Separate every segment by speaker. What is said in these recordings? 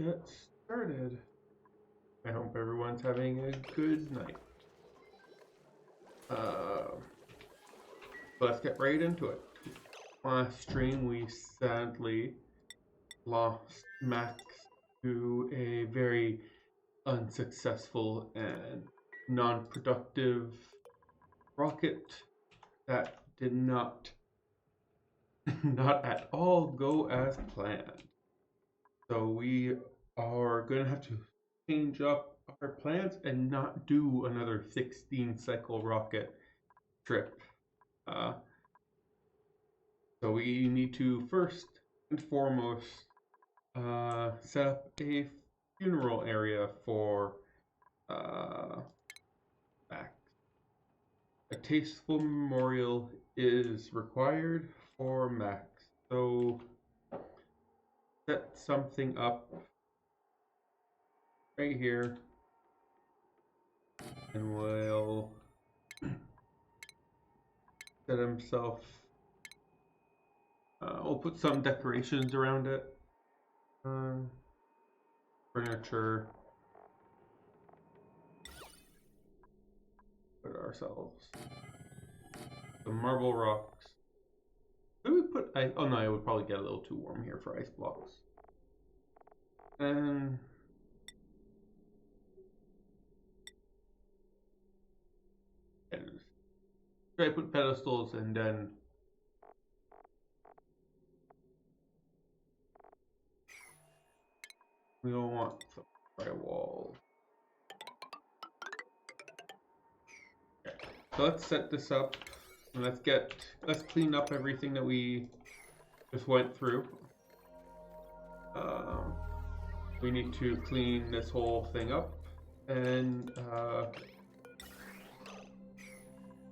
Speaker 1: get started. I hope everyone's having a good night. Let's get right into it. Last stream, we sadly lost Max to a very unsuccessful and non-productive rocket that did not at all go as planned. So we are going to have to change up our plans and not do another 16 cycle rocket trip. So we need to first and foremost set up a funeral area for Max. A tasteful memorial is required for Max. So set something up right here, and we'll set himself. We'll put some decorations around it, furniture. Put ourselves some marble rocks. Could we put ice? Oh no, it would probably get a little too warm here for ice blocks. And should I put pedestals and then we don't want some drywall. Okay. So let's set this up and let's clean up everything that we just went through. We need to clean this whole thing up, and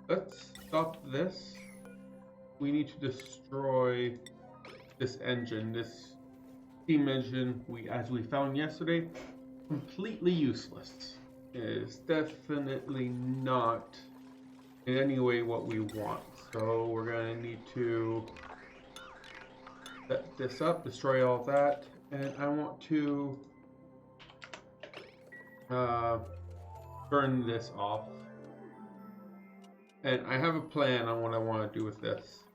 Speaker 1: let's stop this. We need to destroy this engine, this steam engine as we found yesterday, completely useless. It is definitely not in any way what we want. So we're gonna need to set this up, destroy all that, and I want to burn this off. And I have a plan on what I want to do with this,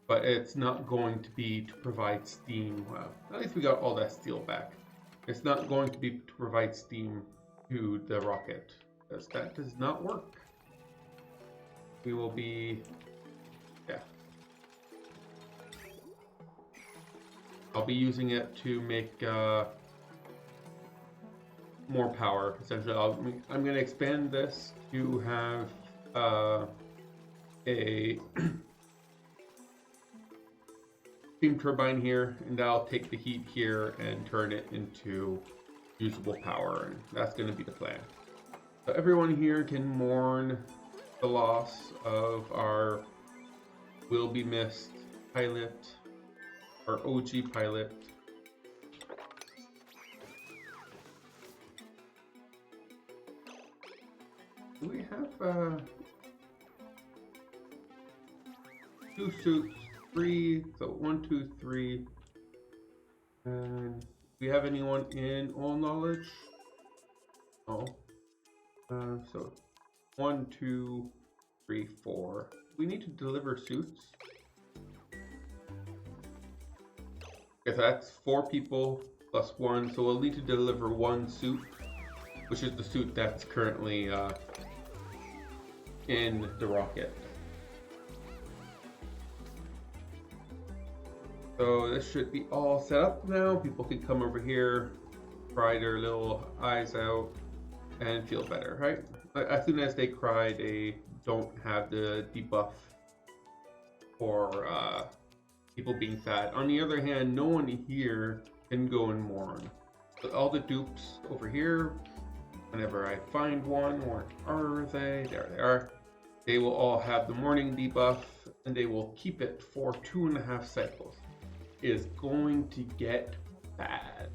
Speaker 1: but it's not going to be to provide steam. Well, at least we got all that steel back. It's not going to be to provide steam to the rocket, because that does not work. We will be, yeah. I'll be using it to make more power, essentially. I'm going to expand this to have a steam turbine here, and that'll take the heat here and turn it into usable power, and that's going to be the plan. So everyone here can mourn the loss of our will be missed pilot, our OG pilot. Do we have two suits? 3, so 1, 2, 3. And do we have anyone in all knowledge? No. So 1, 2, 3, 4. We need to deliver suits. Okay, so that's 4 people plus 1. So we'll need to deliver 1 suit, which is the suit that's currently in the rocket. So this should be all set up now. People can come over here, cry their little eyes out, and feel better, right? As soon as they cry, they don't have the debuff for people being sad. On the other hand, no one here can go and mourn. So all the dupes over here, whenever I find one, where are they? There they are. They will all have the mourning debuff, and they will keep it for 2.5 cycles. It is going to get bad.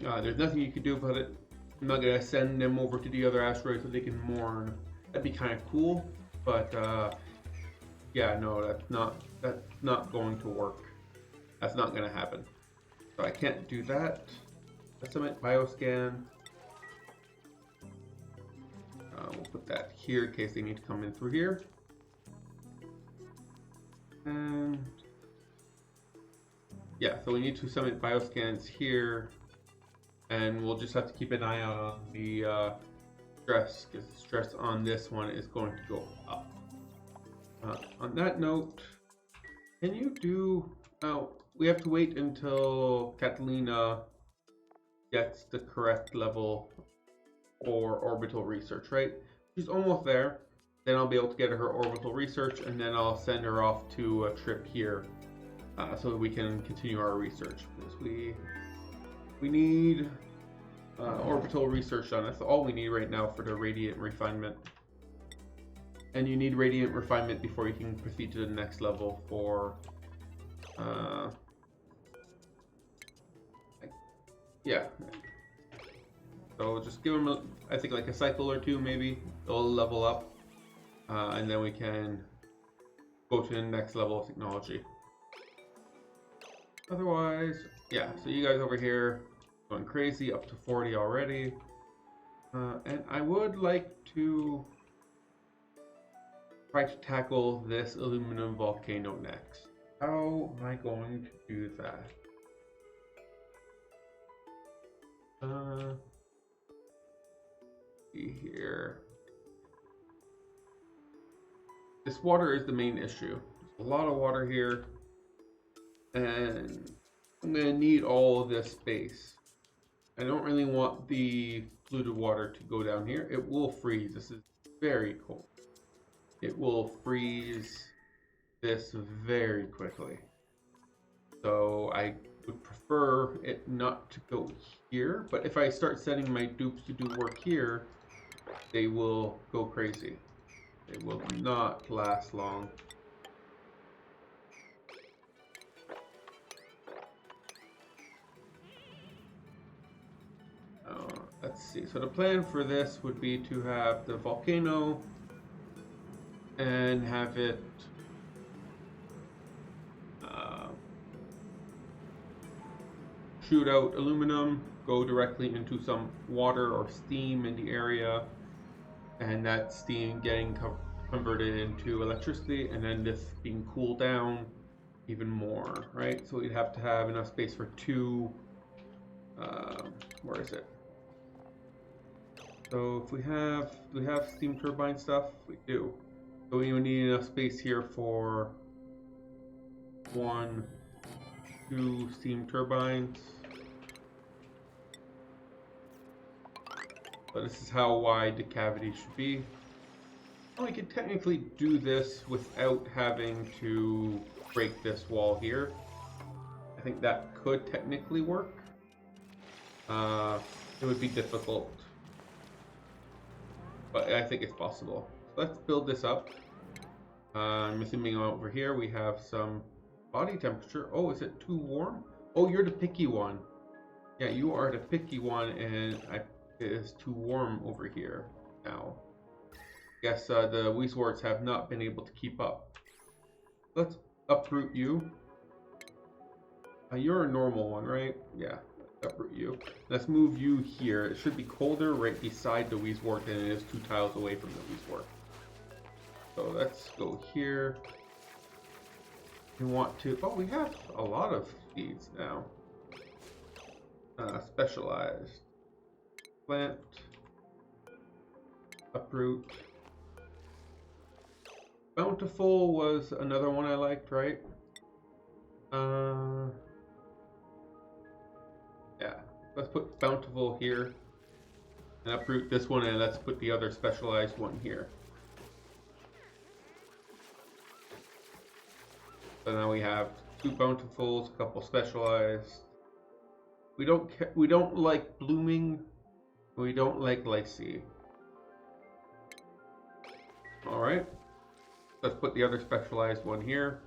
Speaker 1: There's nothing you can do about it. I'm not gonna send them over to the other asteroids so they can mourn. That'd be kind of cool, but yeah, no, that's not going to work. That's not gonna happen. So I can't do that. Let's submit bioscan. We'll put that here in case they need to come in through here. And yeah, so we need to submit bioscans here, and we'll just have to keep an eye out on the stress, because the stress on this one is going to go up. On that note, can you do... Now, we have to wait until Catalina gets the correct level for orbital research, right? She's almost there. Then I'll be able to get her orbital research, and then I'll send her off to a trip here so that we can continue our research. Because we need orbital research done. That's all we need right now for the radiant refinement. And you need radiant refinement before you can proceed to the next level for yeah. So just give them, I think, like a cycle or two maybe. They'll level up, and then we can go to the next level of technology. Otherwise, yeah. So you guys over here going crazy, up to 40 already. And I would like to try to tackle this aluminum volcano next. How am I going to do that? See here. This water is the main issue. There's a lot of water here, and I'm gonna need all of this space. I don't really want the polluted water to go down here. It will freeze. This is very cold. It will freeze this very quickly. So I would prefer it not to go here, but if I start sending my dupes to do work here, they will go crazy. They will not last long. Let's see. So the plan for this would be to have the volcano and have it shoot out aluminum, go directly into some water or steam in the area, and that steam getting converted into electricity, and then this being cooled down even more, right? So we'd have to have enough space for two, where is it? So if do we have steam turbine stuff? We do. So we would need enough space here for 1, 2 steam turbines. But this is how wide the cavity should be. Well, we could technically do this without having to break this wall here. I think that could technically work. It would be difficult, but I think it's possible. So let's build this up. I'm assuming over here we have some body temperature. Oh, is it too warm? Oh, you're the picky one. Yeah, you are the picky one, and it is too warm over here now. Guess the Weezeworts have not been able to keep up. Let's uproot you. You're a normal one, right? Yeah, uproot you. Let's move you here. It should be colder right beside the Weezewort than it is 2 tiles away from the Weezewort. So let's go here. We want to... Oh, we have a lot of seeds now. Specialized. Plant. Uproot. Bountiful was another one I liked, right? Yeah. Let's put Bountiful here. And uproot this one, and let's put the other specialized one here. So now we have 2 Bountifuls, a couple specialized. We don't like blooming. We don't like Lycee. All right. Let's put the other specialized one here.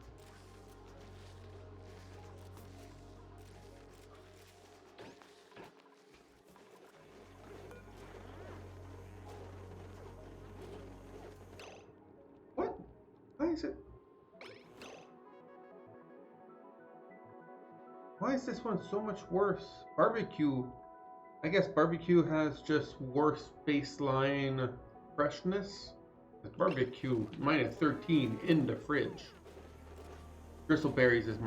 Speaker 1: What? Why is it? Why Why is this one so much worse? Barbecue. I guess barbecue has just worse baseline freshness. Barbecue minus 13 in the fridge. Bristleberries is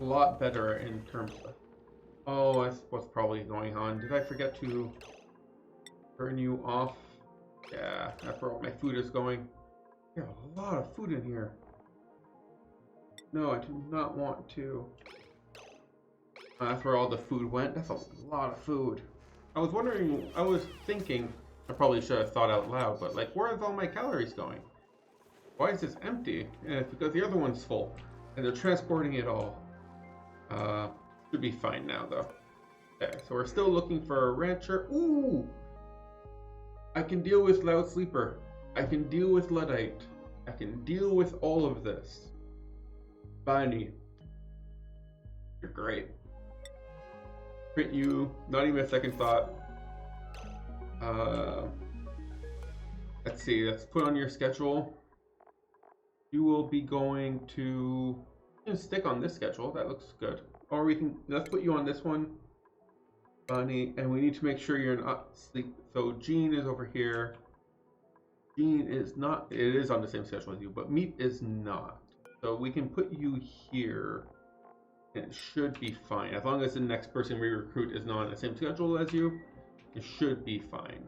Speaker 1: a lot better in terms of. Oh, that's what's probably going on. Did I forget to turn you off? Yeah, that's where all my food is going. Yeah, a lot of food in here. No, I do not want to. That's where all the food went. That's a lot of food. I was thinking, I probably should have thought out loud, but like, where is all my calories going? Why is this empty? And it's because the other one's full. And they're transporting it all. Should be fine now, though. Okay, so we're still looking for a rancher. Ooh! I can deal with Loud Sleeper. I can deal with Luddite. I can deal with all of this. Bunny. You're great. Print you, not even a second thought. Let's see, let's put on your schedule. You will be going to stick on this schedule, that looks good. Or let's put you on this one, Bunny, and we need to make sure you're not asleep. So Jean is over here. Jean is not, it is on the same schedule as you, but Meat is not. So we can put you here. And it should be fine. As long as the next person we recruit is not on the same schedule as you, it should be fine.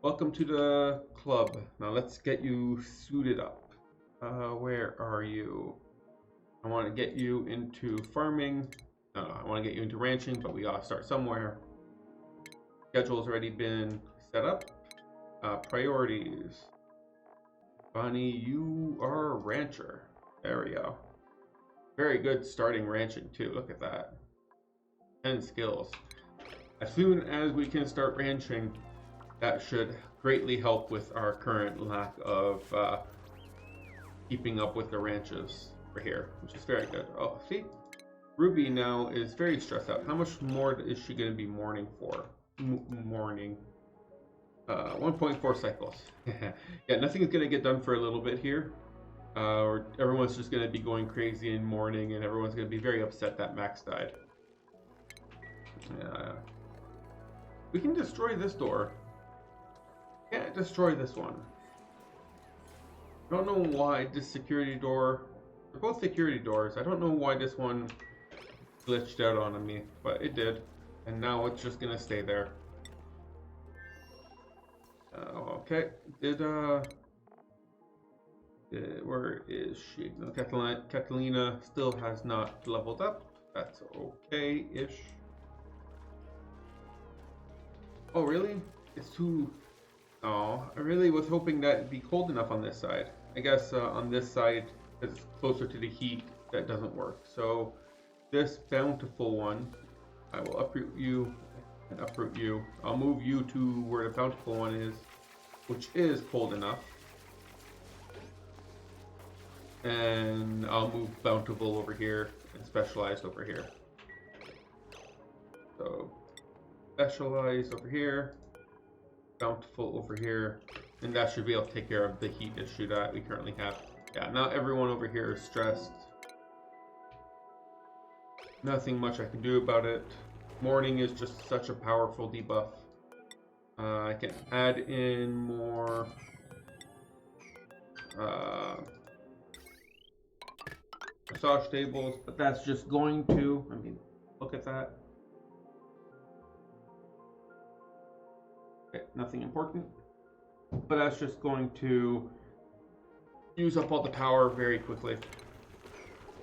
Speaker 1: Welcome to the club. Now let's get you suited up. Where are you? I want to get you into farming. I want to get you into ranching, but we gotta start somewhere. Schedule's already been set up. Priorities. Bonnie, you are a rancher. There we go. Very good starting ranching too. Look at that. 10 skills. As soon as we can start ranching, that should greatly help with our current lack of keeping up with the ranches over here, which is very good. Oh, see? Ruby now is very stressed out. How much more is she going to be mourning for? Mourning. 1.4 cycles. Yeah, nothing's going to get done for a little bit here. Or everyone's just going to be going crazy in mourning, and everyone's going to be very upset that Max died. We can destroy this door. Can't destroy this one. I don't know why this security door... They're both security doors. I don't know why this one glitched out on me, but it did. And now it's just going to stay there. Okay. Where is she? No, Catalina still has not leveled up. That's okay-ish. Oh, really? It's too... Oh, I really was hoping that it'd be cold enough on this side. I guess on this side, it's closer to the heat, that doesn't work. So this bountiful one, I will uproot you and uproot you. I'll move you to where the bountiful one is, which is cold enough. And I'll move bountiful over here and specialized over here. So specialized over here, bountiful over here, and that should be able to take care of the heat issue that we currently have. Yeah, now everyone over here is stressed. Nothing much I can do about it. Morning is just such a powerful debuff. I can add in more massage tables, but that's just going to, I mean, look at that. Okay, nothing important, but that's just going to use up all the power very quickly.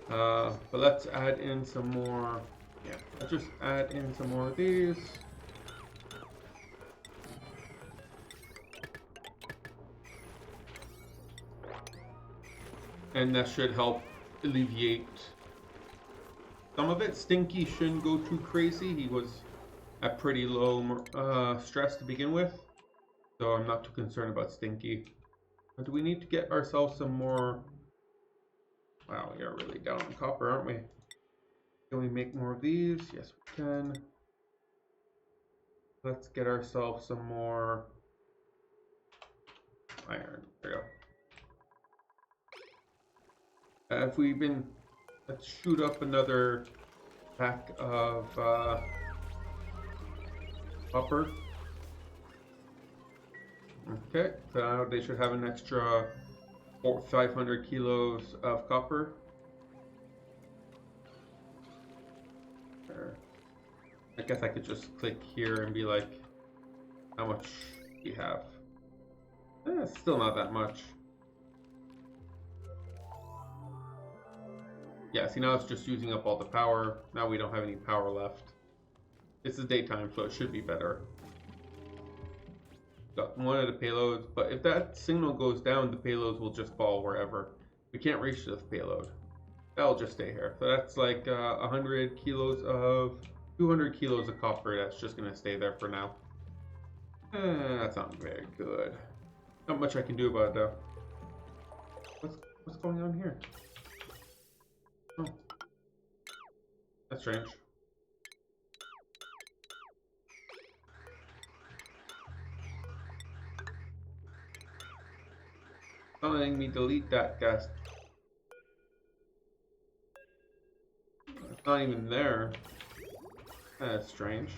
Speaker 1: But let's add in some more. Yeah, let's just add in some more of these. And that should help alleviate some of it. Stinky shouldn't go too crazy. He was at pretty low stress to begin with, so I'm not too concerned about Stinky. But do we need to get ourselves some more? Wow, we are really down on copper, aren't we? Can we make more of these? Yes, we can. Let's get ourselves some more iron. There we go. If we've been, let's shoot up another pack of copper. Okay, so now they should have an extra 500 kilos of copper. I guess I could just click here and be like, how much do you have? It's still not that much. Yeah, see, now it's just using up all the power. Now we don't have any power left. This is daytime, so it should be better. Got one of the payloads, but if that signal goes down, the payloads will just fall wherever. We can't reach this payload. That'll just stay here. So that's like 100 kilos of, 200 kilos of copper. That's just gonna stay there for now. That's not very good. Not much I can do about it though. What's going on here? Oh, that's strange. Not letting me delete that gas. It's not even there. That's strange.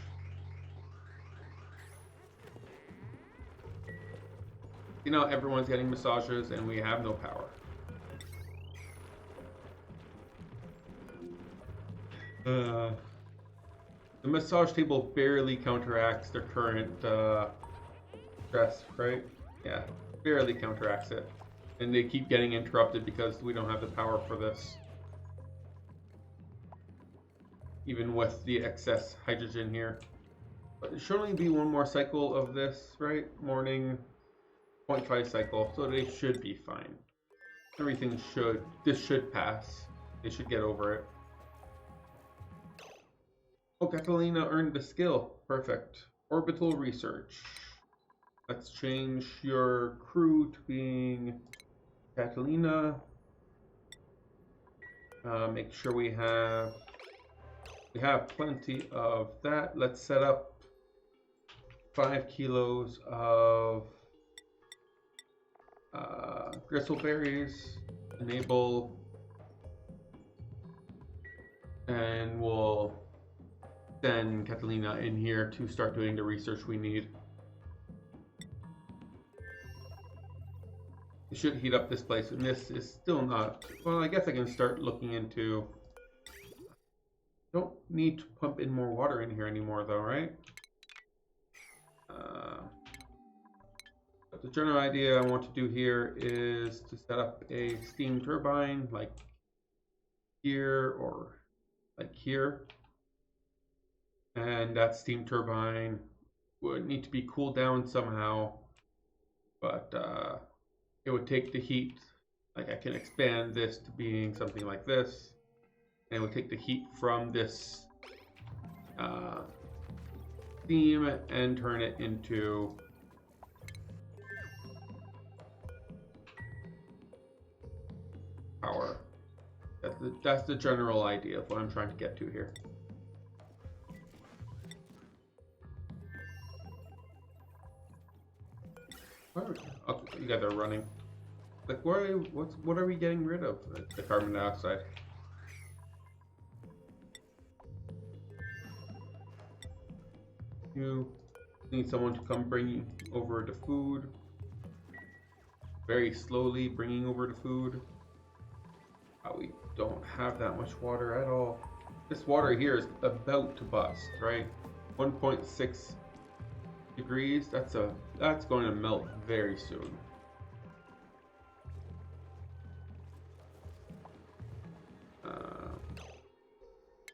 Speaker 1: You know, everyone's getting massages and we have no power. The massage table barely counteracts their current stress, right? Yeah, barely counteracts it. And they keep getting interrupted because we don't have the power for this. Even with the excess hydrogen here. But it should only be one more cycle of this, right? Morning, 0.5 cycle, so they should be fine. This should pass. They should get over it. Oh, Catalina earned the skill. Perfect. Orbital research. Let's change your crew to being Catalina. Make sure we have plenty of that. Let's set up 5 kilos of gristleberries. Enable, and we'll send Catalina in here to start doing the research we need. It should heat up this place, and this is still not. Well, I guess I can start looking into. Don't need to pump in more water in here anymore, though, right? But the general idea I want to do here is to set up a steam turbine, like here or like here. And that steam turbine would need to be cooled down somehow, but it would take the heat. Like I can expand this to being something like this, and it would take the heat from this steam and turn it into power. That's the general idea of what I'm trying to get to here. Oh, you guys are running. Like, what are we getting rid of? The carbon dioxide. You need someone to come bring over the food. Very slowly bringing over the food. We don't have that much water at all. This water here is about to bust, right? 1.6 degrees. That's going to melt very soon.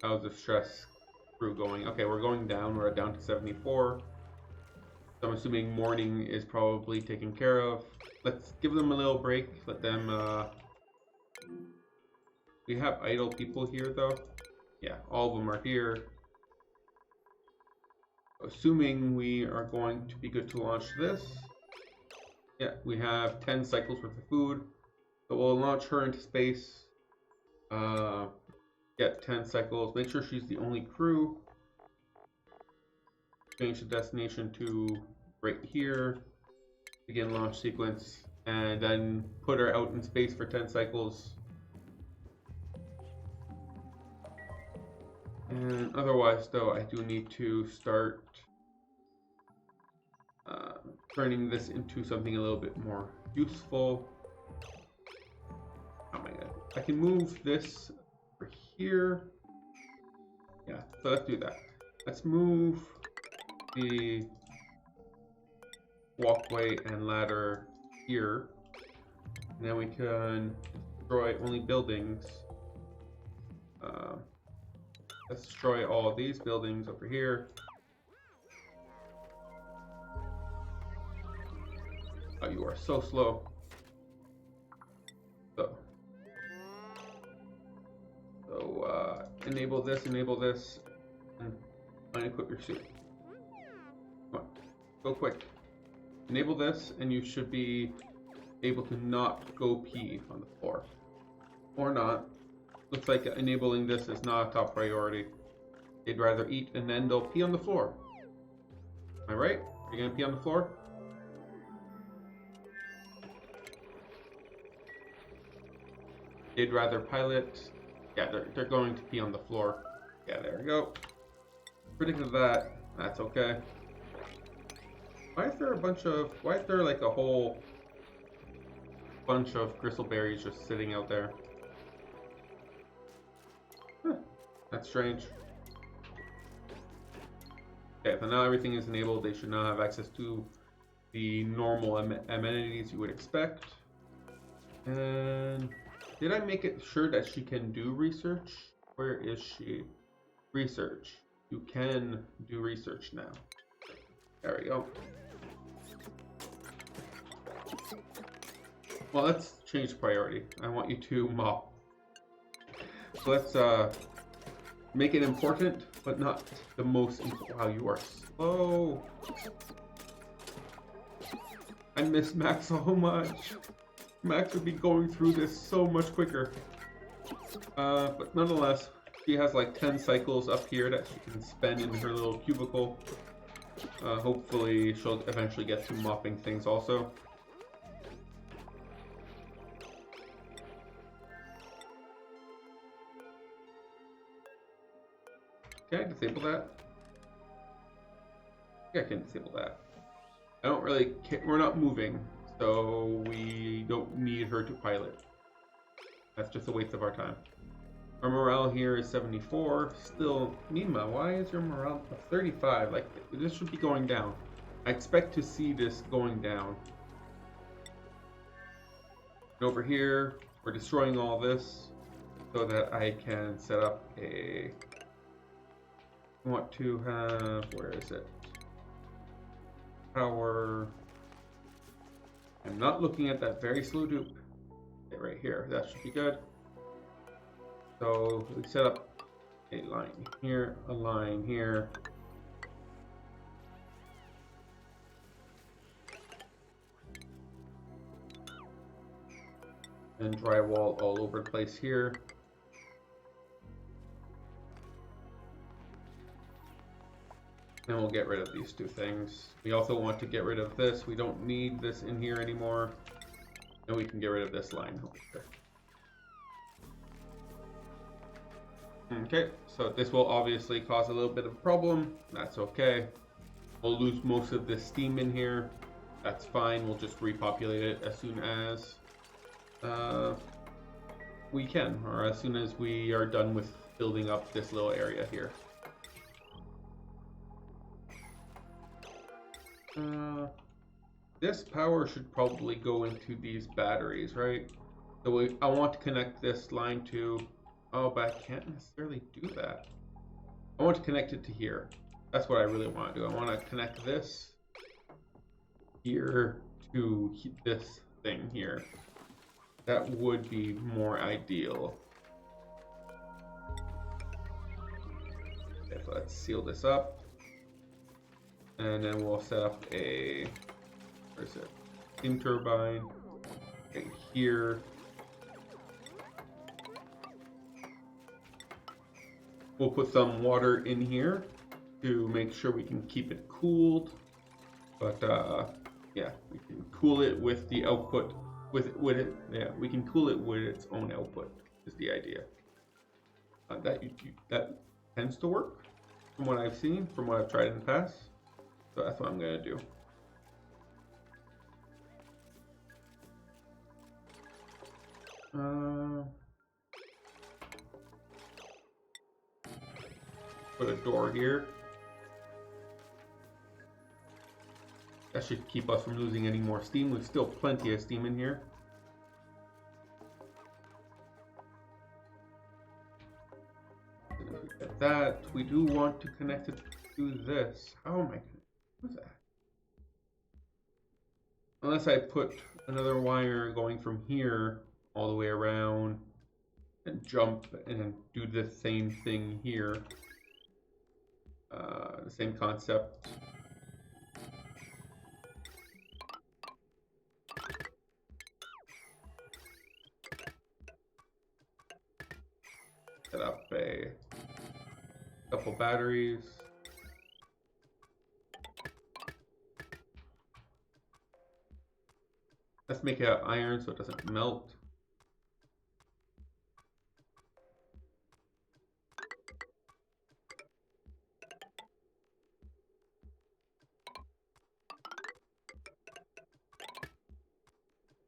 Speaker 1: How's the stress crew going? Okay, we're going down. We're down to 74. So I'm assuming morning is probably taken care of. Let's give them a little break. Let them. We have idle people here, though. Yeah, all of them are here. Assuming we are going to be good to launch this. Yeah, we have 10 cycles worth of food. So we'll launch her into space. Get 10 cycles. Make sure she's the only crew. Change the destination to right here. Begin launch sequence. And then put her out in space for 10 cycles. And otherwise, though, I do need to start turning this into something a little bit more useful. Oh my god. I can move this over here. Yeah, so let's do that. Let's move the walkway and ladder here. And then we can destroy only buildings. Let's destroy all of these buildings over here. Oh, you are so slow. So enable this, and unequip your suit. Come on, go quick. Enable this, and you should be able to not go pee on the floor. Or not. Looks like enabling this is not a top priority. They'd rather eat and then they'll pee on the floor. Am I right? Are you gonna pee on the floor? They'd rather pilot. Yeah, they're going to pee on the floor. Yeah, there we go. Predicted that. That's okay. Why is there like a whole bunch of gristleberries just sitting out there? Huh, that's strange. Okay, so now everything is enabled. They should now have access to the normal amenities you would expect. And did I make it sure that she can do research? Where is she? Research. You can do research now. There we go. Well, let's change priority. I want you to mop. So let's make it important, but not the most important. Wow, you are slow. I miss Max so much. Max would be going through this so much quicker. But nonetheless, she has like 10 cycles up here that she can spend in her little cubicle. Hopefully she'll eventually get to mopping things also. Can I disable that? Yeah, I can disable that. I don't really care. We're not moving, so we don't need her to pilot. That's just a waste of our time. Our morale here is 74. Still, Nima, why is your morale 35? Like, this should be going down. I expect to see this going down. And over here, we're destroying all this so that I can set up a... I want to have... Where is it? Power... I'm not looking at that very slow dupe. Okay, right here. That should be good. So we set up a line here, a line here. And drywall all over the place here. And we'll get rid of these two things. We also want to get rid of this. We don't need this in here anymore. And we can get rid of this line over here. Okay, so this will obviously cause a little bit of a problem. That's okay. We'll lose most of the steam in here. That's fine. We'll just repopulate it as soon as we can, or as soon as we are done with building up this little area here. This power should probably go into these batteries, right? So I want to connect this line to... Oh, but I can't necessarily do that. I want to connect it to here. That's what I really want to do. I want to connect this here to this thing here. That would be more ideal. Okay, so let's seal this up. And then we'll set up a... Where is it? Steam turbine. Okay, here. We'll put some water in here to make sure we can keep it cooled. But yeah, we can cool it with the output. With it, yeah, we can cool it with its own output. Is the idea. That tends to work from what I've seen, from what I've tried in the past. So that's what I'm gonna do. Put a door here. That should keep us from losing any more steam. We've still plenty of steam in here. At that, we do want to connect it to this. How am I? What's that? Unless I put another wire going from here all the way around and jump and do the same thing here. The same concept. Set up a couple batteries. Let's make it out of iron so it doesn't melt.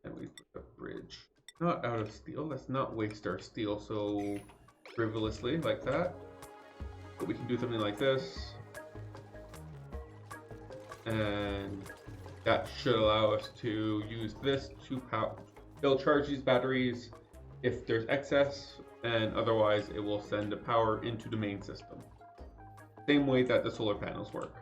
Speaker 1: And we put a bridge. Not out of steel. Let's not waste our steel so frivolously like that. But we can do something like this. And that should allow us to use this to power. It'll charge these batteries if there's excess, and otherwise it will send the power into the main system. Same way that the solar panels work.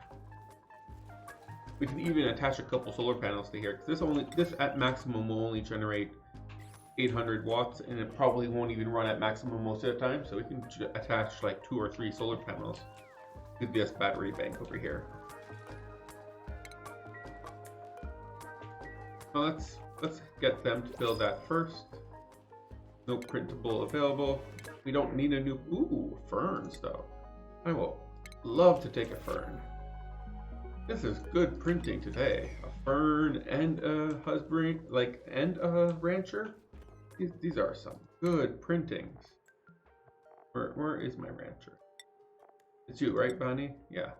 Speaker 1: We can even attach a couple solar panels to here, because this at maximum will only generate 800 watts, and it probably won't even run at maximum most of the time. So we can attach like 2 or 3 solar panels to this battery bank over here. So let's get them to build that first. No printable available. We don't need a new ferns though. I will love to take a fern. This is good printing today. A fern and a husband, and a rancher. These are some good printings. Where is my rancher? It's you, right, Bonnie? Yeah.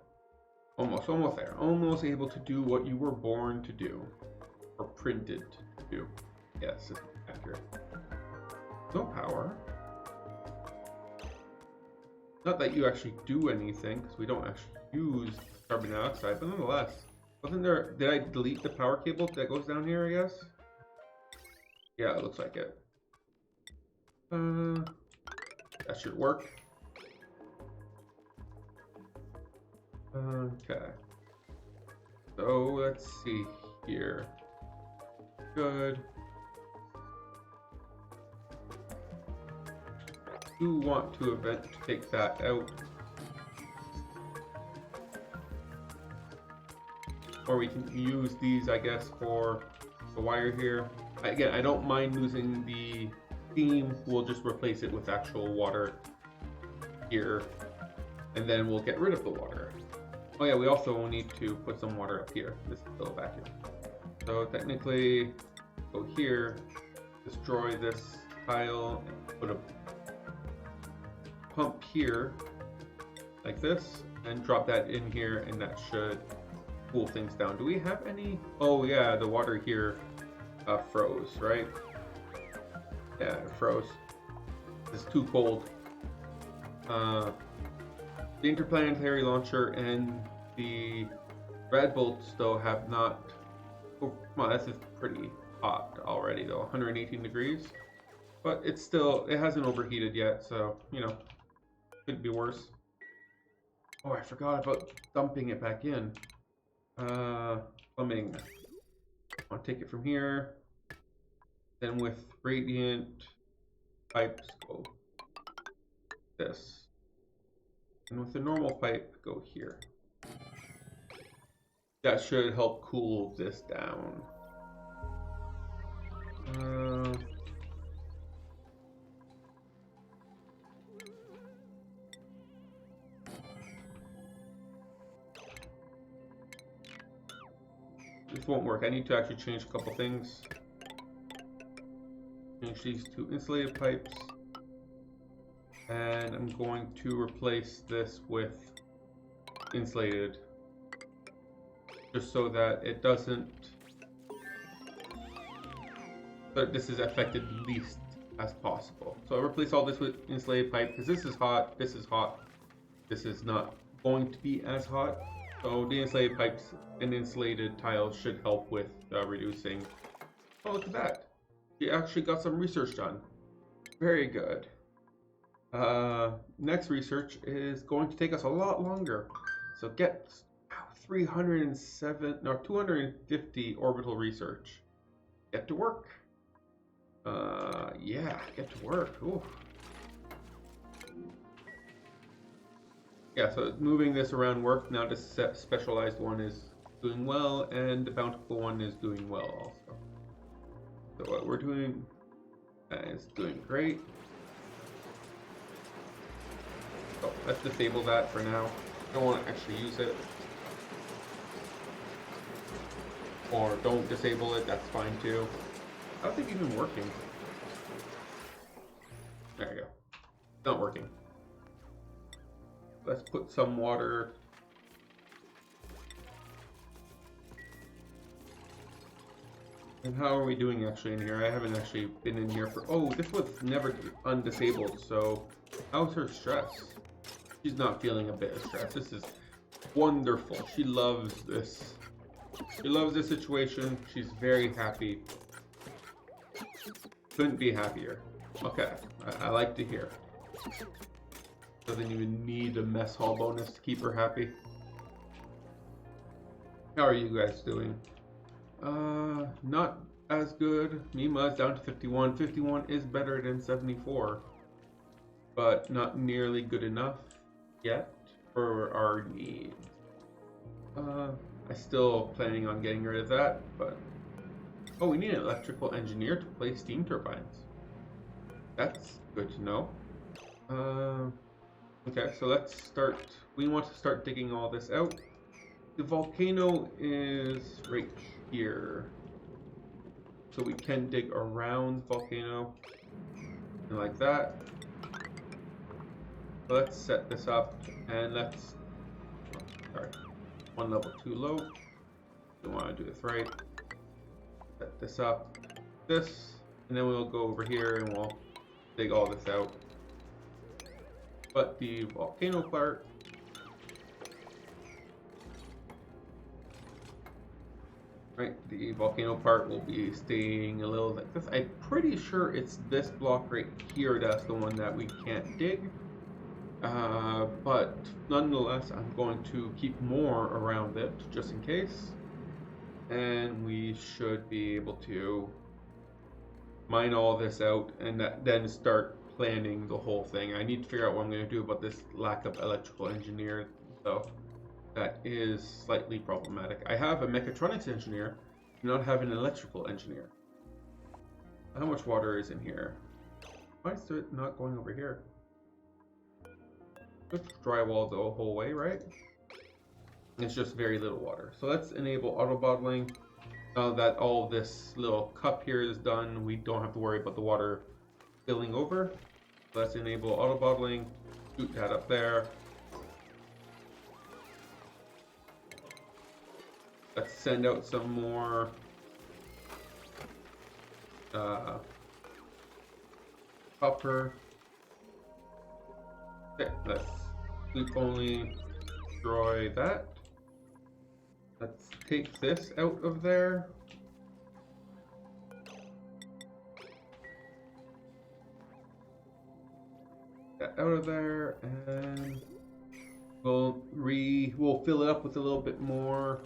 Speaker 1: Almost there. Almost able to do what you were born to do. Or printed to do. Yes, it's accurate. No power. Not that you actually do anything, because we don't actually use carbon dioxide, but nonetheless. Wasn't there, did I delete the power cable that goes down here, I guess? Yeah, it looks like it. That should work. Okay. So let's see here. Good. Do want to take that out. Or we can use these, I guess, for the wire here. Again, I don't mind losing the steam. We'll just replace it with actual water here. And then we'll get rid of the water. Oh yeah, we also will need to put some water up here. This is still a vacuum. So technically, go here, destroy this tile, and put a pump here, like this, and drop that in here, and that should cool things down. Do we have any? Oh yeah, the water here froze, right? Yeah, it froze. It's too cold. The interplanetary launcher and the red bolts though have not. Oh, well, this is pretty hot already though, 118 degrees. But it's still, it hasn't overheated yet, so you know, could be worse. Oh, I forgot about dumping it back in. Plumbing. I'll take it from here. Then with radiant pipes, go this. And with the normal pipe, go here. That should help cool this down. This won't work. I need to actually change a couple things. Change these to insulated pipes. And I'm going to replace this with insulated, just so that it doesn't, that this is affected least as possible. So I replace all this with insulated pipe because this is hot, this is hot, this is not going to be as hot. So the insulated pipes and insulated tiles should help with reducing. Oh, look at that. You actually got some research done. Very good. Next research is going to take us a lot longer. So get 250 orbital research. Get to work. Yeah, get to work. Ooh. Yeah, so moving this around work. Now this specialized one is doing well, and the bountiful one is doing well also. So what we're doing is doing great. So let's disable that for now. Don't want to actually use it. Or don't disable it, that's fine too. How's it even working? There you go. Not working. Let's put some water. And how are we doing actually in here? I haven't actually been in here for... Oh, this was never undisabled, so how's her stress? She's not feeling a bit of stress. This is wonderful. She loves this. She loves this situation. She's very happy. Couldn't be happier. Okay, I like to hear. Doesn't even need a mess hall bonus to keep her happy. How are you guys doing? Not as good. Mima is down to 51. 51 is better than 74, but not nearly good enough yet for our needs. I'm still planning on getting rid of that, but oh, we need an electrical engineer to place steam turbines. That's good to know. Okay, so let's start. We want to start digging all this out. The volcano is right here, so we can dig around the volcano and like that. Let's set this up and let's. Sorry, one level too low. Don't want to do this right. Set this up, this, and then we'll go over here and we'll dig all this out. But the volcano part, right, the volcano part will be staying a little like this. I'm pretty sure it's this block right here that's the one that we can't dig. But nonetheless, I'm going to keep more around it just in case. And we should be able to mine all this out and then start planning the whole thing. I need to figure out what I'm going to do about this lack of electrical engineer, so that is slightly problematic. I have a mechatronics engineer, do not have an electrical engineer. How much water is in here? Why is it not going over here? It's drywall the whole way, right? It's just very little water. So let's enable auto bottling. Now that all this little cup here is done, we don't have to worry about the water spilling over. Let's enable auto bottling, shoot that up there. Let's send out some more copper. Okay, let's sleep only destroy that. Let's take this out of there. That out of there, and we'll fill it up with a little bit more.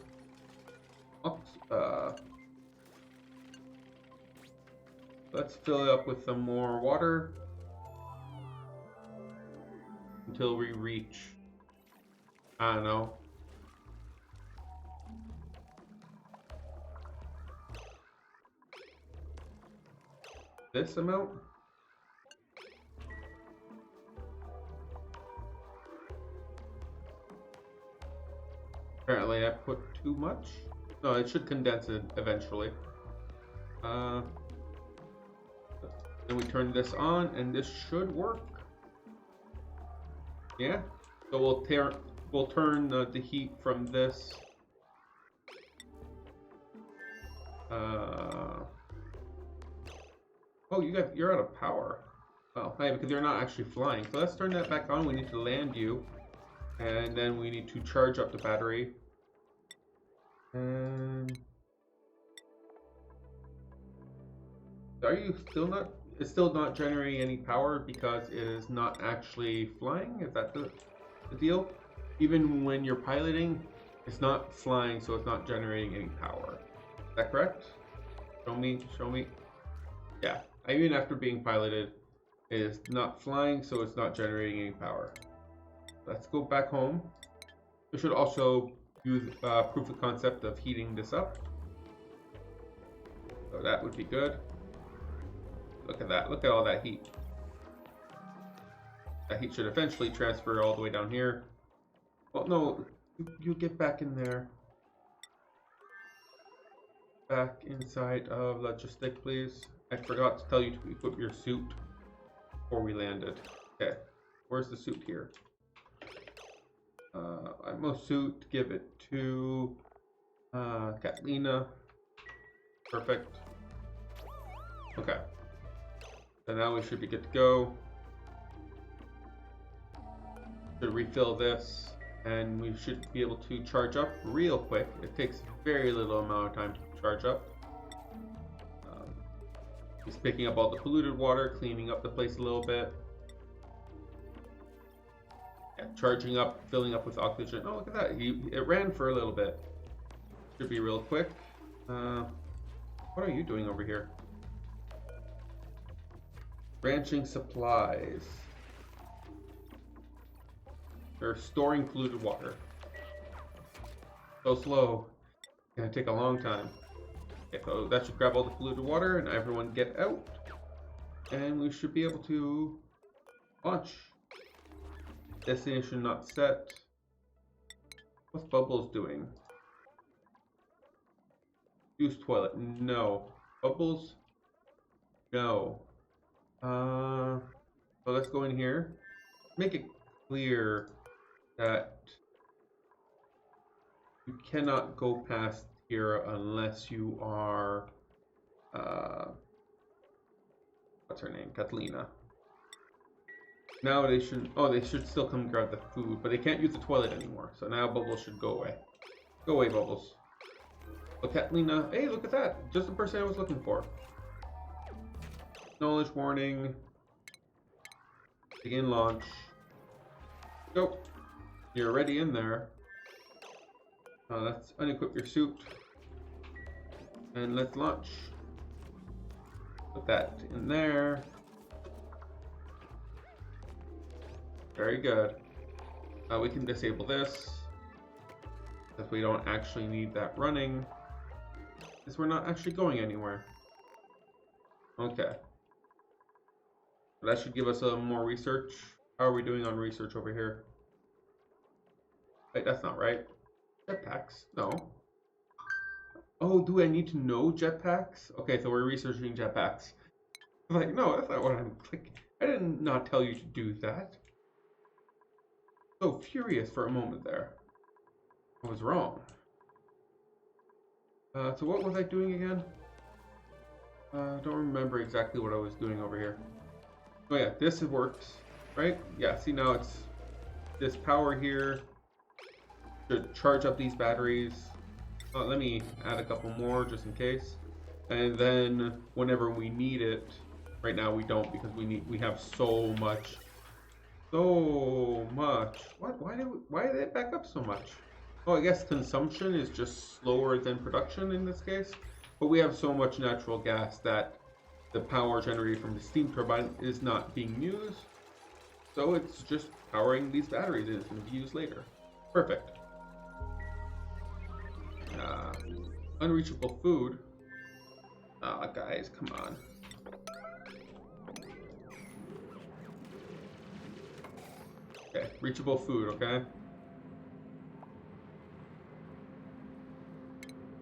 Speaker 1: Let's fill it up with some more water until we reach, I don't know, this amount. Apparently I put too much. No, it should condense it eventually. Then we turn this on and this should work. Yeah. So we'll turn the heat from this. Oh, you're out of power. Well, hey, because you're not actually flying. So let's turn that back on. We need to land you, and then we need to charge up the battery. And are you still not? It's still not generating any power because it is not actually flying. Is that the deal? Even when you're piloting, it's not flying, so it's not generating any power. Is that correct? Show me. Show me. Yeah. Even after being piloted, it is not flying, so it's not generating any power. Let's go back home. We should also use proof of concept of heating this up. So that would be good. Look at that. Look at all that heat. That heat should eventually transfer all the way down here. Well, no. You get back in there. Back inside of logistic, please. I forgot to tell you to equip your suit before we landed. Okay. Where's the suit here? Utmost suit, give it to Catalina. Perfect. Okay. So now we should be good to go. Should refill this, and we should be able to charge up real quick. It takes very little amount of time to charge up. He's picking up all the polluted water, cleaning up the place a little bit. Yeah, charging up, filling up with oxygen. Oh, look at that. It ran for a little bit. Should be real quick. What are you doing over here? Branching supplies. They're storing polluted water. So slow. It's gonna take a long time. Okay, so that should grab all the polluted water and everyone get out. And we should be able to launch. Destination not set. What's Bubbles doing? Use toilet. No. Bubbles? No. So let's go in here. Make it clear that you cannot go past here unless you are what's her name? Catalina. Now they should still come grab the food, but they can't use the toilet anymore. So now Bubbles should go away. Go away, Bubbles. Oh, Catalina. Hey, look at that. Just the person I was looking for. Knowledge warning. Begin launch. Go. You're already in there. Let's unequip your suit. And let's launch. Put that in there. Very good. We can disable this. Because we don't actually need that running. Because we're not actually going anywhere. Okay. That should give us a more research. How are we doing on research over here? Wait, that's not right. Jetpacks? No. Oh, do I need to know jetpacks? Okay, so we're researching jetpacks. I'm like, no, that's not what I'm clicking. I did not tell you to do that. So furious for a moment there. I was wrong. So what was I doing again? I don't remember exactly what I was doing over here. Oh yeah, this works, right? Yeah, see now it's this power here to charge up these batteries. Let me add a couple more just in case. And then whenever we need it, right now we don't because we have so much. What? Why did it back up so much? Oh, I guess consumption is just slower than production in this case. But we have so much natural gas that the power generated from the steam turbine is not being used. So it's just powering these batteries and it's going to be used later. Perfect. Unreachable food. Guys, come on. Okay, reachable food, okay?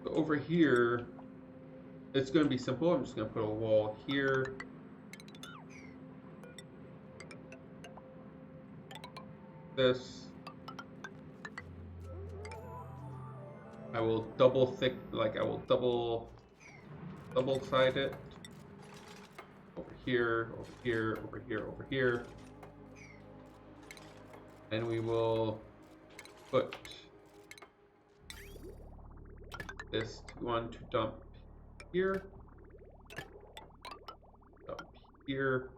Speaker 1: So over here, it's going to be simple. I'm just going to put a wall here. this. I will double thick, like I will double side it. Over here, over here, over here, over here. And we will put this one to dump here. Dump here.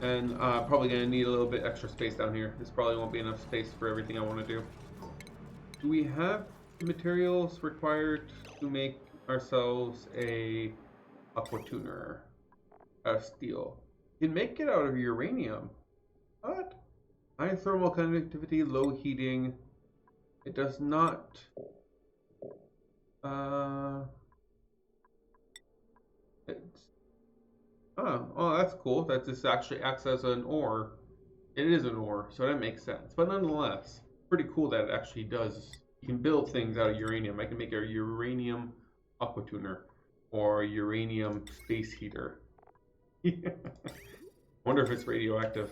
Speaker 1: And probably gonna need a little bit extra space down here. This probably won't be enough space for everything I want to do. Do we have the materials required to make ourselves a aqua tuner out of steel? You can make it out of uranium. What? High thermal conductivity, low heating. It does not. Oh, that's cool. That this actually acts as an ore. It is an ore, so that makes sense. But nonetheless, pretty cool that it actually does. You can build things out of uranium. I can make a uranium aqua tuner or a uranium space heater. Wonder if it's radioactive.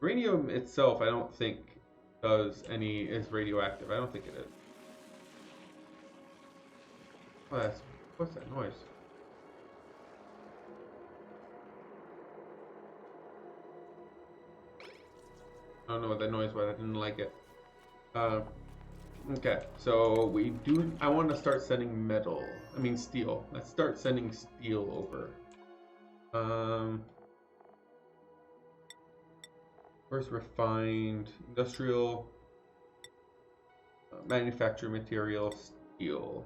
Speaker 1: Uranium itself, I don't think is radioactive. I don't think it is. Oh, what's that noise? I don't know what that noise was. I didn't like it. Okay, so I want to start sending steel. Let's start sending steel over. Where's refined industrial manufactured material steel?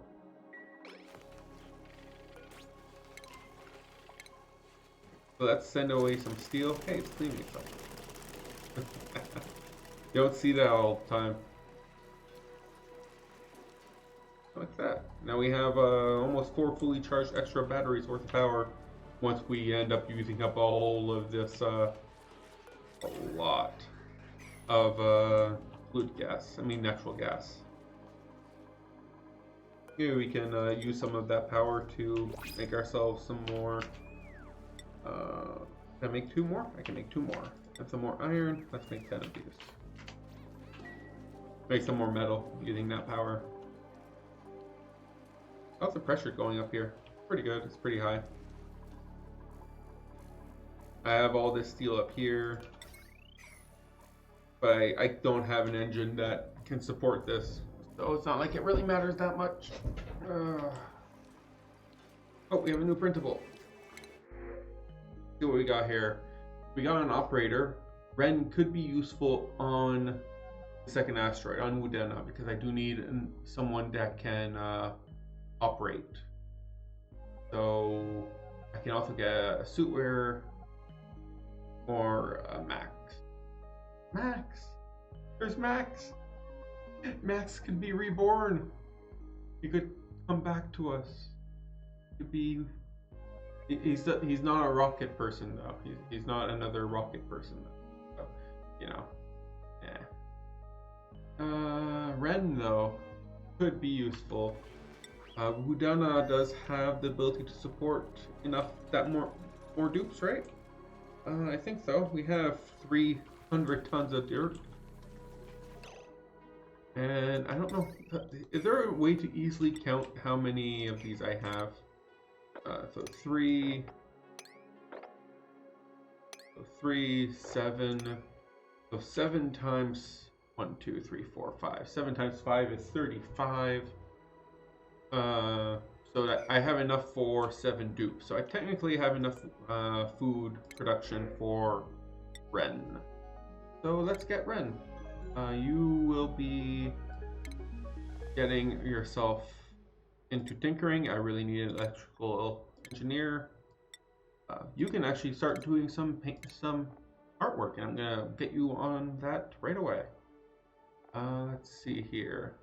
Speaker 1: So let's send away some steel. Hey, it's cleaning itself. You don't see that all the time. Like that. Now we have almost 4 fully charged extra batteries worth of power once we end up using up all of this, a lot of natural gas. Here we can use some of that power to make ourselves some more. Can I make 2 more? I can make 2 more. And some more iron. Let's make 10 of these. Make some more metal using that power. How's the pressure going up here? Pretty good. It's pretty high. I have all this steel up here, but I don't have an engine that can support this, so it's not like it really matters that much. Oh, we have a new printable. See what we got here. We got an operator. Ren could be useful on the second asteroid, on Wudena, because I do need someone that can operate. So I can also get a suit wearer or a Max. Max! There's Max! Max could be reborn. He could come back to us. He could be... He's not a rocket person though. He's not another rocket person though. So, you know. Yeah. Ren though could be useful. Wudana does have the ability to support enough that more dupes, right? I think so. We have 300 tons of dirt. And I don't know, is there a way to easily count how many of these I have? So 3, 7. So 7 times 1, 2, 3, 4, 5. 7 times 5 is 35. So that I have enough for 7 dupes. So I technically have enough food production for Ren. So let's get Ren. You will be getting yourself into tinkering. I really need an electrical engineer. You can actually start doing some artwork, and I'm gonna get you on that right away. Let's see here.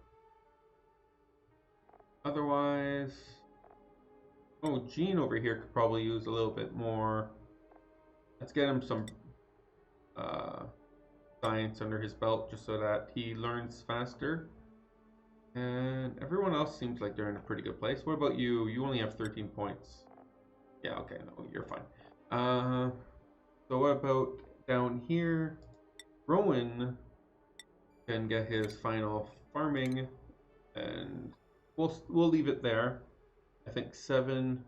Speaker 1: Otherwise, oh, Gene over here could probably use a little bit more. Let's get him some science under his belt, just so that he learns faster. And everyone else seems like they're in a pretty good place. What about you? You only have 13 points. Yeah, okay, no, you're fine. So what about down here? Rowan can get his final farming, and we'll leave it there. I think 7.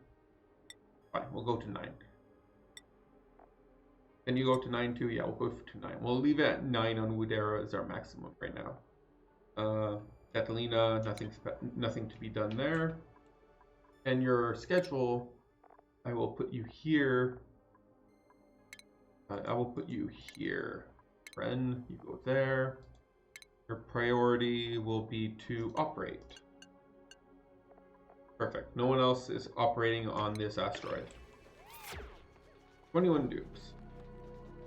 Speaker 1: Fine, we'll go to 9. Can you go to 9 too? Yeah, we'll go to 9. We'll leave it at 9 on Woodera as our maximum right now. Catalina, nothing to be done there. And your schedule, I will put you here. I will put you here. Ren, you go there. Your priority will be to operate. Perfect. No one else is operating on this asteroid. 21 dupes.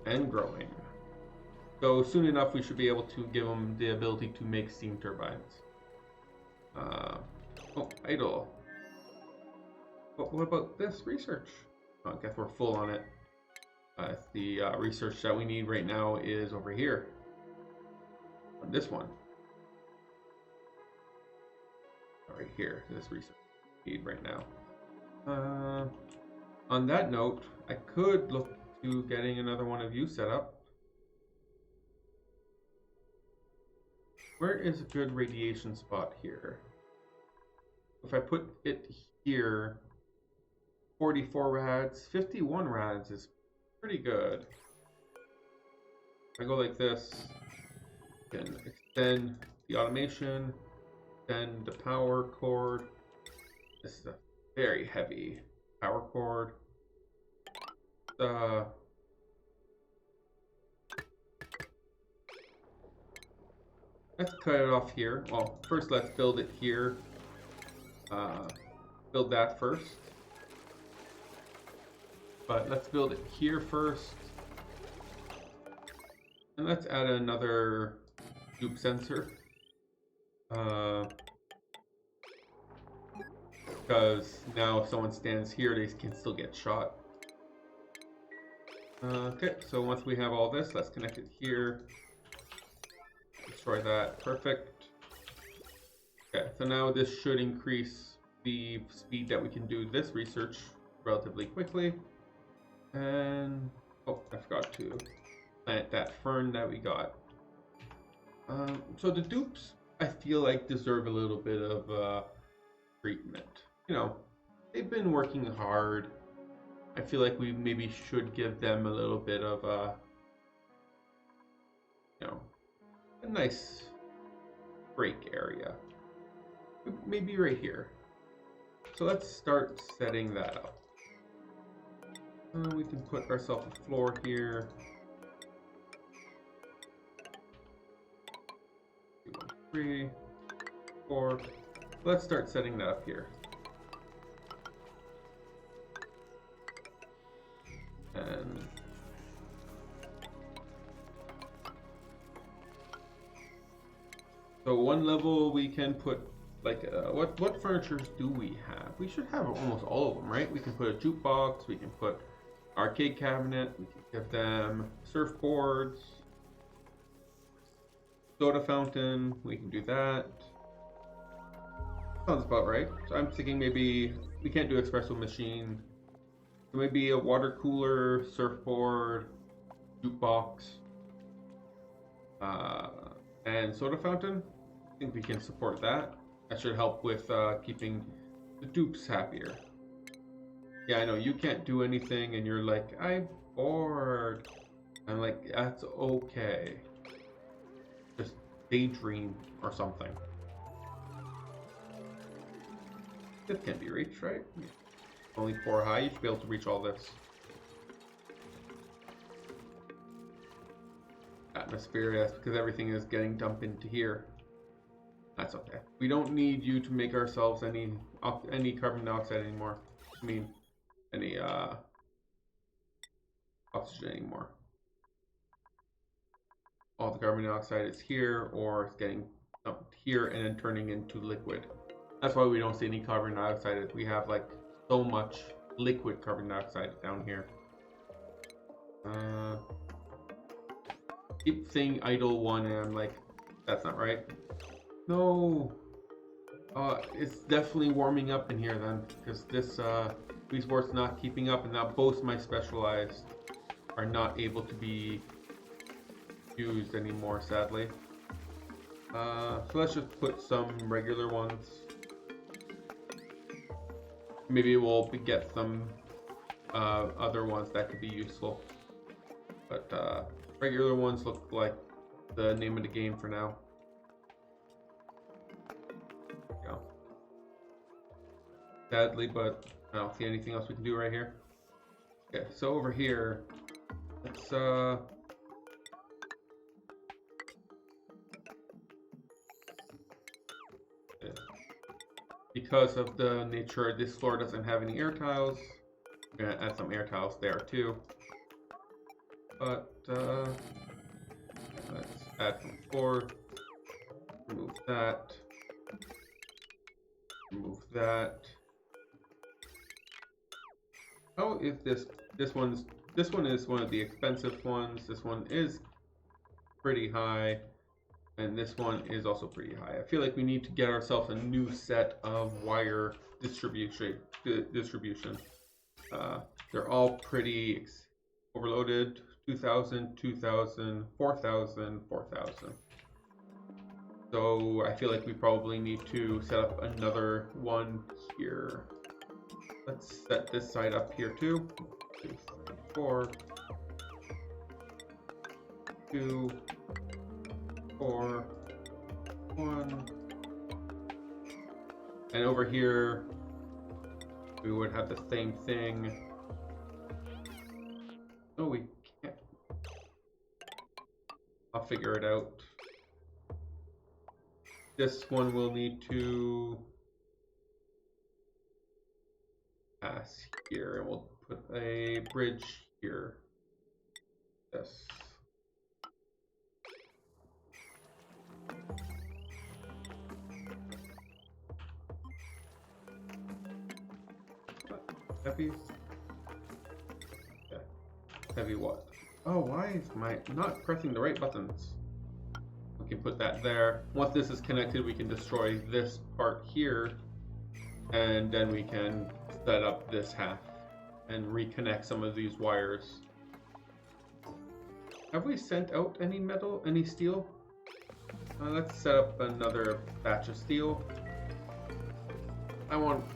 Speaker 1: And growing. So soon enough we should be able to give them the ability to make steam turbines. Oh, idle. But what about this research? Oh, I guess we're full on it. The research that we need right now is over here. On this one. Right here, this research we need right now. On that note, I could look to getting another one of you set up. Where is a good radiation spot here? If I put it here, 44 rads, 51 rads is pretty good. If I go like this, I can extend the automation, extend the power cord. This is a very heavy power cord. Let's cut it off here. Well, first let's build it here. Build that first. But let's build it here first. And let's add another dupe sensor. Because now if someone stands here, they can still get shot. Okay, so once we have all this, let's connect it here. Destroy that. Perfect. Okay, so now this should increase the speed that we can do this research relatively quickly. And oh, I forgot to plant that fern that we got. So the dupes, I feel like, deserve a little bit of treatment. You know, they've been working hard. I feel like we maybe should give them a little bit of you know, a nice break area. Maybe right here. So let's start setting that up. We can put ourselves a floor here. 2, 1, 3, 4. Let's start setting that up here. And so one level we can put like what furnitures do we have? We should have almost all of them, right? We can put a jukebox, we can put arcade cabinet, we can give them surfboards, soda fountain, we can do that. Sounds about right. So I'm thinking maybe we can't do espresso machine. So maybe a water cooler, surfboard, jukebox, and soda fountain. I think we can support that. That should help with keeping the dupes happier. Yeah, I know you can't do anything and you're like, I'm bored. I'm like, that's okay. Just daydream or something. This can be reached, right? Yeah. Only 4 high, you should be able to reach all this. Atmosphere, yes, because everything is getting dumped into here. That's okay. We don't need you to make ourselves any carbon dioxide anymore. I mean, any oxygen anymore. All the carbon dioxide is here, or it's getting dumped here and then turning into liquid. That's why we don't see any carbon dioxide. We have like so much liquid carbon dioxide down here. Keep saying idle 1 and I'm like, that's not right. No. It's definitely warming up in here then, because this resport's not keeping up, and now both my specialized are not able to be used anymore, sadly. So let's just put some regular ones. Maybe we'll get some other ones that could be useful. But regular ones look like the name of the game for now. Yeah. Sadly, but I don't see anything else we can do right here. Okay, so over here, let's because of the nature, this floor doesn't have any air tiles. We're gonna add some air tiles there too. But let's add some floor. Remove that. Remove that. How is this one is one of the expensive ones. This one is pretty high. And this one is also pretty high. I feel like we need to get ourselves a new set of wire distribution. They're all pretty overloaded. 2,000, 2,000, 4,000, 4,000. So I feel like we probably need to set up another one here. Let's set this side up here too. 2, 3, 4. 2, 4, 1. And over here, we would have the same thing. Oh, we can't. I'll figure it out. This one will need to pass here, and we'll put a bridge here. Yes. Heavy? Yeah. Heavy what? Oh, why is my not pressing the right buttons? We can put that there. Once this is connected, we can destroy this part here, and then we can set up this half and reconnect some of these wires. Have we sent out any metal, any steel? Let's set up another batch of steel.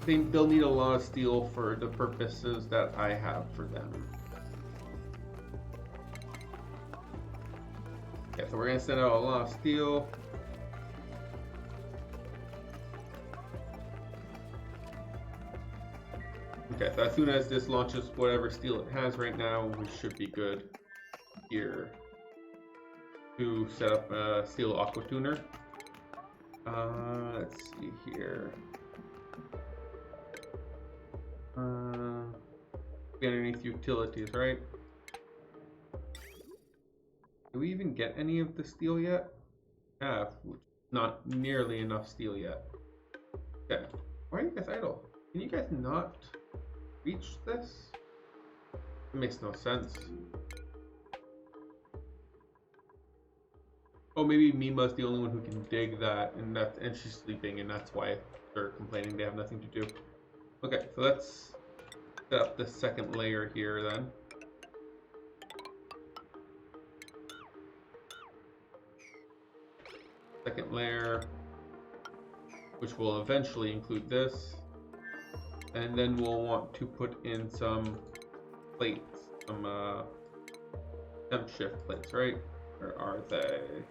Speaker 1: They'll need a lot of steel for the purposes that I have for them. Okay, so we're gonna send out a lot of steel. Okay, so as soon as this launches whatever steel it has right now, we should be good here to set up a steel aqua tuner. Let's see here. Underneath utilities, right? Do we even get any of the steel yet? Yeah, not nearly enough steel yet. Okay, why are you guys idle? Can you guys not reach this? It makes no sense. Oh, maybe Mima's the only one who can dig that, and she's sleeping, and that's why they're complaining they have nothing to do. Okay, so let's set up the second layer here then. Second layer, which will eventually include this. And then we'll want to put in some plates, some temp shift plates, right? Where are they?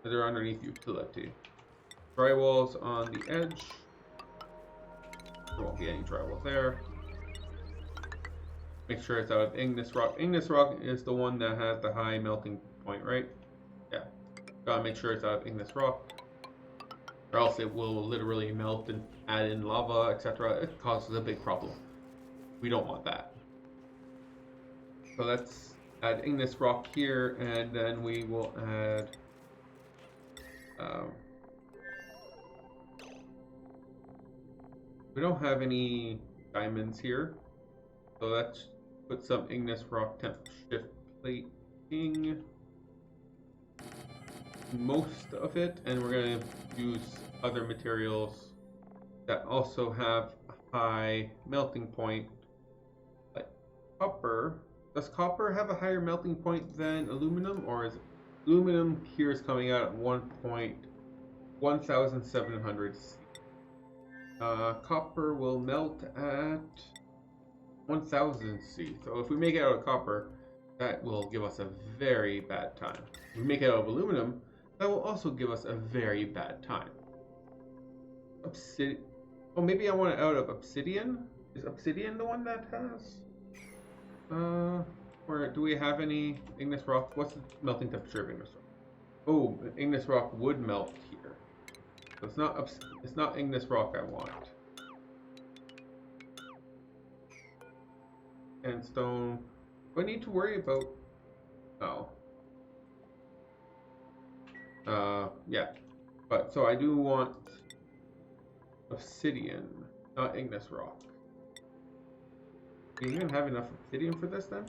Speaker 1: They're underneath utility. Drywalls on the edge. There won't be any drywall there. Make sure it's out of igneous rock. Igneous rock is the one that has the high melting point, right? Yeah. Gotta make sure it's out of igneous rock, or else it will literally melt and add in lava, etc. It causes a big problem. We don't want that. So let's add igneous rock here, and then we will add we don't have any diamonds here, so let's put some igneous rock temp shift plating, most of it, and we're going to use other materials that also have a high melting point, like copper. Does copper have a higher melting point than aluminum, or is aluminum here is coming out at 1,1700 C? Copper will melt at 1000 C. So if we make it out of copper, that will give us a very bad time. If we make it out of aluminum, that will also give us a very bad time. Obsidian. Oh, maybe I want it out of obsidian? Is obsidian the one that has? Or do we have any igneous rock? What's the melting temperature of igneous rock? Oh, igneous rock would melt here. So it's not igneous rock I want. And stone. Do I need to worry about? No. Yeah. But so I do want obsidian, not igneous rock. Do you even have enough obsidian for this then?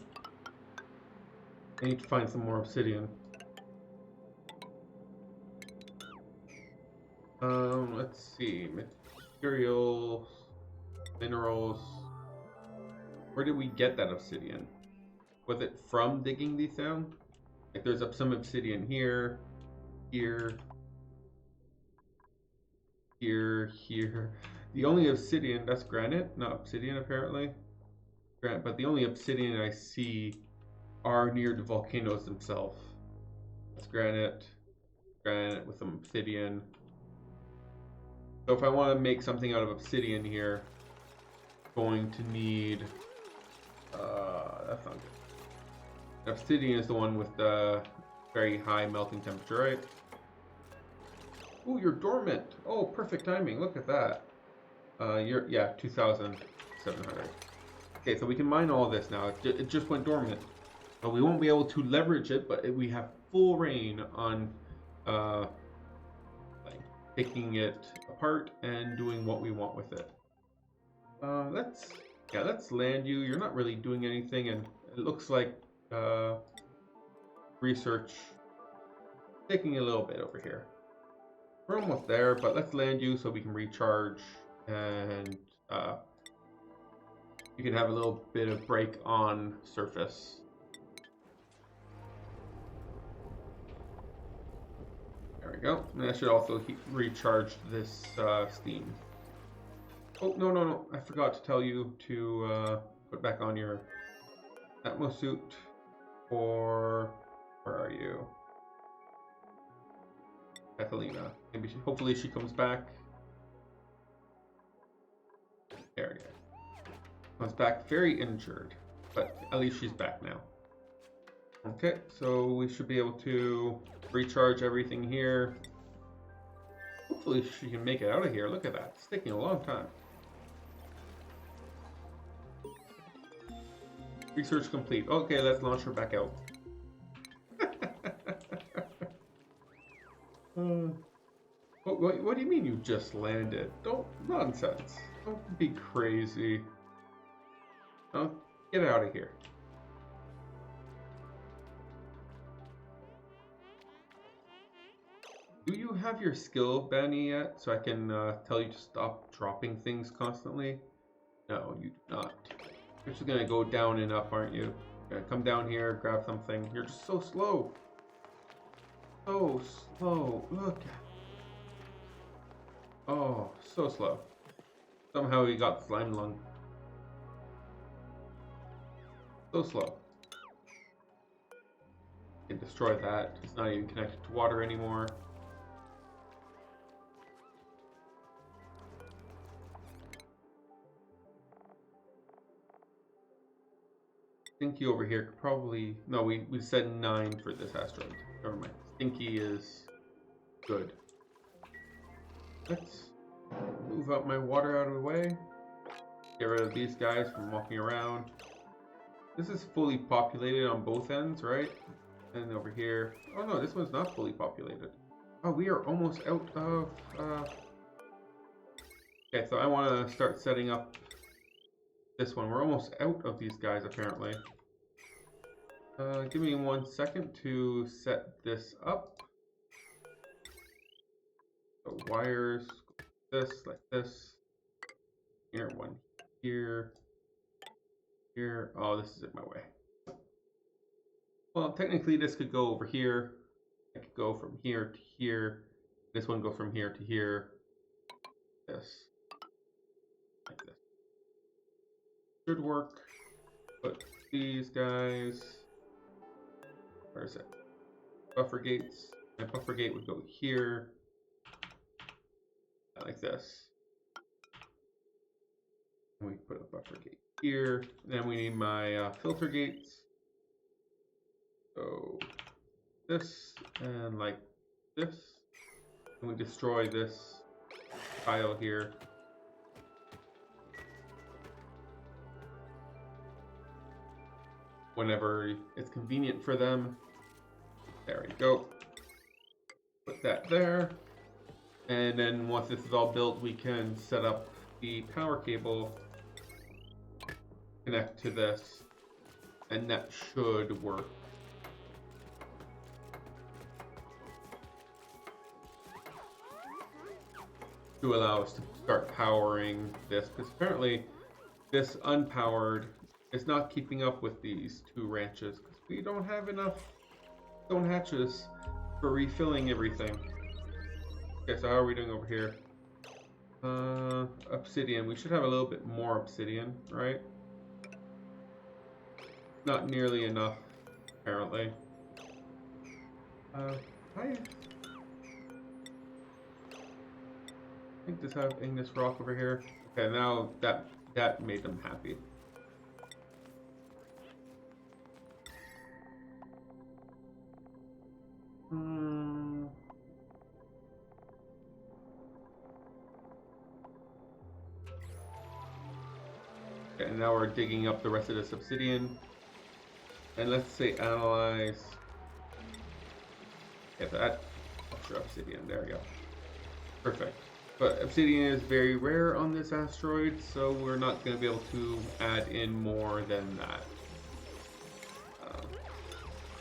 Speaker 1: I need to find some more obsidian. Let's see. Materials, minerals. Where did we get that obsidian? Was it from digging these down? Like there's some obsidian here, here, here. The only obsidian, that's granite, not obsidian apparently. But the only obsidian I see are near the volcanoes themselves. That's granite with some obsidian. So if I want to make something out of obsidian here, I'm going to need, that's not good. Obsidian is the one with the very high melting temperature, right? Ooh, you're dormant. Oh, perfect timing. Look at that. Yeah, 2,700. Okay, so we can mine all this now. It just went dormant. We won't be able to leverage it, but we have full reign on like picking it apart and doing what we want with it. Let's land you. You're not really doing anything, and it looks like research taking a little bit over here. We're almost there, but let's land you so we can recharge and you can have a little bit of break on surface. There we go. And that should also recharge this steam. Oh, no. I forgot to tell you to put back on your Atmos suit for... Where are you? Catalina. Maybe hopefully she comes back. There we go. Comes back very injured, but at least she's back now. Okay, so we should be able to recharge everything here. Hopefully she can make it out of here. Look at that. It's taking a long time. Research complete. Okay, let's launch her back out. What do you mean you just landed? Nonsense. Don't be crazy. Oh, get out of here. Do you have your skill, Benny, yet? So I can tell you to stop dropping things constantly? No, you do not. You're just gonna go down and up, aren't you? You're gonna come down here, grab something. You're just so slow. So slow. Look at. Oh, so slow. Somehow he got slime lung. So slow. Can destroy that. It's not even connected to water anymore. Stinky over here could probably... No, we said 9 for this asteroid. Never mind. Stinky is good. Let's move out my water out of the way. Get rid of these guys from walking around. This is fully populated on both ends, right? And over here... Oh no, this one's not fully populated. Oh, we are almost out of... Okay, so I want to start setting up this one. We're almost out of these guys, apparently. Give me 1 second to set this up. So wires, this, like this. Here, one here. Here. Oh, this is in my way. Well, technically this could go over here. I could go from here to here. This one go from here to here. This. Like this. Should work. Put these guys. Where is it? Buffer gates. My buffer gate would go here. Like this. And we put a buffer gate here. Then we need my filter gates. So this and like this. And we destroy this tile here. Whenever it's convenient for them. There we go. Put that there. And then once this is all built, we can set up the power cable, connect to this, and that should work. To allow us to start powering this, because apparently this unpowered is not keeping up with these two ranches, because we don't have enough stone hatches for refilling everything. Okay, so how are we doing over here? Obsidian. We should have a little bit more obsidian, right? Not nearly enough, apparently. I think this have Ignis rock over here. Okay, now that made them happy. Okay, now we're digging up the rest of this obsidian. And let's say analyze. Get that extra obsidian. There we go. Perfect. But obsidian is very rare on this asteroid, so we're not going to be able to add in more than that.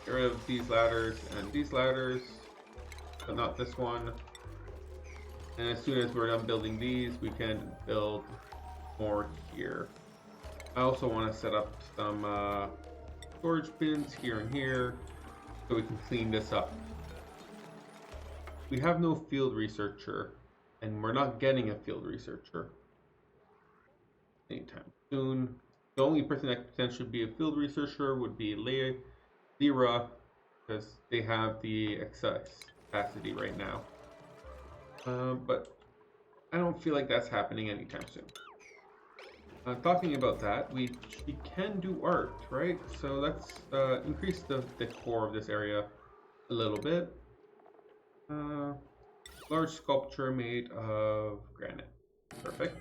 Speaker 1: Get rid of these ladders and these ladders, but not this one. And as soon as we're done building these, we can build more here. I also want to set up some storage bins here and here so we can clean this up. We have no field researcher, and we're not getting a field researcher anytime soon. The only person that could potentially be a field researcher would be Lyra, because they have the excess capacity right now. But I don't feel like that's happening anytime soon. Talking about that, we can do art, right? So let's increase the core of this area a little bit. Large sculpture made of granite. Perfect.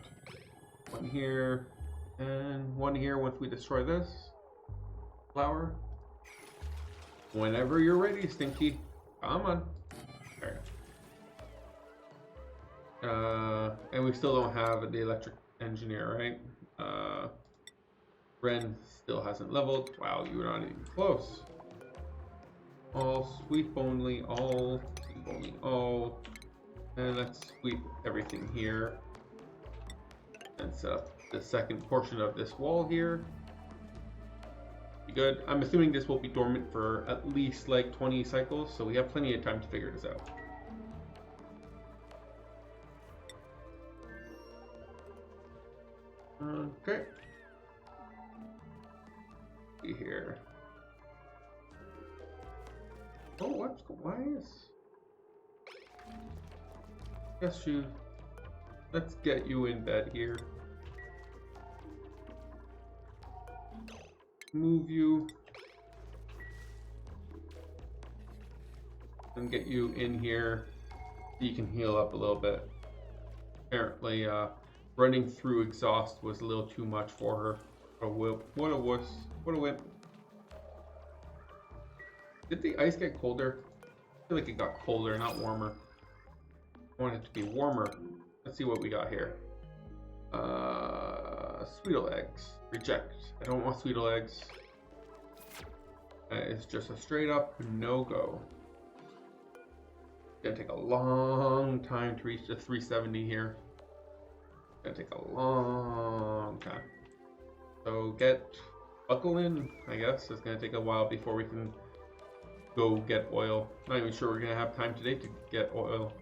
Speaker 1: One here, and one here once we destroy this. Flower. Whenever you're ready, Stinky. Come on. There you go. And we still don't have the electric engineer, right? Ren still hasn't leveled. Wow, you're not even close. All sweep only, all sweep only, all. And let's sweep everything here. And set up the second portion of this wall here. Be good. I'm assuming this will be dormant for at least like 20 cycles, so we have plenty of time to figure this out. Okay. See here. Oh, what's going? Why is? Guess you. Let's get you in bed here. Move you. And get you in here so you can heal up a little bit. Apparently, running through exhaust was a little too much for her. What a whip. What a wuss. What a whip. Did the ice get colder? I feel like it got colder, not warmer. I want it to be warmer. Let's see what we got here. Sweetle eggs. Reject. I don't want sweetle eggs. It's just a straight up no-go. gonna take a long time to reach the 370 here. It's gonna take a long time. So buckle in, I guess. It's gonna take a while before we can go get oil. Not even sure we're gonna have time today to get oil.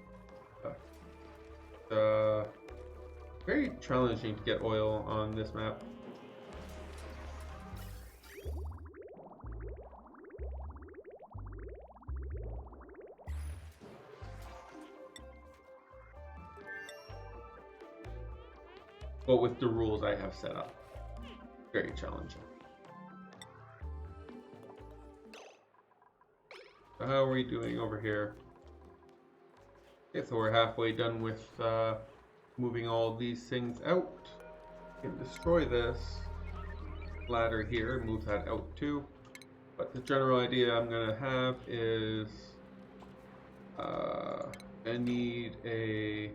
Speaker 1: Very challenging to get oil on this map. But with the rules I have set up, very challenging. So how are we doing over here? Okay, so we're halfway done with moving all these things out. We can destroy this ladder here, move that out too. But the general idea I'm gonna have is I need a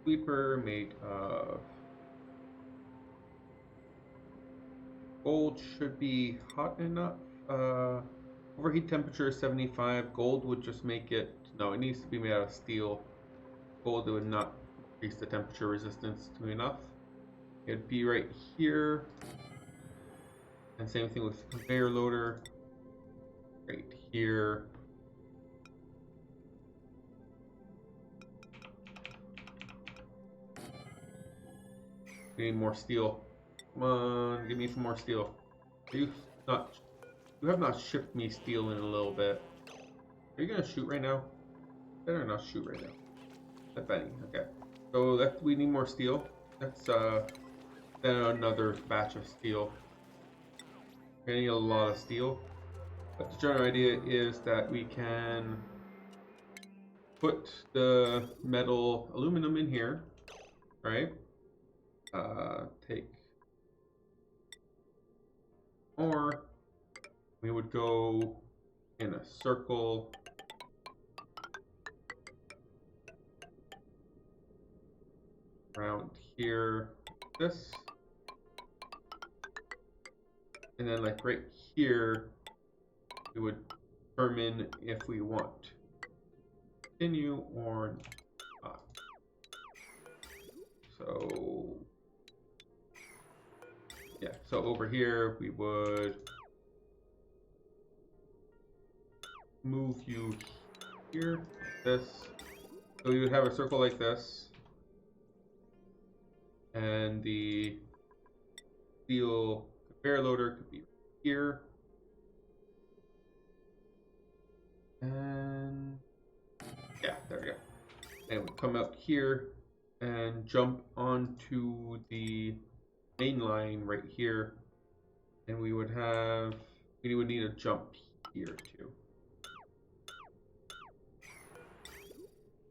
Speaker 1: sweeper made of gold. Should be hot enough. Overheat temperature is 75. Gold would just make it. No, it needs to be made out of steel. Gold would not increase the temperature resistance to enough. It'd be right here. And same thing with the conveyor loader. Right here. We need more steel. Come on, give me some more steel. You have not shipped me steel in a little bit. Are you gonna shoot right now? Better not shoot right now. That's Benny. Okay. So we need more steel. That's then another batch of steel. We're gonna need a lot of steel. But the general idea is that we can put the metal aluminum in here, right? Take more. We would go in a circle around here, this, and then like right here, we would determine if we want continue or not. So yeah, so over here we would move you here, like this. So you would have a circle like this. And the steel conveyor loader could be here. And yeah, there we go. And it would come out here and jump onto the main line right here. And we would need a jump here too.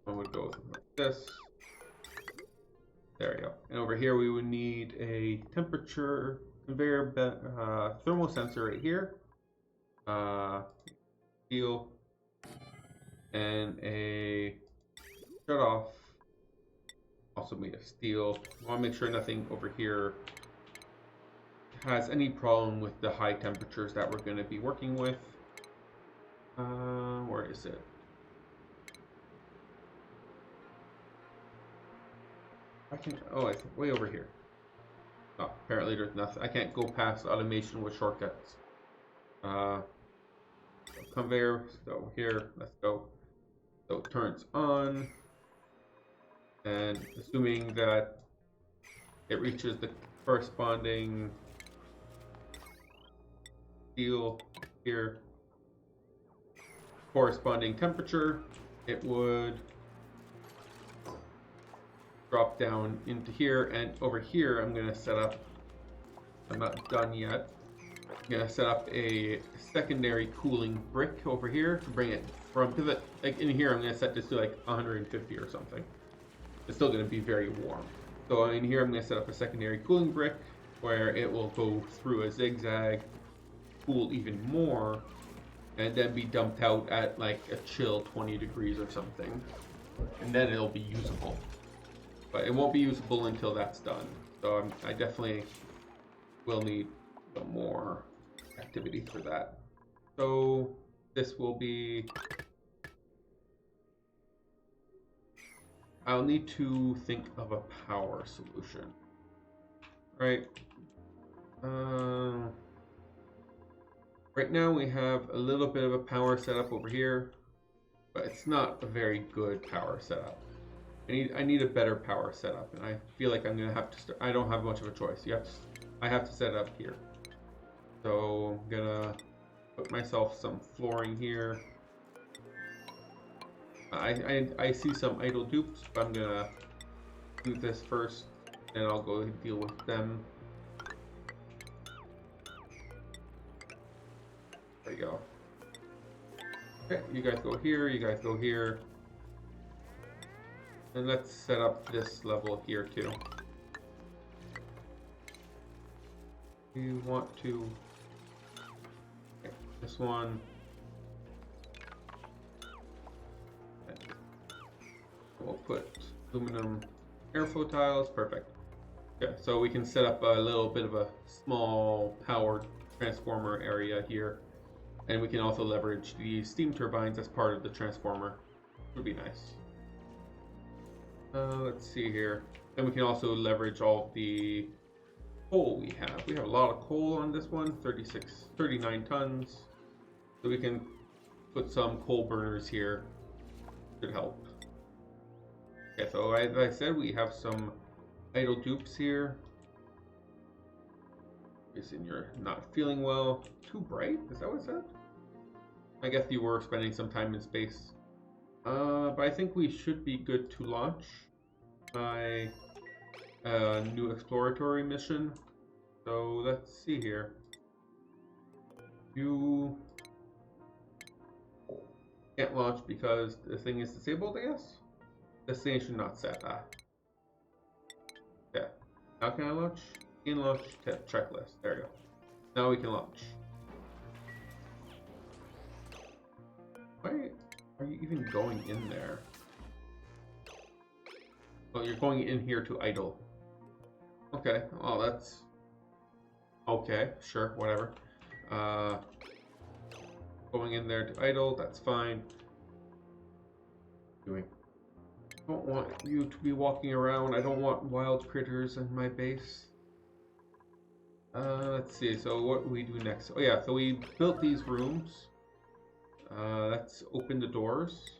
Speaker 1: One would go like this. There we go. And over here we would need a temperature conveyor thermal sensor right here. Steel. And a shut off. Also made of steel. I want to make sure nothing over here has any problem with the high temperatures that we're going to be working with. Where is it? It's way over here. Oh, apparently there's nothing. I can't go past automation with shortcuts. Conveyor, so here, let's go. So it turns on. And assuming that it reaches the corresponding steel here, corresponding temperature, it would drop down into here, and over here I'm going to set up, I'm not done yet, I'm going to set up a secondary cooling brick over here to bring it from, because like in here I'm going to set this to like 150 or something. It's still going to be very warm. So in here I'm going to set up a secondary cooling brick where it will go through a zigzag, cool even more, and then be dumped out at like a chill 20 degrees or something. And then it'll be usable. But it won't be usable until that's done. So I definitely will need some more activity for that. So this will be I'll need to think of a power solution. Right. Right now we have a little bit of a power setup over here, but it's not a very good power setup. I need a better power setup, and I feel like I'm gonna have to start. I don't have much of a choice. I have to set it up here. So I'm gonna put myself some flooring here. I see some idle dupes, but I'm gonna do this first, and I'll go deal with them. There you go. Okay, you guys go here, you guys go here. And let's set up this level here too. We want to... Okay, this one. We'll put aluminum airflow tiles, perfect. Okay, so we can set up a little bit of a small power transformer area here. And we can also leverage the steam turbines as part of the transformer. Would be nice. Let's see here. And we can also leverage all the coal we have. We have a lot of coal on this one, 39 tons. So we can put some coal burners here. Should help. Okay, so as I said, we have some idle dupes here. Reason you're not feeling well. Too bright? Is that what it said? I guess you were spending some time in space. But I think we should be good to launch my new exploratory mission. So let's see here. You can't launch because the thing is disabled, I guess? Destination not set. Yeah. How can I launch? In launch checklist. There you go. Now we can launch. Why are you even going in there? Oh, you're going in here to idle. Okay. Oh, that's... Okay, sure, whatever. Going in there to idle, that's fine. Doing... I don't want you to be walking around. I don't want wild critters in my base. Let's see, so what do we do next? Oh yeah, so we built these rooms. Let's open the doors.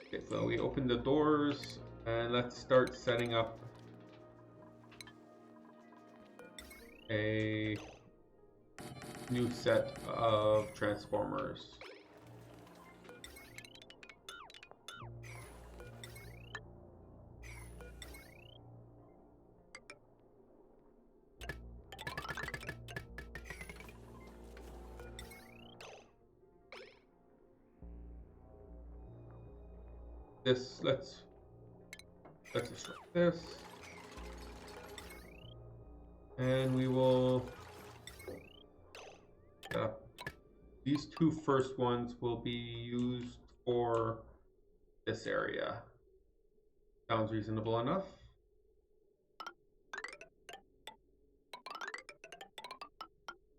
Speaker 1: Okay, so we open the doors, and let's start setting up a new set of transformers. This, let's destroy this, and we will these two first ones will be used for this area. Sounds reasonable enough.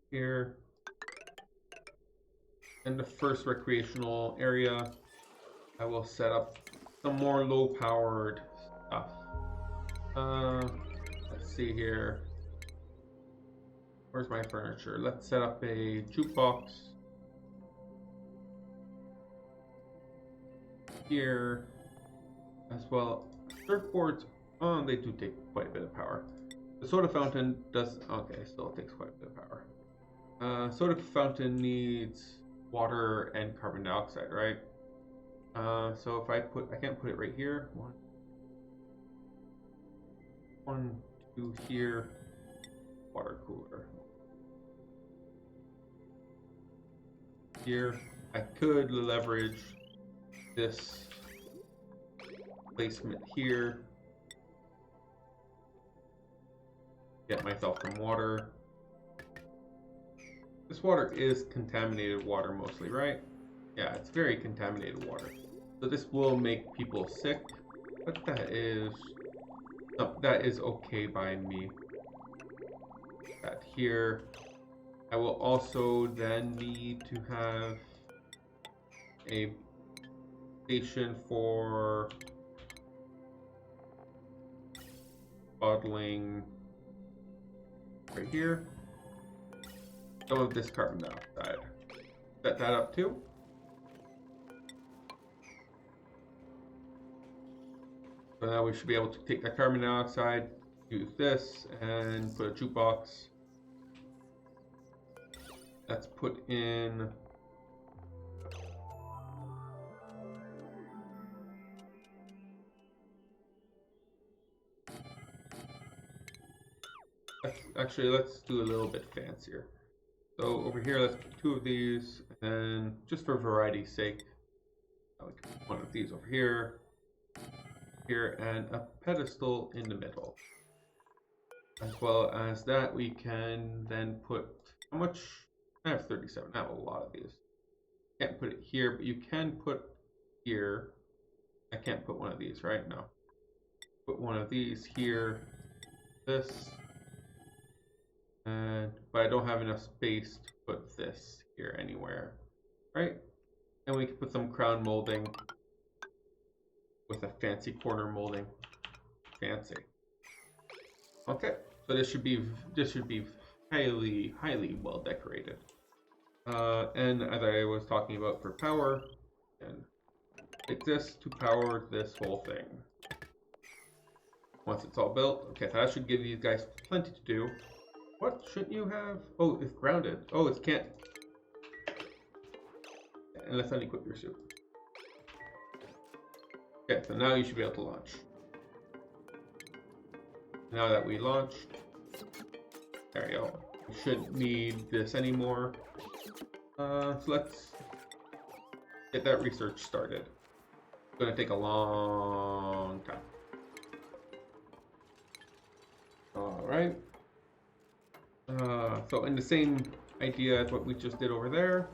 Speaker 1: Here, in the first recreational area, I will set up some more low-powered stuff. Let's see here. Where's my furniture? Let's set up a jukebox here as well. Surfboards, oh, they do take quite a bit of power. The soda fountain does, okay, still takes quite a bit of power. Soda fountain needs water and carbon dioxide, right? So if I can't put it right here. One, two here. Water cooler. Here, I could leverage this placement here. Get myself some water. This water is contaminated water mostly, right? Yeah, it's very contaminated water. So this will make people sick, but that is okay by me. That here, I will also then need to have a station for bottling right here. Some of this carbon dioxide. Set that up too. So now we should be able to take that carbon dioxide, use this, and put a jukebox. Let's put in actually, let's do a little bit fancier. So over here, let's put 2 of these, and just for variety's sake, we can put 1 of these over here, and a pedestal in the middle. As well as that, we can then put, how much? I have 37, I have a lot of these. Can't put it here, but you can put here. I can't put 1 of these, right? No. Put 1 of these here, this, and but I don't have enough space to put this here anywhere, right? And we can put some crown molding with a fancy corner molding. Fancy. Okay, so this should be highly well decorated. And as I was talking about for power, and take this to power this whole thing. Once it's all built, okay, so that should give these guys plenty to do. What shouldn't you have? Oh, it's grounded. Oh, it can't. And let's unequip your suit. Okay, so now you should be able to launch. Now that we launched, there you go. We shouldn't need this anymore. So let's get that research started. It's going to take a long time. Alright. So in the same idea as what we just did over there,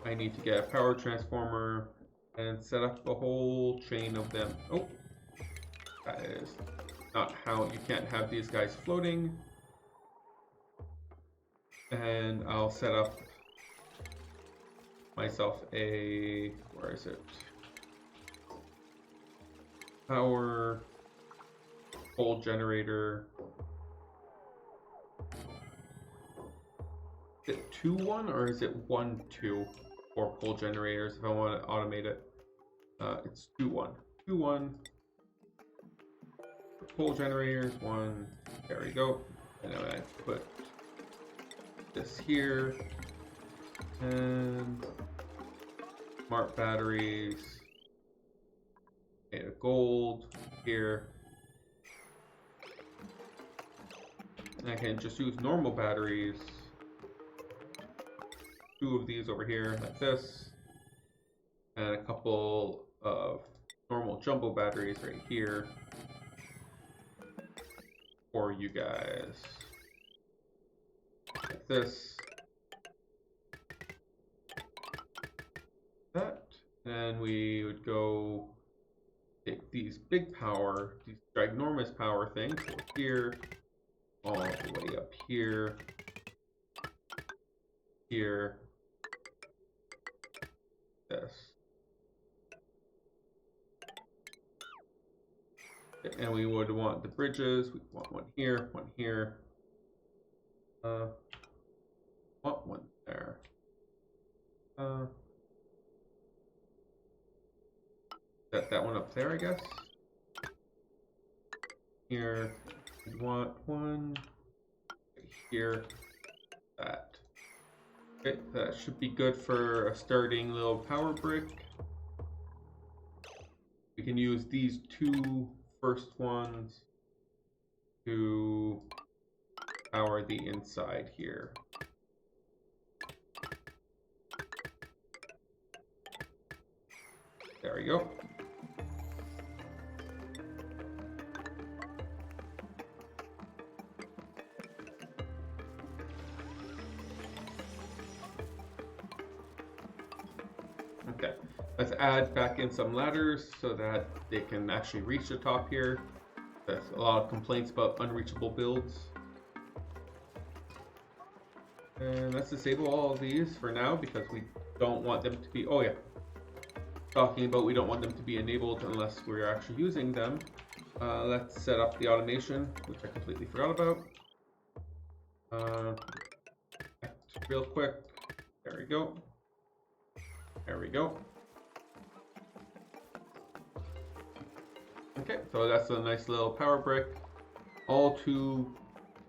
Speaker 1: I need to get a power transformer and set up a whole chain of them. Oh, that is not how, you can't have these guys floating. And I'll set up myself a, where is it? Power coal generator. Is it 2-1 or is it 1-2 for coal generators if I want to automate it? It's 2-1. 2-1 for coal generators, 1. There we go. And then I put this here and smart batteries made of gold here. And I can just use normal batteries. 2 of these over here, like this, and a couple of normal jumbo batteries right here for you guys, like this, that, and we would go take these big power, these ginormous power things, so here, all the way up here, here, this. And we would want the bridges, we want one here, want one there. Set that one up there, I guess. Here, we want one here, that. Okay, that should be good for a starting little power brick. We can use these 2 first ones to power the inside here. There we go. Okay, let's add back in some ladders so that they can actually reach the top here. There's a lot of complaints about unreachable builds. And let's disable all of these for now because we don't want them to be, oh yeah, talking about we don't want them to be enabled unless we're actually using them. Let's set up the automation, which I completely forgot about. Real quick, there we go. There we go. Okay, so that's a nice little power brick, all to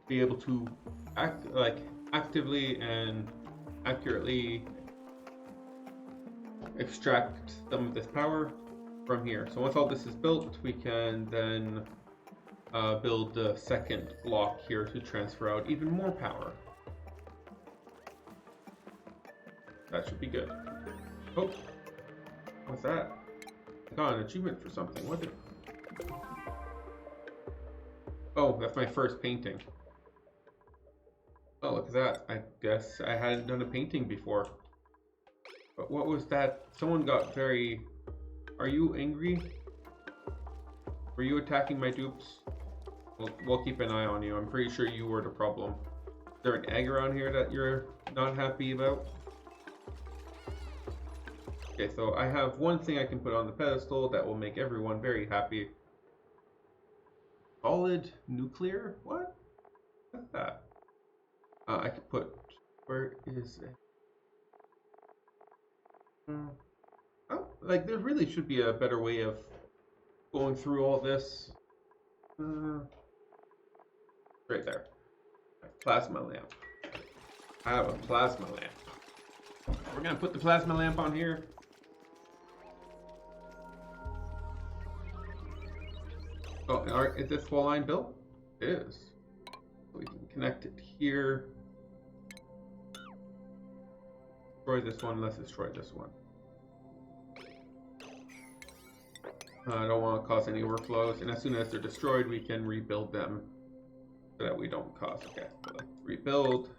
Speaker 1: be able to actively and accurately extract some of this power from here. So once all this is built, we can then build the second block here to transfer out even more power. That should be good. Oh, what's that? I got an achievement for something. What did? Oh, that's my first painting. Oh, look at that. I guess I hadn't done a painting before. But what was that? Someone got very... Are you angry? Were you attacking my dupes? We'll keep an eye on you. I'm pretty sure you were the problem. Is there an egg around here that you're not happy about? Okay, so I have one thing I can put on the pedestal that will make everyone very happy. Solid nuclear? What? What's that? I could put... Where is it? Oh, like, there really should be a better way of going through all this. Right there. Plasma lamp. I have a plasma lamp. We're gonna put the plasma lamp on here. Oh, is this full line built? It is. So we can connect it here. Destroy this one, let's destroy this one. I don't want to cause any overflows, and as soon as they're destroyed, we can rebuild them so that we don't cause. Okay, so let's rebuild.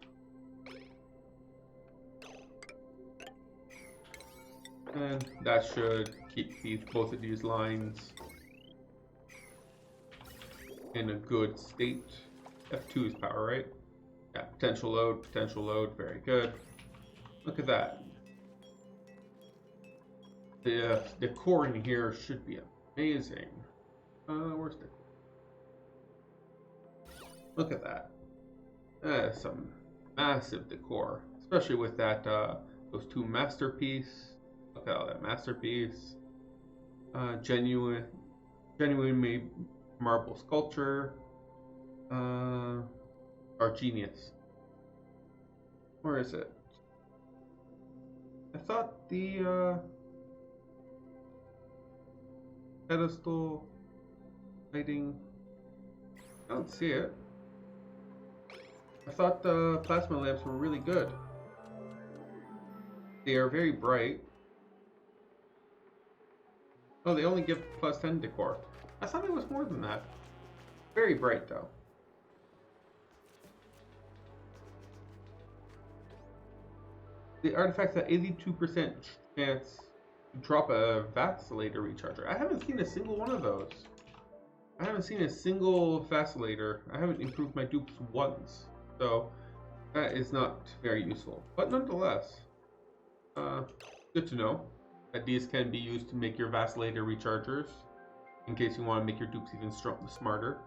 Speaker 1: And that should keep both of these lines in a good state. F2 is power, right? Yeah, potential load, very good. Look at that. The core in here should be amazing. Where's the... Look at that. That is some massive decor, especially with that those two masterpiece. Look at all that masterpiece. Genuine made marble sculpture. Our genius. Where is it? I thought the pedestal lighting. I don't see it. I thought the plasma lamps were really good. They are very bright. Oh, they only give +10 decor. I thought it was more than that. Very bright though. The artifacts at 82% chance to drop a vacillator recharger. I haven't seen a single one of those. I haven't seen a single vacillator. I haven't improved my dupes once. So that is not very useful. But nonetheless, good to know that these can be used to make your vacillator rechargers in case you want to make your dupes even smarter.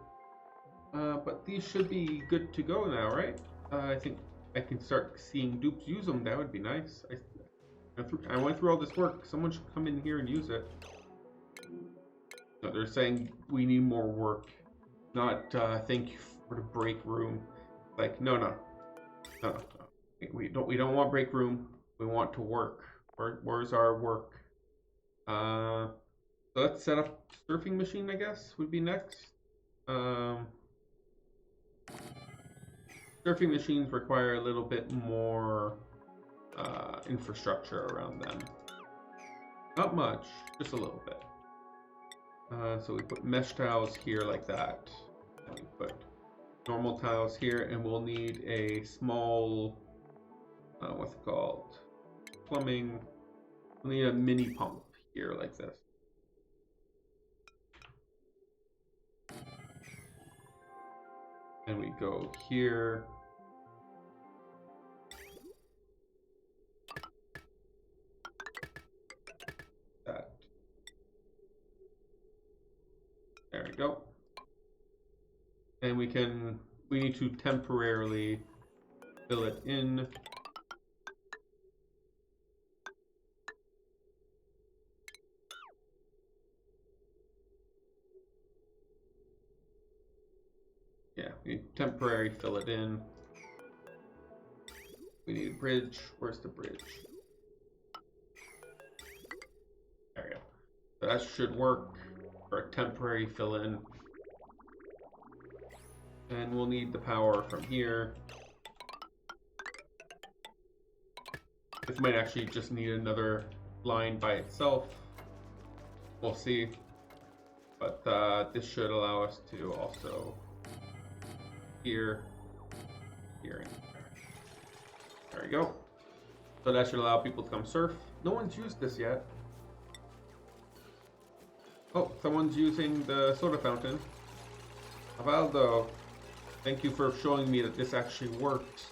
Speaker 1: But these should be good to go now, right? I think I can start seeing dupes use them. That would be nice. I went through all this work. Someone should come in here and use it. No, they're saying we need more work, not thank you for the break room. Like no. We don't want break room. We want to work. Where's our work? So let's set up surfing machine. I guess would be next. Surfing machines require a little bit more infrastructure around them. Not much, just a little bit. So we put mesh tiles here like that. And we put normal tiles here, and we'll need a small, what's it called? Plumbing. We'll need a mini pump here like this. And we go here. and we need to temporarily fill it in. Yeah, we need temporary fill it in. We need a bridge. Where's the bridge? There we go. So that should work for a temporary fill in. And we'll need the power from here. This might actually just need another line by itself. We'll see. But this should allow us to also here, and there we go. So that should allow people to come surf. No one's used this yet. Oh, someone's using the soda fountain. Avaldo, thank you for showing me that this actually works.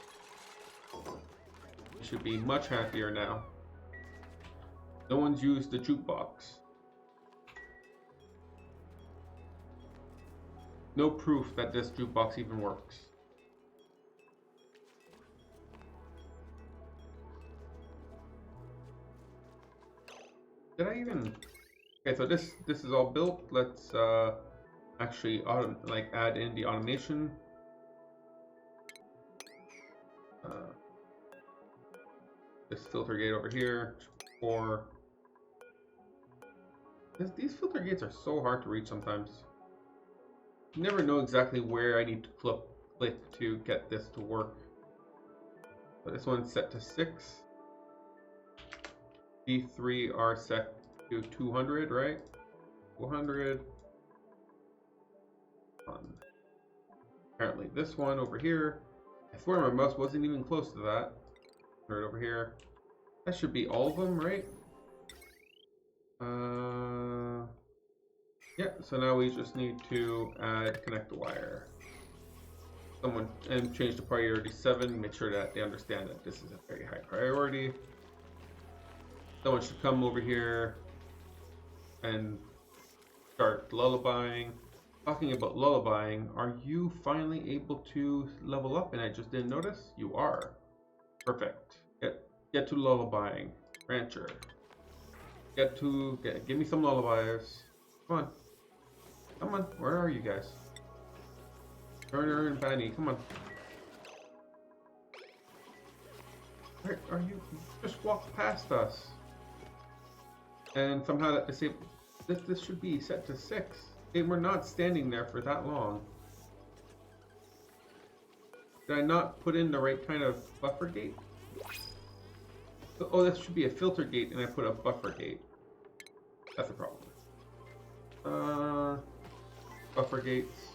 Speaker 1: You should be much happier now. No one's used the jukebox. No proof that this jukebox even works. Did I even... Okay, so this is all built. Let's actually add in the automation. This filter gate over here for... These filter gates are so hard to reach sometimes. You never know exactly where I need to click to get this to work. So this one's set to 6. These 3 are set to 200, right? 200. Apparently this one over here. I swear my mouse wasn't even close to that. Right over here. That should be all of them, right? Yeah, so now we just need to connect the wire. And change the priority 7, make sure that they understand that this is a very high priority. Someone should come over here and start lullabying. Talking about lullabying, are you finally able to level up and I just didn't notice? You are. Perfect. Get to lullabying. Rancher. Give me some lullabies. Come on. Come on. Where are you guys? Turner and Benny, come on. Where are you? You just walked past us. And somehow that disabled. This should be set to 6. We're not standing there for that long. Did I not put in the right kind of buffer gate? Oh, this should be a filter gate, and I put a buffer gate. That's a problem. Buffer gates.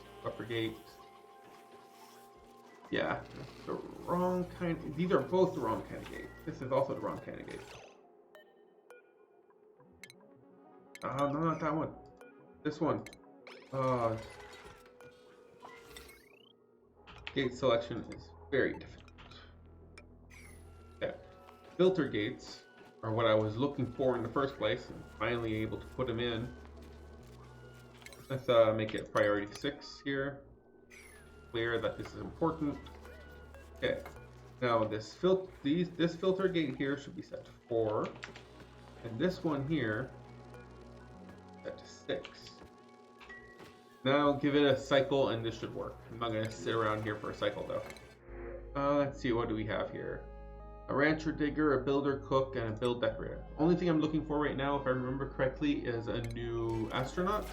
Speaker 1: Yeah, the wrong kind. These are both the wrong kind of gate. This is also the wrong kind of gate. No, not that one. This one. Gate selection is very difficult. Yeah. Filter gates are what I was looking for in the first place, and finally able to put them in. Let's make it priority 6 here. Clear that this is important. Okay. Now this filter gate here should be set to 4, and this one here set to 6. Now give it a cycle and this should work. I'm not going to sit around here for a cycle though. Let's see, what do we have here? A rancher digger, a builder cook, and a build decorator. Only thing I'm looking for right now, if I remember correctly, is a new astronaut.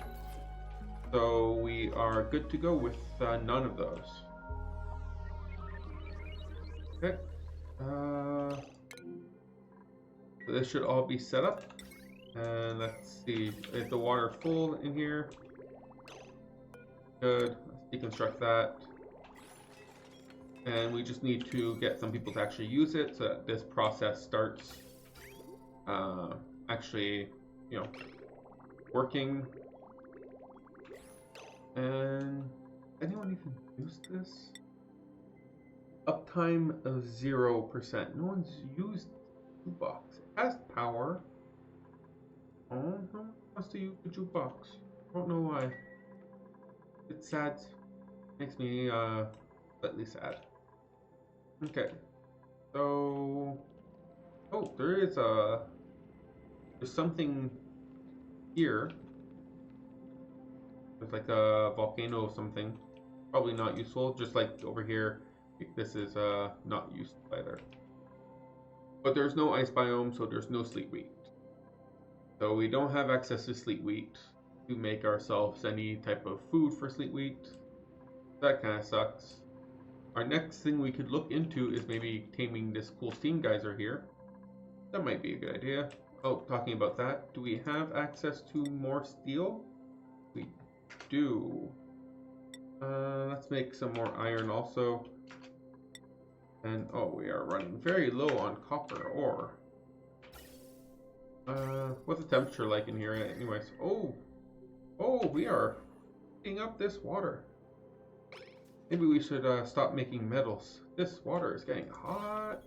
Speaker 1: So we are good to go with none of those. Okay. So this should all be set up. And let's see, is the water full in here? Good. Let's deconstruct that. And we just need to get some people to actually use it so that this process starts actually, working. And anyone even use this? Uptime of 0%. No one's used the jukebox. It has power. Oh, wants to use the jukebox. I don't know why. It's sad. Makes me slightly sad. Okay, so oh, there's something here. There's like a volcano or something. Probably not useful. Just like over here, this is not useful either. But there's no ice biome, so there's no sleet wheat. So we don't have access to sleet wheat to make ourselves any type of food for sleet wheat. That kind of sucks. Our next thing we could look into is maybe taming this cool steam geyser here. That might be a good idea. Oh, talking about that, do we have access to more steel? We do. Let's make some more iron also. And oh, we are running very low on copper ore. What's the temperature like in here anyways? Oh, we are heating up this water. Maybe we should stop making metals. This water is getting hot.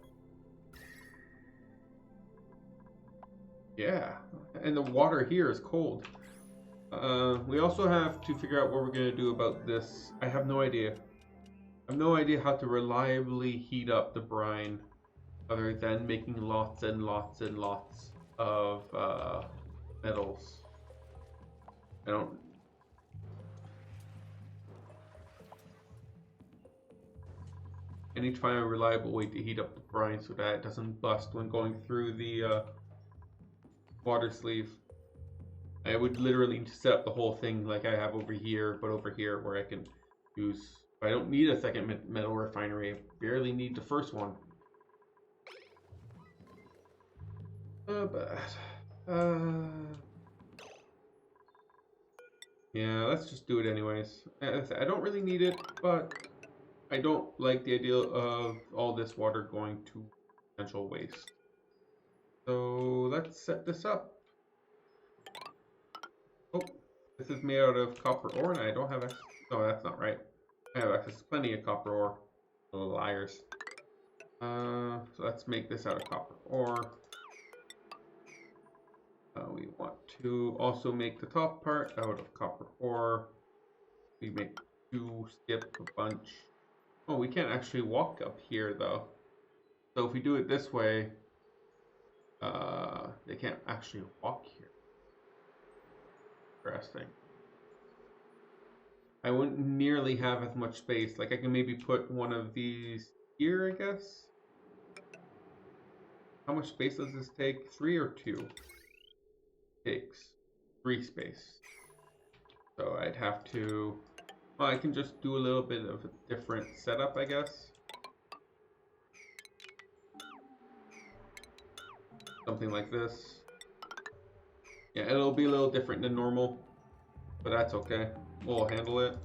Speaker 1: Yeah, and the water here is cold. We also have to figure out what we're going to do about this. I have no idea. I have no idea how to reliably heat up the brine other than making lots and lots and lots of metals. I don't... I need to find a reliable way to heat up the brine so that it doesn't bust when going through the water sleeve. I would literally need to set up the whole thing like I have over here, but over here where I can use... I don't need a second metal refinery. I barely need the first one. But... yeah, let's just do it anyways. I don't really need it, but I don't like the idea of all this water going to potential waste. So let's set this up. Oh, this is made out of copper ore, and I don't have access. No, that's not right. I have access to plenty of copper ore. Liars. So let's make this out of copper ore. We want to also make the top part out of copper ore. We make two, skip a bunch. Oh, we can't actually walk up here though. So if we do it this way, they can't actually walk here. Interesting. I wouldn't nearly have as much space. Like I can maybe put one of these here, I guess. How much space does this take? 3 or 2? Takes 3 space. So I'd have to... well, I can just do a little bit of a different setup, I guess. Something like this. Yeah, it'll be a little different than normal, but that's okay. We'll handle it.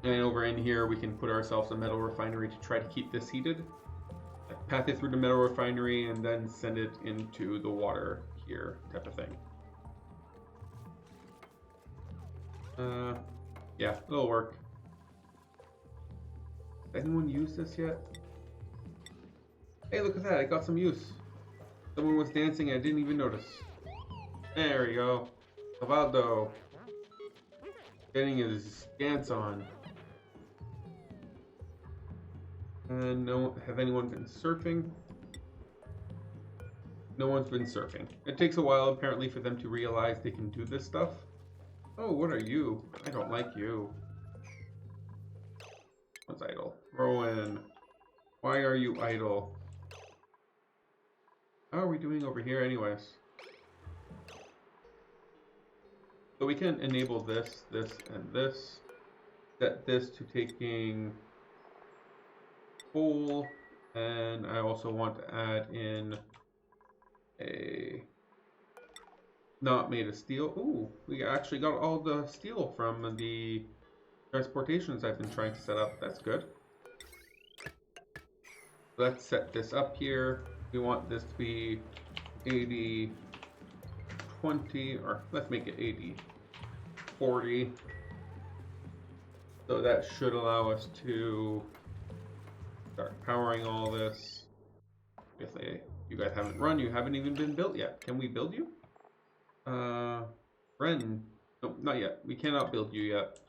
Speaker 1: And over in here, we can put ourselves a metal refinery to try to keep this heated. Path it through the metal refinery and then send it into the water here, type of thing. Yeah, it'll work. Has anyone used this yet? Hey, look at that, I got some use. Someone was dancing and I didn't even notice. There we go. Salvador. Getting his dance on. And no, have anyone been surfing? No one's been surfing. It takes a while apparently for them to realize they can do this stuff. Oh, what are you? I don't like you. What's idle? Rowan. Why are you idle? How are we doing over here anyways? So we can enable this, this, and this. Set this to taking coal, and I also want to add in a not made of steel. Ooh, we actually got all the steel from the transportations I've been trying to set up. That's good. Let's set this up here. We want this to be 80, 20, or let's make it 80, 40. So that should allow us to start powering all this. If you guys haven't run, you haven't even been built yet. Can we build you? Ren, no, not yet. We cannot build you yet.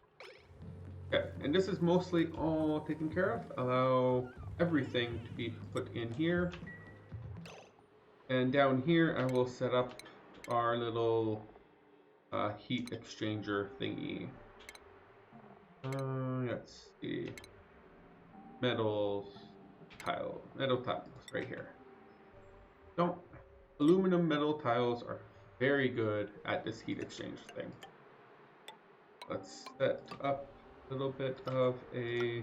Speaker 1: Okay, and this is mostly all taken care of. Allow everything to be put in here. And down here, I will set up our little heat exchanger thingy. Let's see. Metal tiles right here. Don't. Aluminum metal tiles are very good at this heat exchange thing. Let's set up a little bit of a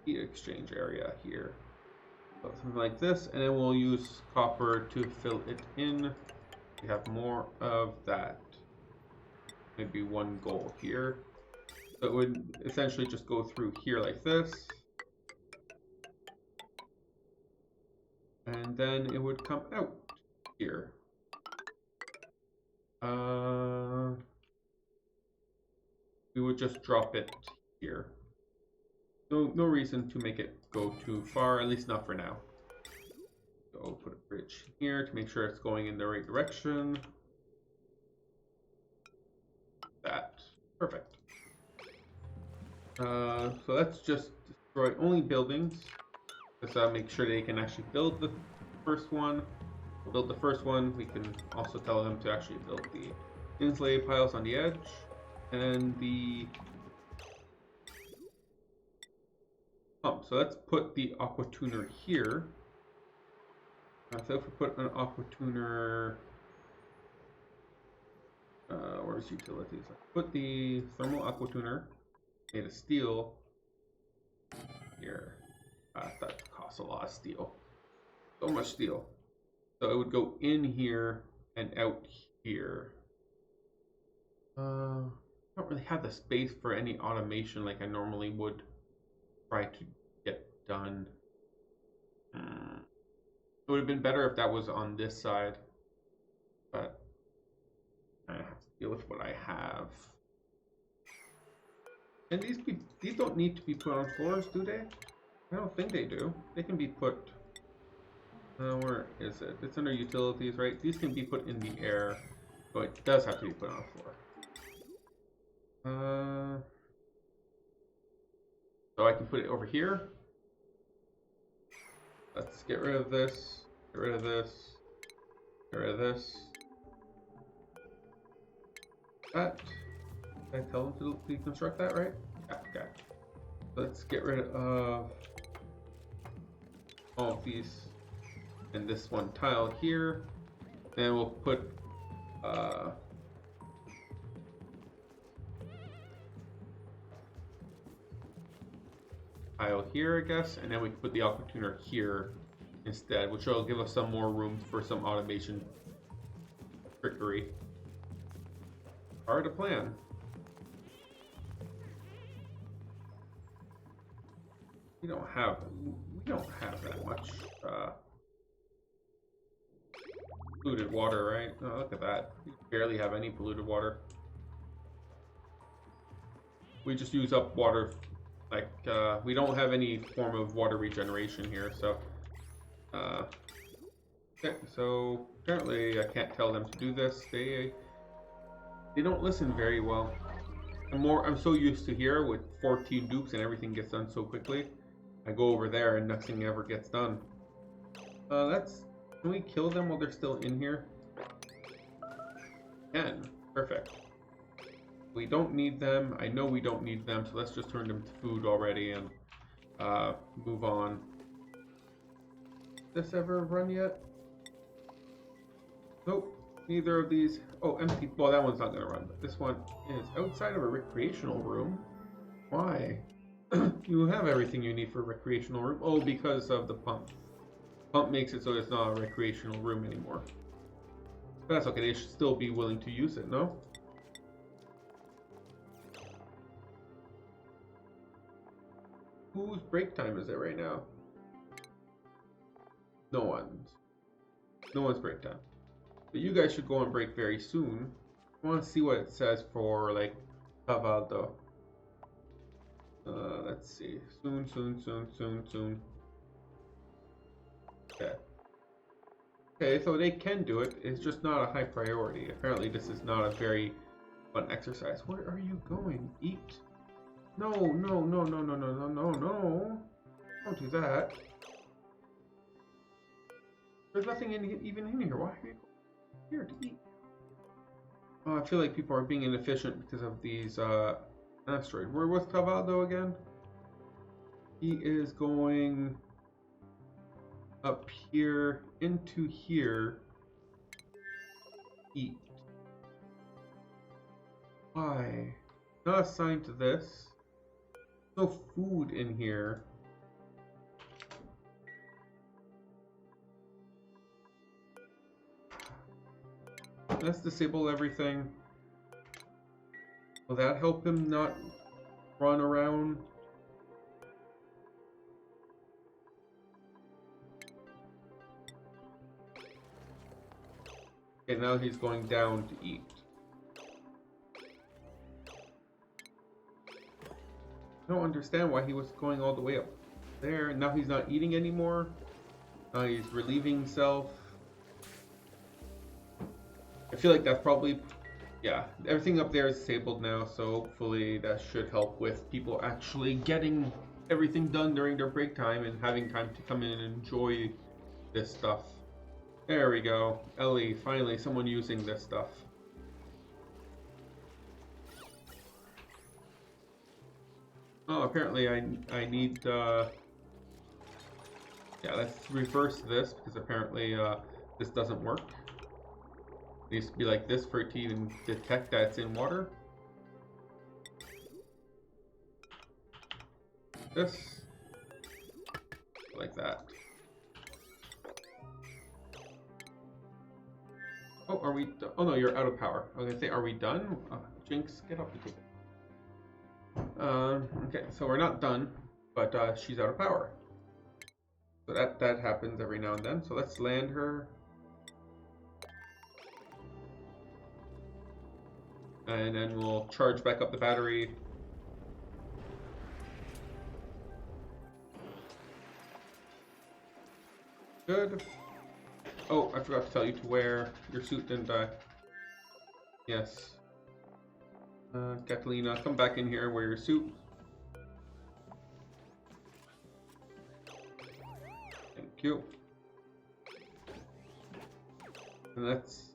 Speaker 1: heat exchange area here. So something like this, and then we'll use copper to fill it in. We have more of that. Maybe one goal here. So it would essentially just go through here like this. And then it would come out here. We would just drop it here. No reason to make it go too far, at least not for now. So put a bridge here to make sure it's going in the right direction. That. Perfect. So let's just destroy only buildings. Let's make sure they can actually build the first one. We'll build the first one. We can also tell them to actually build the insulated piles on the edge. And the pump. So let's put the aqua tuner here. So if we put an aqua tuner, where's utilities? Let's put the thermal aqua tuner made of steel here. That costs a lot of steel. So much steel. So it would go in here and out here. I don't really have the space for any automation like I normally would try to get done. It would have been better if that was on this side, but I have to deal with what I have. And these don't need to be put on floors, do they? I don't think they do. They can be put. Where is it? It's under utilities, right? These can be put in the air, but it does have to be put on the floor. So I can put it over here. Let's get rid of this. Get rid of this. Get rid of this. That. Did I tell them to deconstruct that, right? Yeah, okay. Let's get rid of all of these in this one tile here. And we'll put tile here, I guess, and then we can put the aqua tuner here instead, which will give us some more room for some automation trickery. Hard to plan. We don't have that much polluted water, right? Oh, look at that. We barely have any polluted water. We just use up water. Like, we don't have any form of water regeneration here, so... okay, so apparently I can't tell them to do this. They don't listen very well. I'm so used to here with 14 dupes and everything gets done so quickly. I go over there and nothing ever gets done. Can we kill them while they're still in here? Can. Perfect. We don't need them. I know we don't need them, so let's just turn them to food already and move on. This ever run yet? Nope. Neither of these. Oh, empty. Well, that one's not going to run, but this one is outside of a recreational room. Why? You have everything you need for a recreational room. Oh, because of the pump. Pump makes it so it's not a recreational room anymore. But that's okay. They should still be willing to use it, no? Whose break time is it right now? No one's. No one's break time. But you guys should go on break very soon. I want to see what it says for, like, Cavaldo. Let's see. Soon. Okay. Okay, so they can do it. It's just not a high priority. Apparently this is not a very Fun exercise. Where are you going? Eat. No, no, no, no, no, no, no, no, no. Don't do that. There's nothing even in here. Why are you here to eat? Oh, I feel like people are being inefficient because of these asteroids. Where was Cavaldo again? He is going up here into here. Eat. Why? Not assigned to this. No food in here. Let's disable everything. Will that help him not run around? Okay, now he's going down to eat. I don't understand why he was going all the way up there. Now he's not eating anymore. Now he's relieving himself. I feel like that's probably, yeah, everything up there is disabled now, so hopefully that should help with people actually getting everything done during their break time and having time to come in and enjoy this stuff. There we go. Ellie, finally someone using this stuff. Oh, apparently I need, yeah, let's reverse this because apparently this doesn't work. It needs to be like this for it to even detect that it's in water. This, like that. Oh, are we? Oh no, you're out of power. I was gonna say, are we done? Jinx, get off the table. Okay, so we're not done, but she's out of power. So that happens every now and then. So let's land her. And then we'll charge back up the battery. Good. Oh, I forgot to tell you to wear your suit, didn't I? Yes. Catalina, come back in here and wear your suit. Thank you. And let's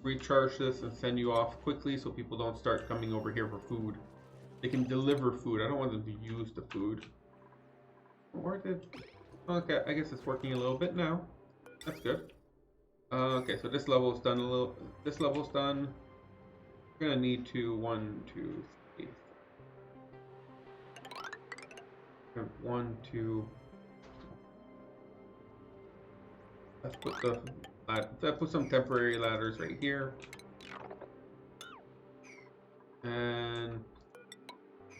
Speaker 1: recharge this and send you off quickly so people don't start coming over here for food. They can deliver food. I don't want them to use the food. Where did... Okay, I guess it's working a little bit now. That's good. Okay, so this level's done a little... This level's done. We're gonna need to... 1, 2, 3... 1, 2... Let's put the... Let's put some temporary ladders right here. And...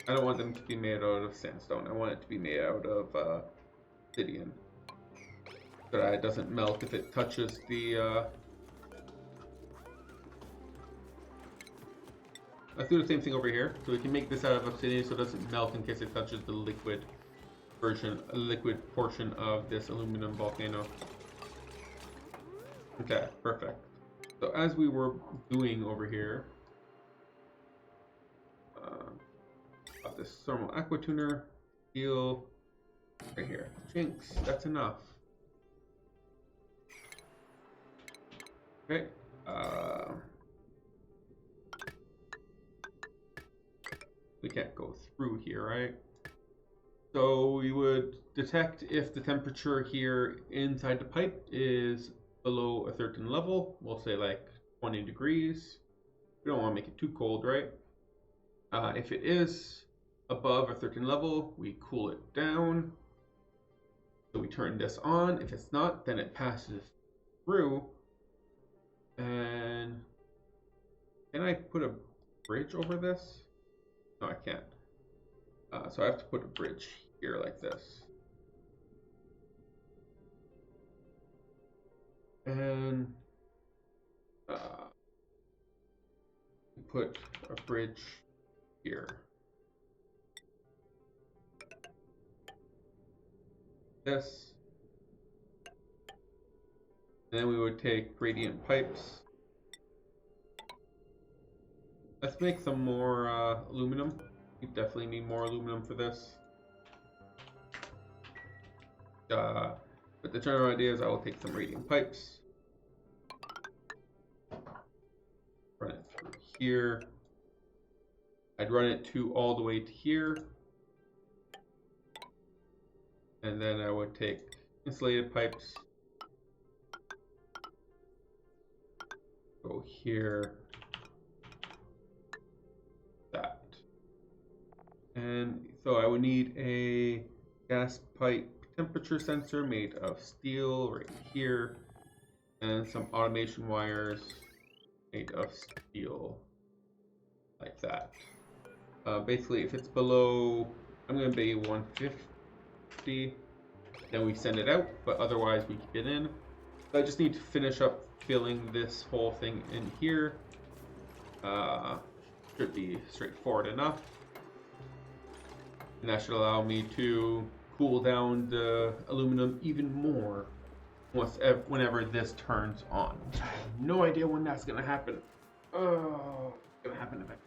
Speaker 1: I don't want them to be made out of sandstone. I want it to be made out of obsidian. So that it doesn't melt if it touches the... Let's do the same thing over here. So we can make this out of obsidian so it doesn't melt in case it touches the liquid portion of this aluminum volcano. Okay, perfect. So as we were doing over here, got this thermal aqua tuner, steel, right here. Jinx, that's enough. Okay. We can't go through here, right? So we would detect if the temperature here inside the pipe is below a certain level. We'll say like 20 degrees. We don't want to make it too cold, right? If it is above a certain level, we cool it down. So we turn this on. If it's not, then it passes through. And can I put a bridge over this? No, I can't. So I have to put a bridge here like this. And put a bridge here. This. And then we would take gradient pipes. Let's make some more aluminum. We definitely need more aluminum for this. But the general idea is I will take some radium pipes, run it through here. I'd run it to all the way to here. And then I would take insulated pipes, go here, that. And so I would need a gas pipe temperature sensor made of steel right here, and some automation wires made of steel like that. Basically, if it's below, I'm going to be 150, then we send it out, but otherwise we keep it in. So I just need to finish up filling this whole thing in here. Should be straightforward enough. And that should allow me to cool down the aluminum even more whenever this turns on. I have no idea when that's gonna happen. Oh, it's gonna happen eventually.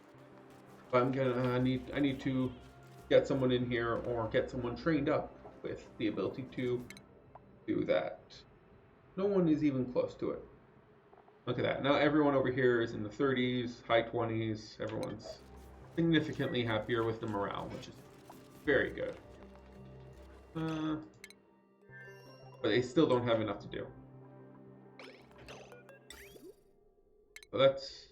Speaker 1: But I'm gonna I need to get someone in here or get someone trained up with the ability to do that. No one is even close to it. Look at that. Now everyone over here is in the 30s, high 20s. Everyone's significantly happier with the morale, which is very good. But they still don't have enough to do. So that's...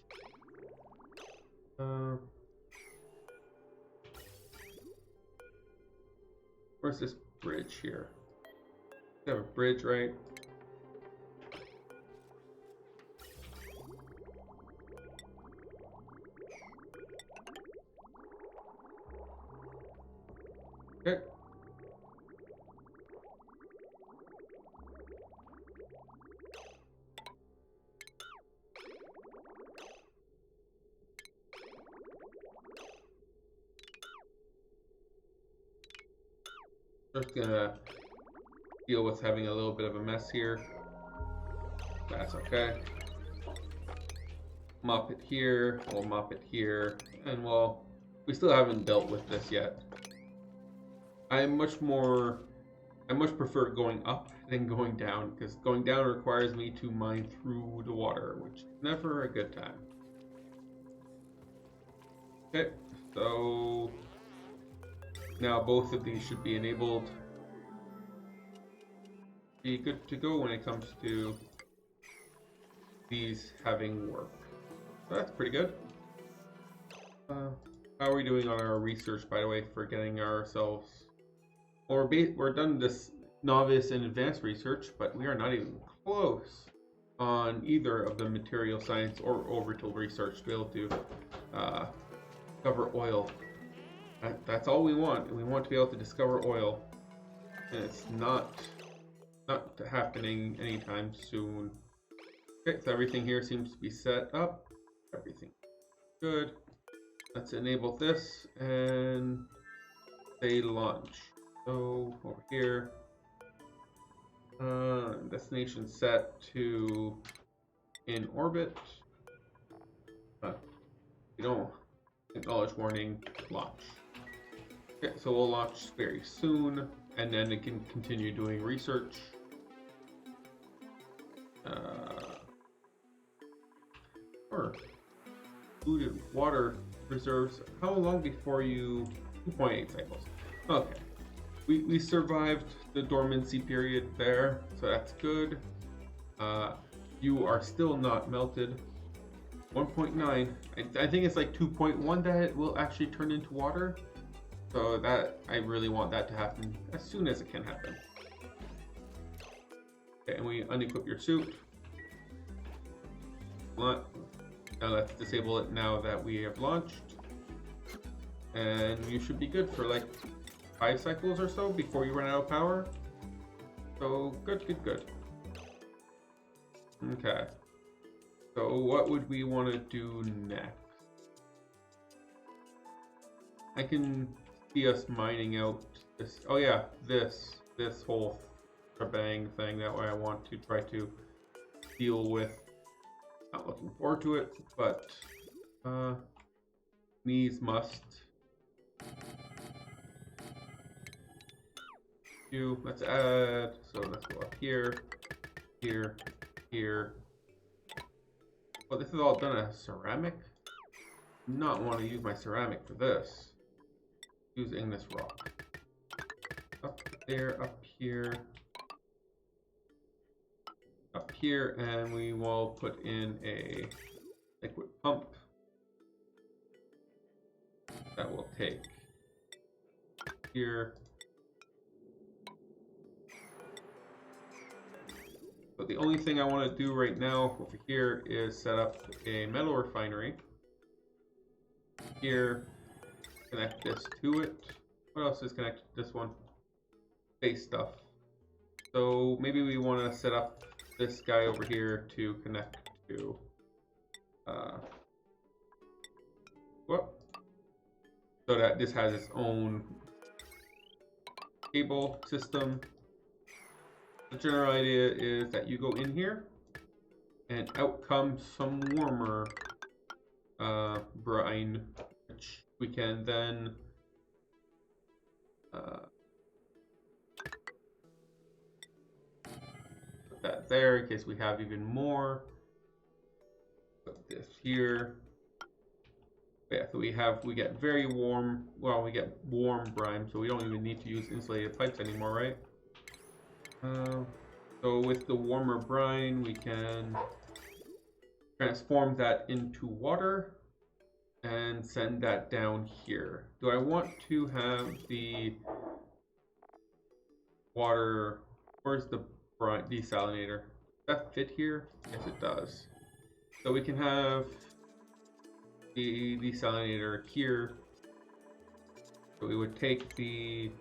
Speaker 1: where's this bridge here? We have a bridge, right? Okay. Just gonna deal with having a little bit of a mess here. That's okay. Mop it here, we'll mop it here, and well, we still haven't dealt with this yet. I much prefer going up than going down, because going down requires me to mine through the water, which is never a good time. Okay, so now both of these should be enabled. Be good to go when it comes to these having work. So that's pretty good. How are we doing on our research, by the way, for getting ourselves... Well, we're done this novice and advanced research, but we are not even close on either of the material science or orbital research to be able to discover oil. That's all we want. We want to be able to discover oil, and it's not happening anytime soon. Okay, so everything here seems to be set up. Everything good. Let's enable this and say launch. So over here, destination set to in orbit. You don't acknowledge warning. Launch. Okay, so we'll launch very soon, and then it can continue doing research. Or food and water reserves. How long before you 2.8 cycles? Okay. We survived the dormancy period there, so that's good. You are still not melted. 1.9. I think it's like 2.1 that it will actually turn into water. So that I really want that to happen as soon as it can happen. Okay, and we unequip your suit. Now let's disable it now that we have launched. And you should be good for like 5 cycles or so before you run out of power. So good. Okay. So what would we want to do next? I can see us mining out this. Oh yeah, this whole shebang thing. That way I want to try to deal with. Not looking forward to it, but These must. Let's add. So let's go up here, here, here. Oh, this is all done as ceramic. Do not want to use my ceramic for this. Using this rock. Up there, up here, and we will put in a liquid pump that will take here. But the only thing I want to do right now over here is set up a metal refinery. Here, connect this to it. What else is connected to this one? Base stuff. So maybe we want to set up this guy over here to connect to so that this has its own cable system. The general idea is that you go in here and out comes some warmer brine, which we can then put that there in case we have even more. Put this here. Yeah, so we get very warm, well, we get warm brine, so we don't even need to use insulated pipes anymore, right? So with the warmer brine, we can transform that into water and send that down here. Do I want to have the water, where's the brine desalinator? Does that fit here? Yes, it does. So we can have the desalinator here. So we would take the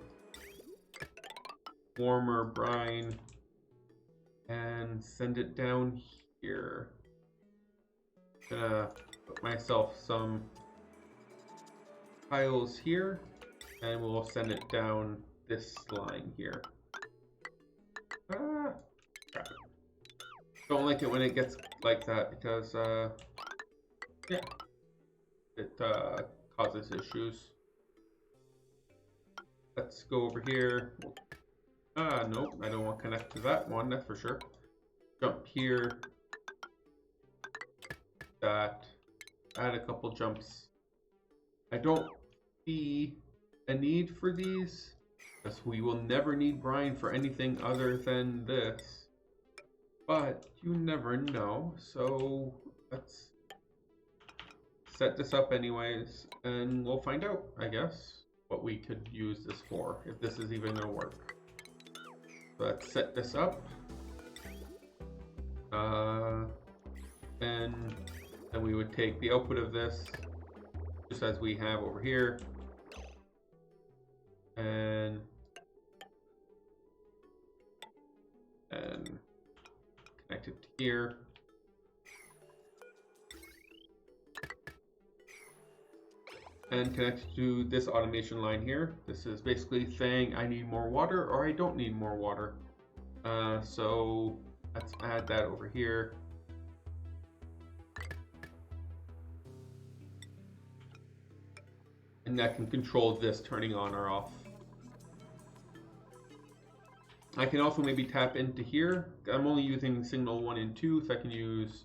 Speaker 1: warmer brine and send it down here. I'm gonna put myself some tiles here and we'll send it down this line here. Ah, crap. Don't like it when it gets like that because yeah, it causes issues. Let's go over here. Nope, I don't want to connect to that one, that's for sure. Jump here. That. Add a couple jumps. I don't see a need for these, because we will never need brine for anything other than this. But you never know, so let's set this up anyways, and we'll find out, I guess, what we could use this for, if this is even going to work. So let's set this up. And then we would take the output of this, just as we have over here, and connect it to here. And connect to this automation line here. This is basically saying I need more water or I don't need more water. So let's add that over here. And that can control this turning on or off. I can also maybe tap into here. I'm only using signal 1 and 2, so I can use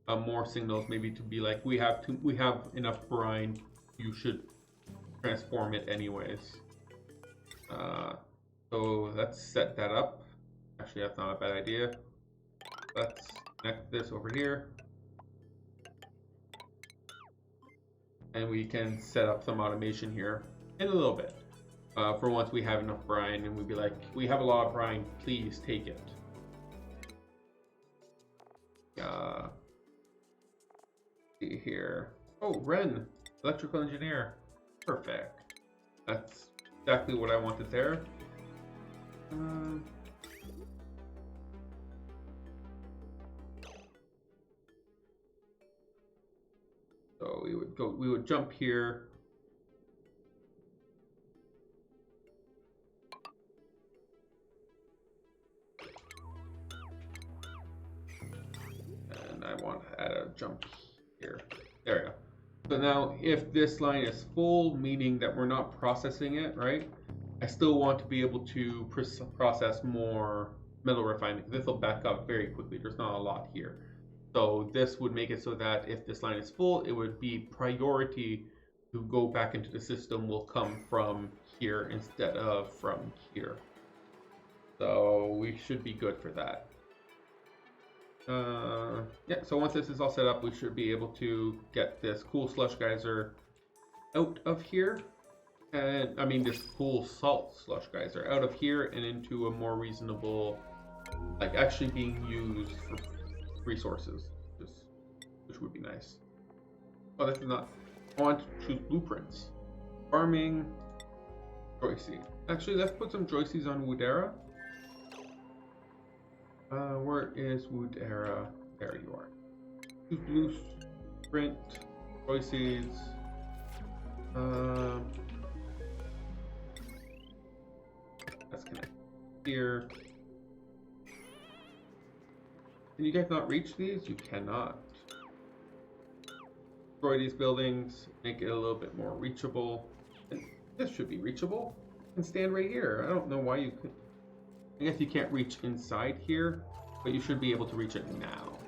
Speaker 1: more signals maybe to be like, we have enough brine. You should transform it anyways. So let's set that up. Actually, that's not a bad idea. Let's connect this over here. And we can set up some automation here in a little bit. For once we have enough brine and we'd be like, we have a lot of brine, please take it. See here. Oh, Ren. Electrical engineer. Perfect. That's exactly what I wanted there. So we would jump here. And I want to add a jump here. There we go. So now if this line is full, meaning that we're not processing it, right? I still want to be able to process more metal refinement. This will back up very quickly. There's not a lot here. So this would make it so that if this line is full, it would be priority to go back into the system will come from here instead of from here. So we should be good for that. Yeah, so once this is all set up, we should be able to get this cool slush geyser out of here. And I mean, this cool salt slush geyser out of here and into a more reasonable, like actually being used for resources, which would be nice. Oh, this is not. I want to choose blueprints. Farming, Joycey. Actually, let's put some Joyceys on Woodera. Where is Woodera? There you are. Choose blueprint, Joyceys. Let's connect here. Can you guys not reach these? You cannot. Destroy these buildings, make it a little bit more reachable. And this should be reachable. You can stand right here. I don't know why you could. I guess you can't reach inside here, but you should be able to reach it now.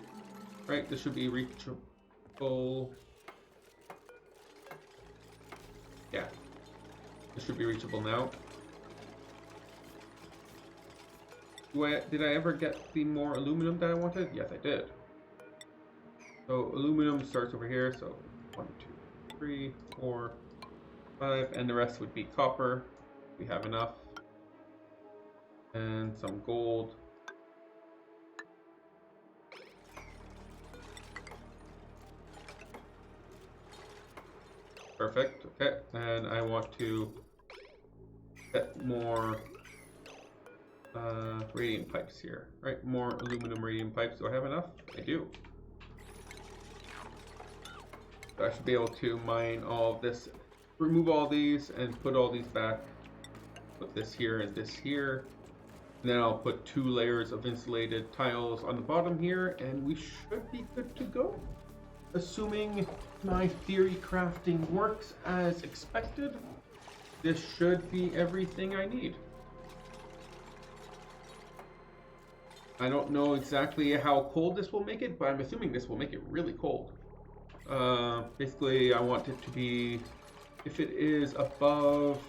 Speaker 1: Right? This should be reachable. Yeah. This should be reachable now. Did I ever get the more aluminum that I wanted? Yes, I did. So aluminum starts over here. So 1, 2, 3, 4, 5, and the rest would be copper. We have enough. And some gold. Perfect. Okay, and I want to get more radiant pipes here, right? More aluminum radiant pipes. Do I have enough? I do. So I should be able to mine all of this, remove all these, and put all these back. Put this here and this here. And then I'll put 2 layers of insulated tiles on the bottom here, and we should be good to go. Assuming my theory crafting works as expected, this should be everything I need. I don't know exactly how cold this will make it, but I'm assuming this will make it really cold. Basically, I want it to be, if it is above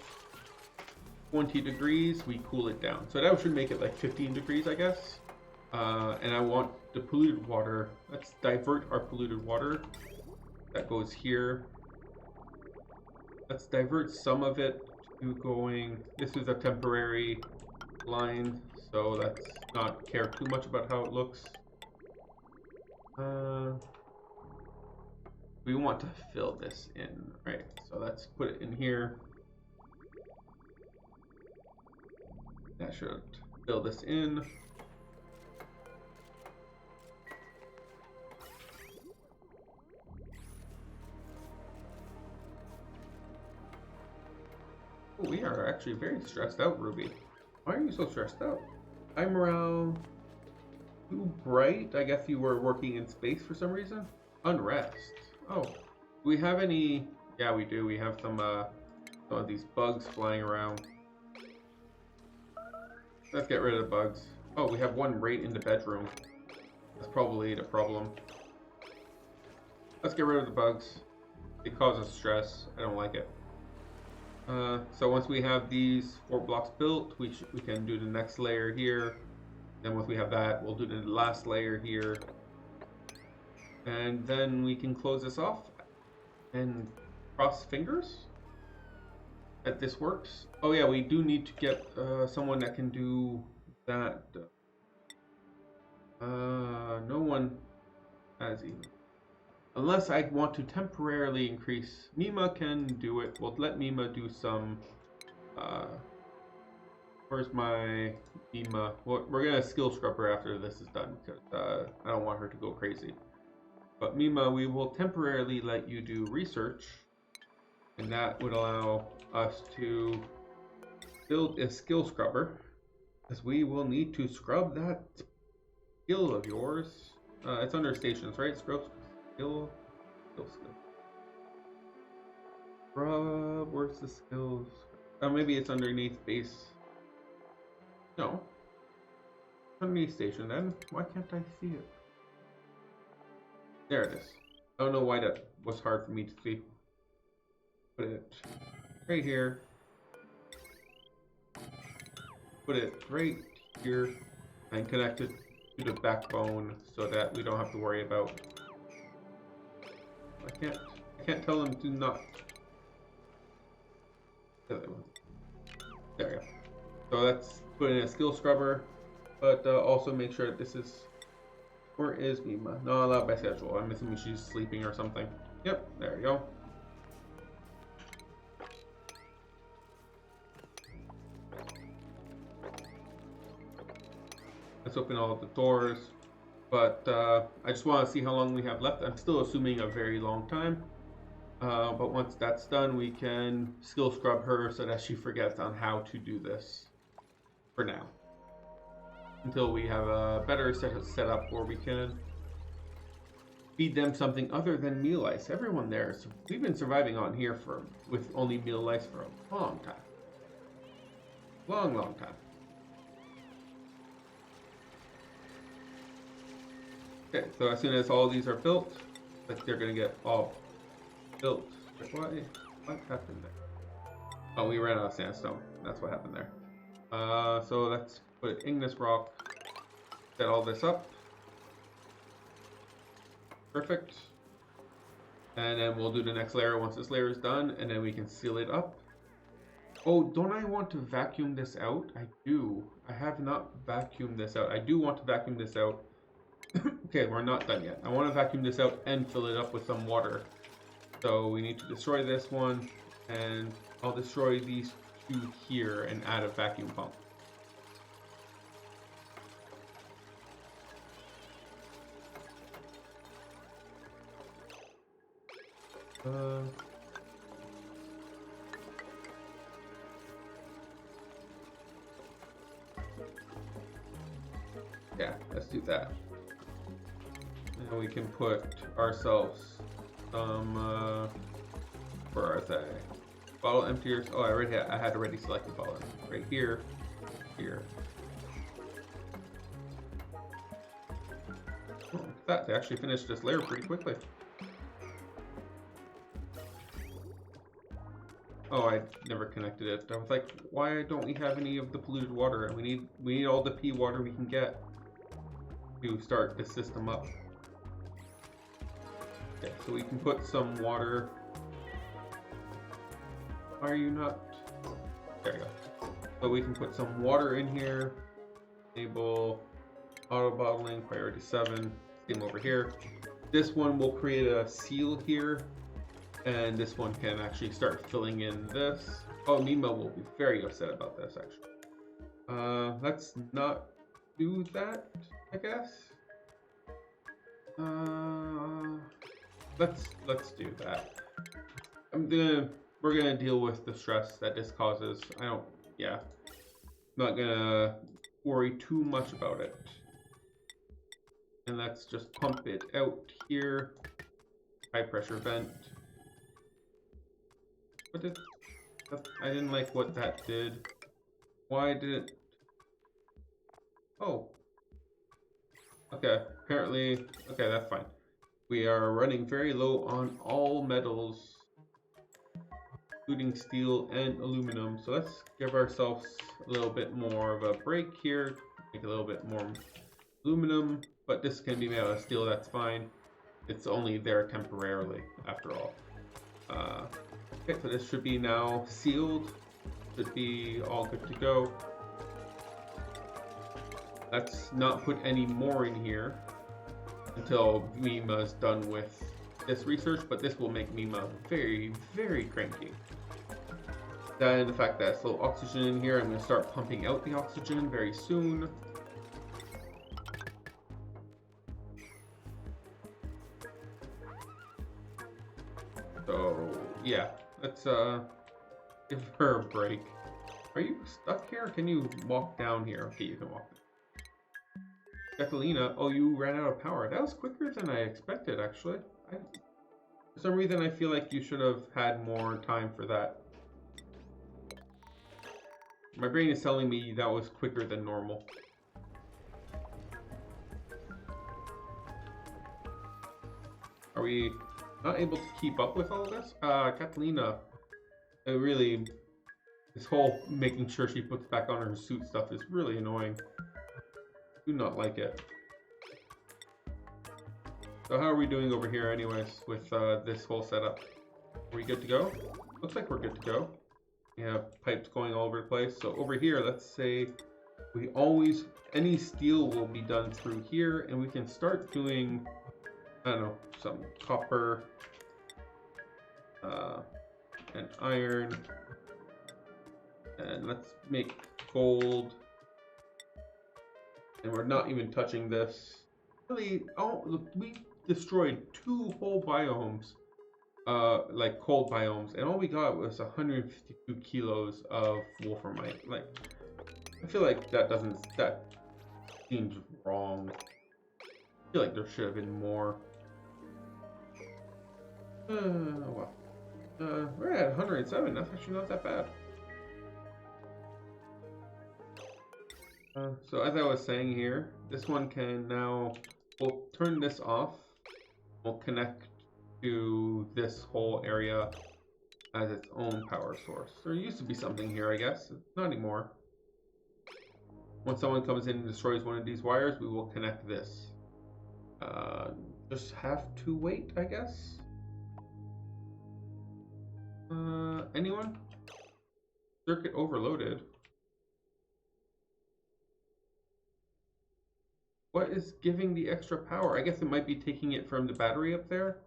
Speaker 1: 20 degrees, we cool it down. So that should make it like 15 degrees, I guess. And I want the polluted water. Let's divert our polluted water. That goes here. Let's divert some of it to going, this is a temporary line, so let's not care too much about how it looks. We want to fill this in, right? So let's put it in here. That should fill this in. Oh, we are actually very stressed out, Ruby. Why are you so stressed out? High morale. Too bright? I guess you were working in space for some reason? Unrest. Oh. Do we have any... Yeah, we do. We have some of these bugs flying around. Let's get rid of the bugs. Oh, we have one right in the bedroom. That's probably the problem. Let's get rid of the bugs. It causes stress. I don't like it. So once we have these 4 blocks built, we can do the next layer here. Then once we have that, we'll do the last layer here. And then we can close this off and cross fingers that this works. Oh yeah, we do need to get someone that can do that. No one has even. Unless I want to temporarily increase. Mima can do it. We'll let Mima do some. Where's my Mima? Well, we're gonna skill scrub her after this is done because I don't want her to go crazy. But Mima, we will temporarily let you do research, and that would allow us to build a skill scrubber, as we will need to scrub that skill of yours. It's under stations, right? Skill. Where's the skills? Oh, maybe it's underneath base. No. Underneath station then. Why can't I see it? There it is. I don't know why that was hard for me to see. Put it right here. Put it right here and connect it to the backbone so that we don't have to worry about. I can't tell them to not. There we go. So that's put in a skill scrubber, but also make sure that this is. Where is Mima? Not allowed by schedule. I'm assuming she's sleeping or something. Yep, there we go. Let's open all of the doors. But I just want to see how long we have left. I'm still assuming a very long time. But once that's done, we can skill scrub her so that she forgets on how to do this. For now. Until we have a better setup where we can feed them something other than meal ice. Everyone there, so we've been surviving on here with only meal ice for a long time. Long time. Okay, so as soon as all these are built, like they're gonna get all built. What happened there? Oh, we ran out of sandstone. That's what happened there. So let's put igneous rock. Set all this up. Perfect. And then we'll do the next layer once this layer is done, and then we can seal it up. Oh, don't I want to vacuum this out? I do. I have not vacuumed this out. I do want to vacuum this out. Okay, we're not done yet. I want to vacuum this out and fill it up with some water. So we need to destroy this one, and I'll destroy these two here and add a vacuum pump. Yeah, let's do that. And we can put ourselves some, where are they? Bottle emptiers. Oh, I had already selected bottle right here, here. Oh, that they actually finished this layer pretty quickly. Oh, I never connected it. I was like, why don't we have any of the polluted water? And we need all the pea water we can get to start this system up. Okay, so we can put some water. Why are you not? There you go. So we can put some water in here. Enable auto bottling, priority 7. Same over here. This one will create a seal here. And this one can actually start filling in this. Oh, Mima will be very upset about this, actually. Let's not do that, I guess. Let's do that. We're gonna deal with the stress that this causes. I'm not gonna worry too much about it. And let's just pump it out here. High pressure vent. I didn't like what that did. Why did it? Oh. Okay, apparently, okay, that's fine. We are running very low on all metals, including steel and aluminum. So let's give ourselves a little bit more of a break here. Make a little bit more aluminum, but this can be made out of steel, that's fine. It's only there temporarily, after all. Okay, so this should be now sealed. Should be all good to go. Let's not put any more in here until Mima's done with this research, but this will make Mima very, very cranky. Then the fact that it's low oxygen in here, I'm going to start pumping out the oxygen very soon. So, yeah, let's give her a break. Are you stuck here? Can you walk down here? Okay, you can walk down. Catalina, oh, you ran out of power. That was quicker than I expected, actually. For some reason, I feel like you should have had more time for that. My brain is telling me that was quicker than normal. Are we not able to keep up with all of this? Catalina, really, this whole making sure she puts back on her suit stuff is really annoying. Do not like it. So how are we doing over here anyways with this whole setup? Are we good to go? Looks like we're good to go. We have pipes going all over the place. So over here, let's say we always, any steel will be done through here, and we can start doing, I don't know, some copper and iron. And let's make gold. And we're not even touching this. Really, oh, look, we destroyed 2 whole biomes, like cold biomes, and all we got was 152 kilos of wolframite. Like, I feel like that seems wrong. I feel like there should have been more. Well, we're at 107. That's actually not that bad. So as I was saying here, this one can now, we'll turn this off. We'll connect to this whole area as its own power source. There used to be something here, I guess. Not anymore. When someone comes in and destroys one of these wires, we will connect this. Just have to wait, I guess. Anyone? Circuit overloaded. What is giving the extra power? I guess it might be taking it from the battery up there.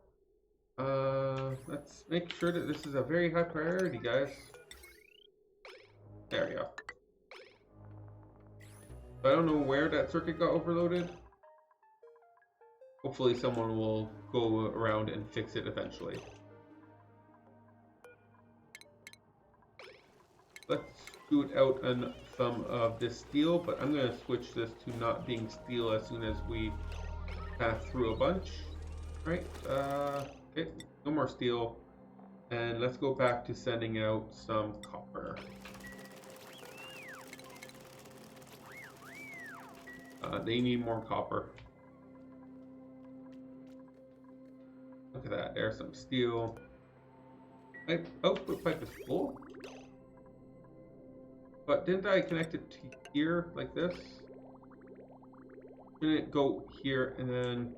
Speaker 1: Let's make sure that this is a very high priority, guys. There we go. I don't know where that circuit got overloaded. Hopefully someone will go around and fix it eventually. Let's scoot out some of this steel, but I'm going to switch this to not being steel as soon as we pass through a bunch. Right, okay, no more steel. And let's go back to sending out some copper. They need more copper. Look at that, there's some steel. Output pipe is full. But didn't I connect it to here, like this? Didn't it go here and then...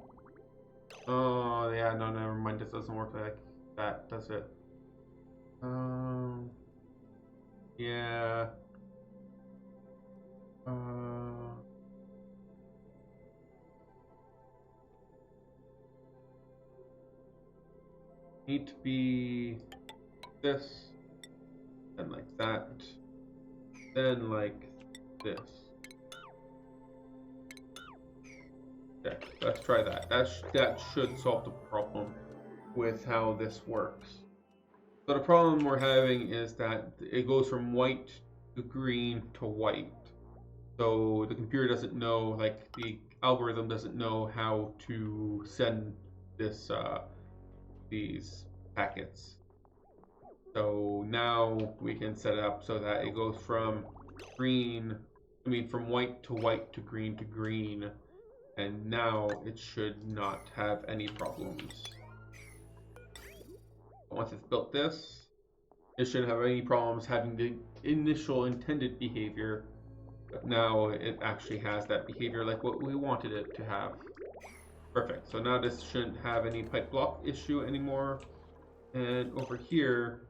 Speaker 1: Oh, yeah, no, never mind. This doesn't work like that, does it? Yeah. Need to be this, and like that. Then like this. Okay, let's try that. That should solve the problem with how this works. So the problem we're having is that it goes from white to green to white. So the computer doesn't know, like the algorithm doesn't know how to send this these packets. So now we can set it up so that it goes from from white to green, and now it should not have any problems. Once it's built this, it shouldn't have any problems having the initial intended behavior, but now it actually has that behavior like what we wanted it to have. Perfect, so now this shouldn't have any pipe block issue anymore. And over here,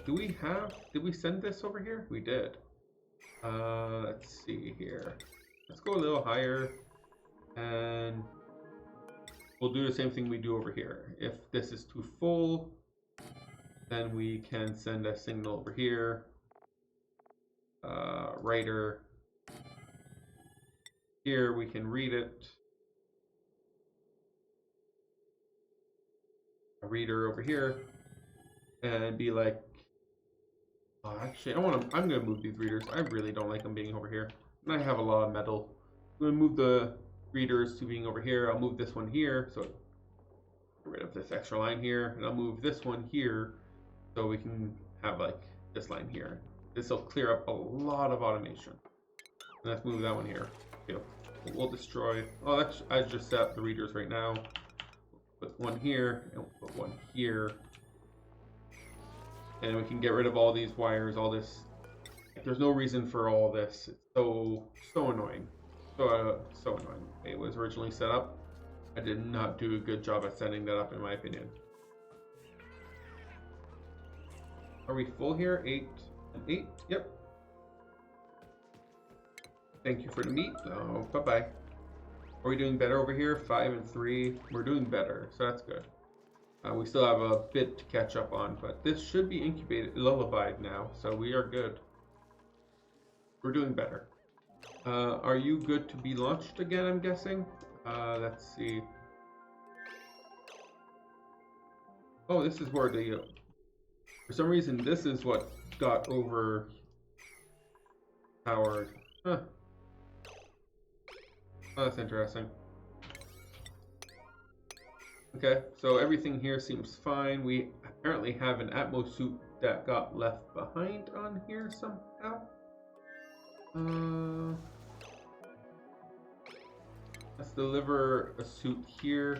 Speaker 1: did we send this over here? We did. Let's see here. Let's go a little higher, and we'll do the same thing we do over here. If this is too full, then we can send a signal over here. Writer. Here we can read it. A reader over here. And be like, oh, actually, I'm gonna move these readers. I really don't like them being over here. And I have a lot of metal. I'm gonna move the readers to being over here. I'll move this one here. So Get rid of this extra line here, and I'll move this one here so we can have like this line here. This will clear up a lot of automation. And let's move that one here. Okay, we'll destroy. Oh, that's, I just set up the readers right now. Put one here and we'll put one here, and we can get rid of all these wires. All this. There's no reason for all this. It's so annoying. So annoying. It was originally set up. I did not do a good job at setting that up, in my opinion. Are we full here? 8 and 8? Yep. Thank you for the meat. Oh, bye-bye. Are we doing better over here? 5 and 3. We're doing better, so that's good. We still have a bit to catch up on, but this should be incubated, lullabied now, so we are good. We're doing better. Are you good to be launched again, I'm guessing? Let's see. Oh, this is where the... for some reason, this is what got overpowered. Huh. Oh, that's interesting. Okay, so everything here seems fine. We apparently have an Atmos suit that got left behind on here somehow. Let's deliver a suit here.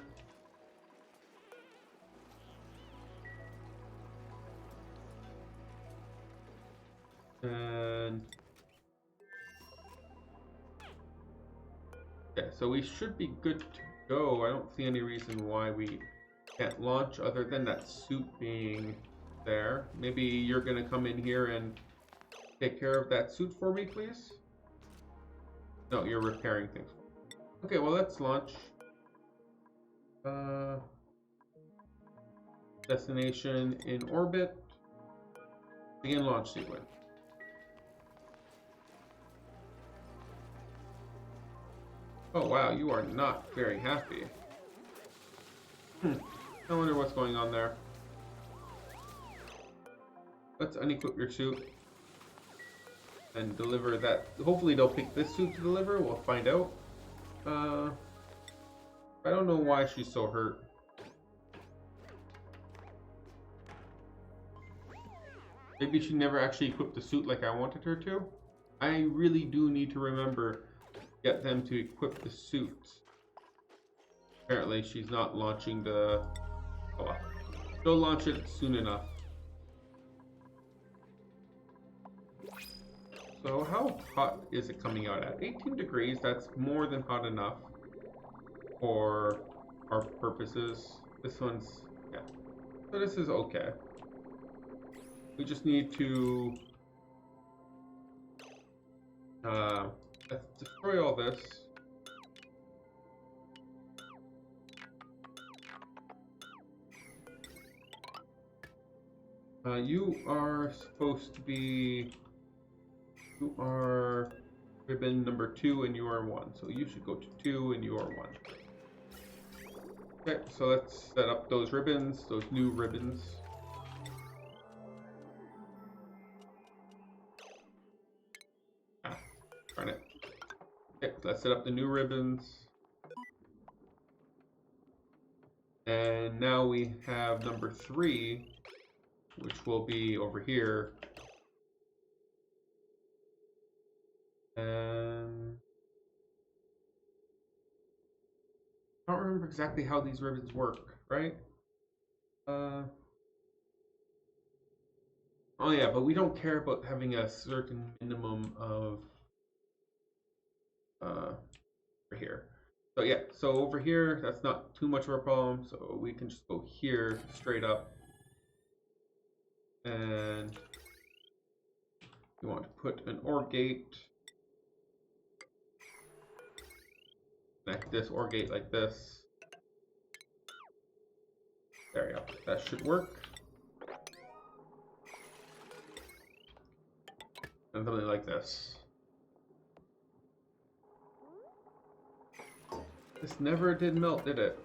Speaker 1: And okay, so we should be good to go. I don't see any reason why we can't launch other than that suit being there. Maybe you're gonna come in here and take care of that suit for me, please? No, you're repairing things. Okay, well, let's launch. Destination in orbit. Begin launch sequence. Oh wow, you are not very happy. I wonder what's going on there. Let's unequip your suit and deliver that. Hopefully they'll pick this suit to deliver. We'll find out. I don't know why she's so hurt. Maybe she never actually equipped the suit like I wanted her to. I really do need to remember get them to equip the suit. Apparently she's not launching the... oh well. She'll launch it soon enough. So how hot is it coming out at? 18 degrees, that's more than hot enough for our purposes. This one's, yeah. So this is okay. We just need to let's destroy all this. You are supposed to be, you are ribbon number 2 and you are 1. So you should go to 2 and you are 1. Okay, so let's set up those ribbons, those new ribbons. Darn it. Okay, let's set up the new ribbons. And now we have number 3, which will be over here. And I don't remember exactly how these ribbons work, right? Oh yeah, but we don't care about having a certain minimum of over here. So yeah, so over here, that's not too much of a problem. So we can just go here straight up. And we want to put an OR gate. Connect this OR gate like this. There we go. That should work. And something like this. This never did melt, did it?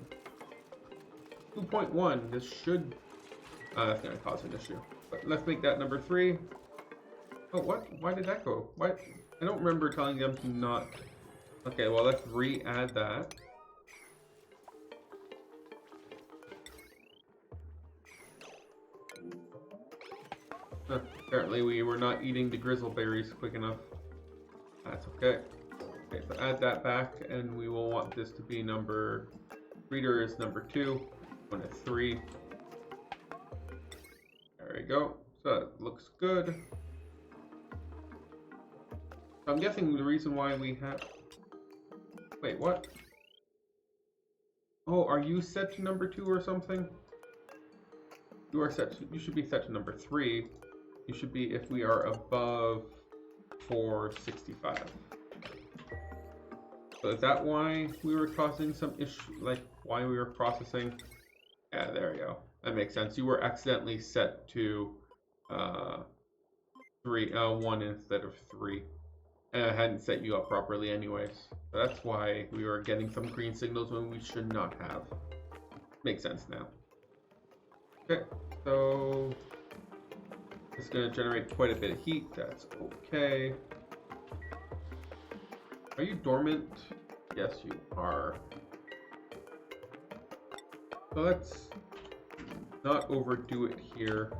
Speaker 1: 2.1. This should... that's going to cause an issue. But let's make that number 3. Oh, what? Why did that go? Why? I don't remember telling them to not... Okay, well, let's re-add that. Apparently we were not eating the grizzleberries quick enough. That's okay. Okay, so add that back, and we will want this to be number... Breeder is number 2, 1 is 3. There we go. So that looks good. I'm guessing the reason why we have... Wait, what? Oh, are you set to number 2 or something? You are set to, you should be set to number 3. You should be if we are above 465. So is that why we were causing some issue, like why we were processing? Yeah, there we go. That makes sense. You were accidentally set to 1 instead of 3. And I hadn't set you up properly anyways. So that's why we were getting some green signals when we should not have. Makes sense now. Okay, so it's going to generate quite a bit of heat. That's okay. Are you dormant? Yes, you are. So let's not overdo it here.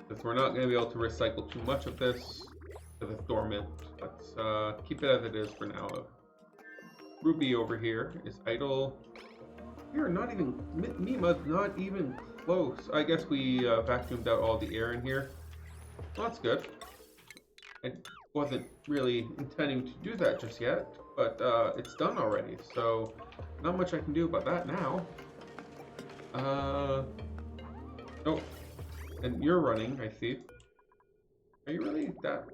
Speaker 1: Because we're not going to be able to recycle too much of this because it's dormant. Let's keep it as it is for now. Ruby over here is idle. We are not even... Mima's not even close. I guess we vacuumed out all the air in here. Well, that's good. I wasn't really intending to do that just yet, but it's done already, so not much I can do about that now. Oh, and you're running, I see. Are you really that?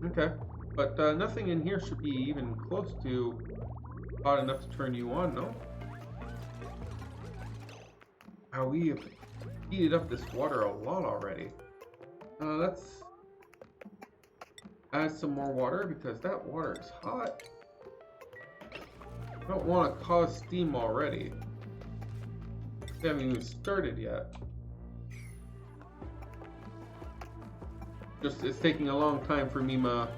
Speaker 1: Okay, but nothing in here should be even close to hot enough to turn you on, no? Wow, we have heated up this water a lot already. Let's add some more water because that water is hot. I don't want to cause steam already. We haven't even started yet. Just it's taking a long time for Mima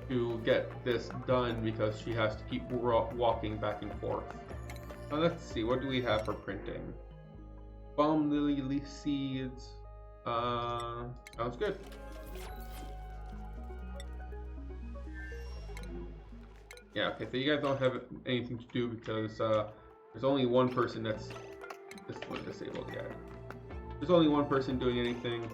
Speaker 1: to get this done because she has to keep walking back and forth. Now let's see, what do we have for printing? Balm lily seeds. Sounds good. Yeah, okay, so you guys don't have anything to do because there's only one person that's this one disabled yet. There's only one person doing anything,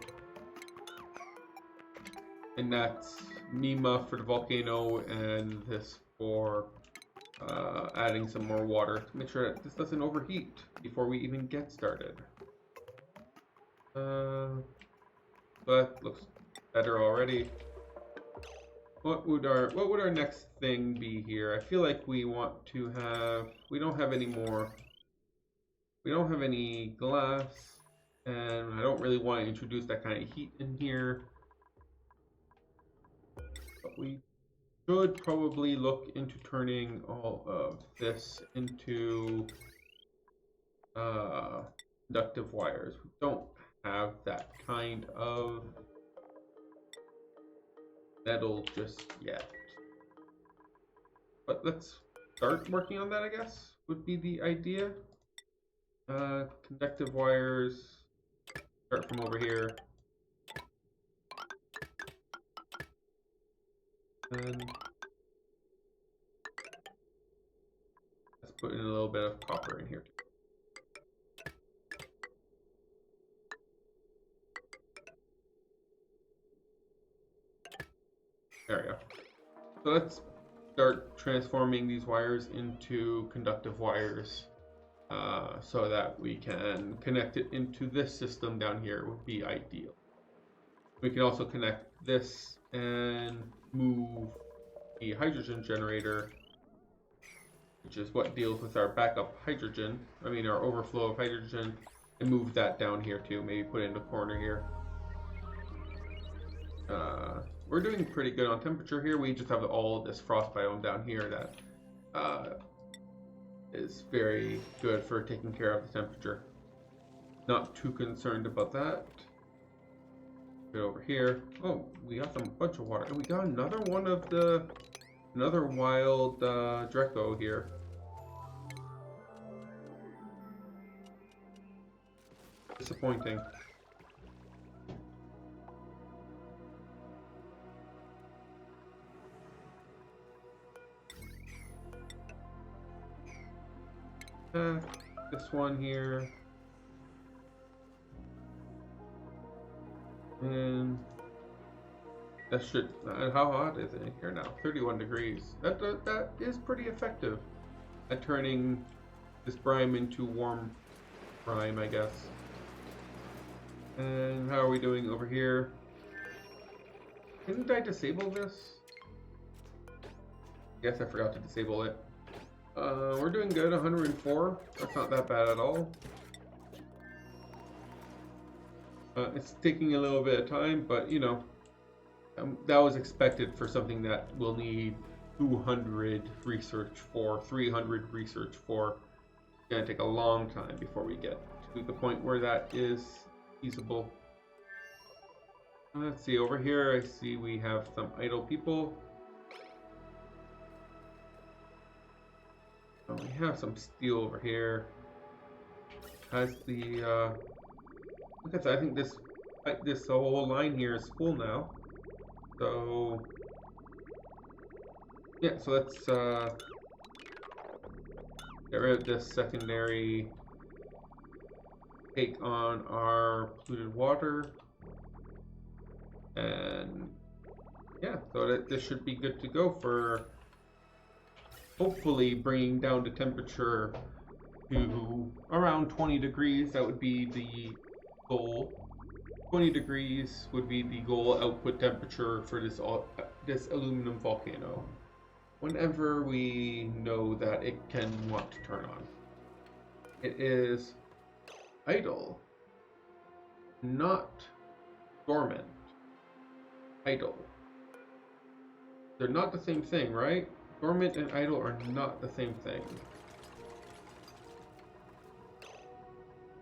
Speaker 1: and that's Mima for the volcano and this for adding some more water to make sure that this doesn't overheat before we even get started. But looks better already. What would our next thing be here? I feel like we want to have, we don't have any more, we don't have any glass, and I don't really want to introduce that kind of heat in here. But we should probably look into turning all of this into conductive wires. We don't have that kind of metal just yet. But let's start working on that, I guess, would be the idea. Conductive wires, start from over here. And let's put in a little bit of copper in here too. There we go. So let's start transforming these wires into conductive wires so that we can connect it into this system down here would be ideal. We can also connect this and move the hydrogen generator, which is what deals with our backup hydrogen, our overflow of hydrogen, and move that down here too, maybe put it in the corner here. We're doing pretty good on temperature here. We just have all this frost biome down here that is very good for taking care of the temperature. Not too concerned about that. Go over here. Oh, we got some bunch of water, and we got another one of the another wild Draco here. Disappointing. This one here. And that should, how hot is it here now? 31 degrees. That is pretty effective at turning this brine into warm brine, I guess. And how are we doing over here? Didn't I disable this? Yes, I forgot to disable it. We're doing good, 104. That's not that bad at all. It's taking a little bit of time, but you know, that was expected for something that will need 200 research for, 300 research for. It's gonna take a long time before we get to the point where that is feasible. Let's see, over here I see we have some idle people. We have some steel over here. Has the look at that. I think this whole line here is full now. So yeah, so let's get rid of this secondary take on our polluted water. And yeah, so this should be good to go for hopefully bringing down the temperature to around 20 degrees. That would be the goal. 20 degrees would be the goal output temperature for this aluminum volcano. Whenever we know that it can want to turn on. It is idle, not dormant. Idle. They're not the same thing, right? Dormant and idle are not the same thing.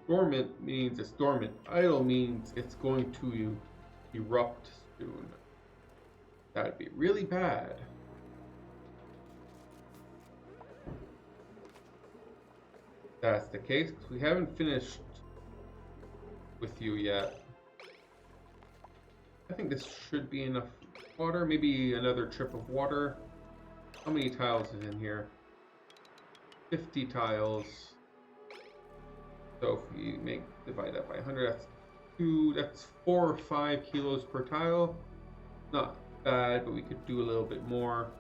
Speaker 1: Dormant means it's dormant. Idle means it's going to erupt soon. That would be really bad. That's the case, because we haven't finished with you yet. I think this should be enough water. Maybe another trip of water. How many tiles is in here? 50 tiles. So if we divide that by 100, that's 4 or 5 kilos per tile. Not bad, but we could do a little bit more.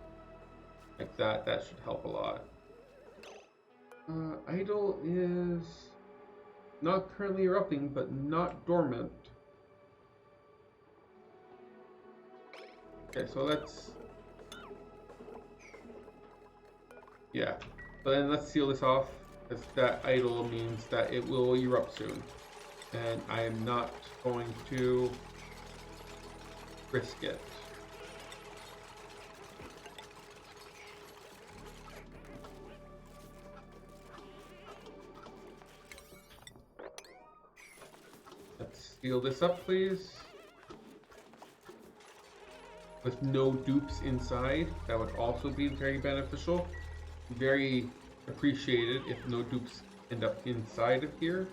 Speaker 1: Like that. That should help a lot. Idle is not currently erupting, but not dormant. Okay, so let's... yeah. So then let's seal this off, because that idle means that it will erupt soon. And I am not going to risk it. Let's seal this up, please. With no dupes inside, that would also be very beneficial. Very appreciated if no dupes end up inside of here.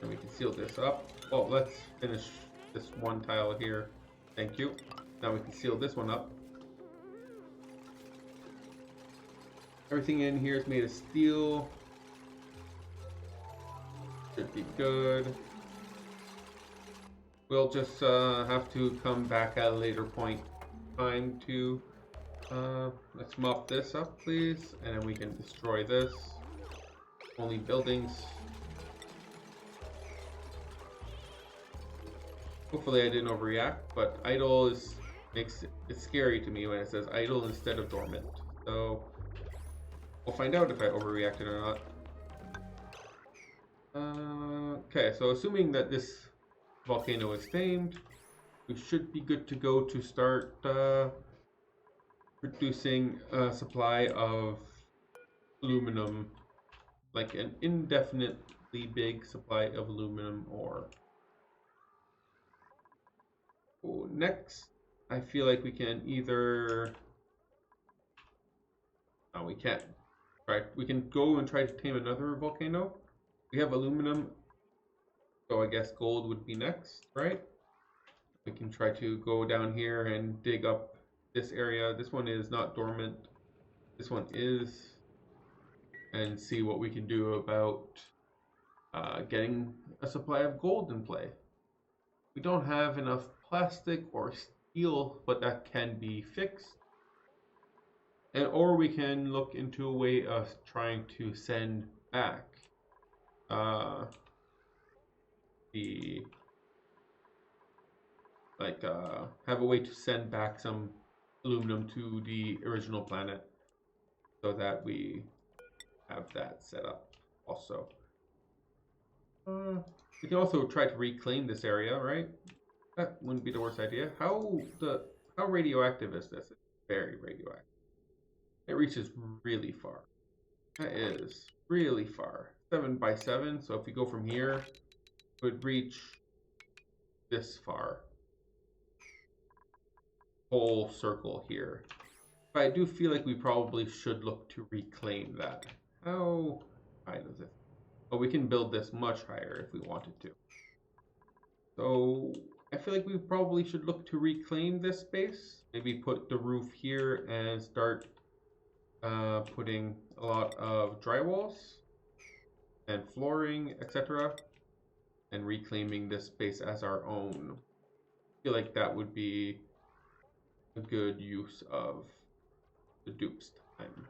Speaker 1: And we can seal this up. Well, let's finish this one tile here. Thank you. Now we can seal this one up. Everything in here is made of steel. Should be good. We'll just have to come back at a later point in time to let's mop this up, please, and then we can destroy this. Only buildings. Hopefully I didn't overreact, but idle makes it scary to me when it says idle instead of dormant. So we'll find out if I overreacted or not. Okay, so assuming that this volcano is tamed, we should be good to go to start producing a supply of aluminum, like an indefinitely big supply of aluminum ore. Oh, next, I feel like we can either... no, we can't. Right, we can go and try to tame another volcano, We have aluminum, so I guess gold would be next, right? We can try to go down here and dig up this area. This one is not dormant. This one is. And see what we can do about getting a supply of gold in play. We don't have enough plastic or steel, but that can be fixed. Or we can look into a way of trying to send back the have a way to send back some aluminum to the original planet so that we have that set up also. We can also try to reclaim this area, right? That wouldn't be the worst idea. How radioactive is this? It's very radioactive. It reaches really far. That is really far. 7 by 7. So if we go from here, it would reach this far. Whole circle here. But I do feel like we probably should look to reclaim that. How high does it? Oh, we can build this much higher if we wanted to. So I feel like we probably should look to reclaim this space. Maybe put the roof here and start putting a lot of drywalls and flooring, etc. and reclaiming this space as our own. I feel like that would be a good use of the dupes time.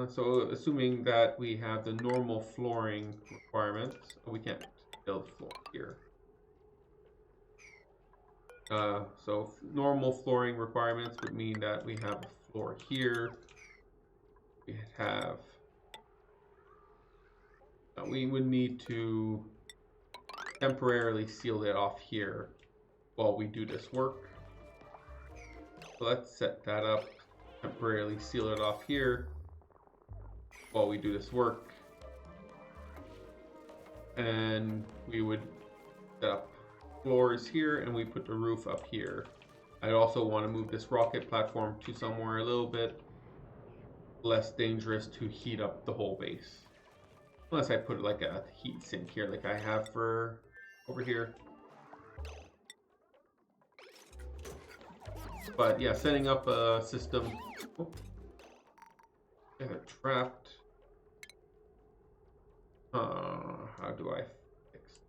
Speaker 1: So assuming that we have the normal flooring requirements, we can't build floor here. So normal flooring requirements would mean that we have a floor here. We have, we would need to temporarily seal it off here while we do this work. So let's set that up, temporarily seal it off here while we do this work. And we would set up floors here and we put the roof up here. I'd also want to move this rocket platform to somewhere a little bit less dangerous to heat up the whole base. Unless I put like a heat sink here like I have for over here. But yeah, setting up a system. Oh, got it trapped. How do I fix?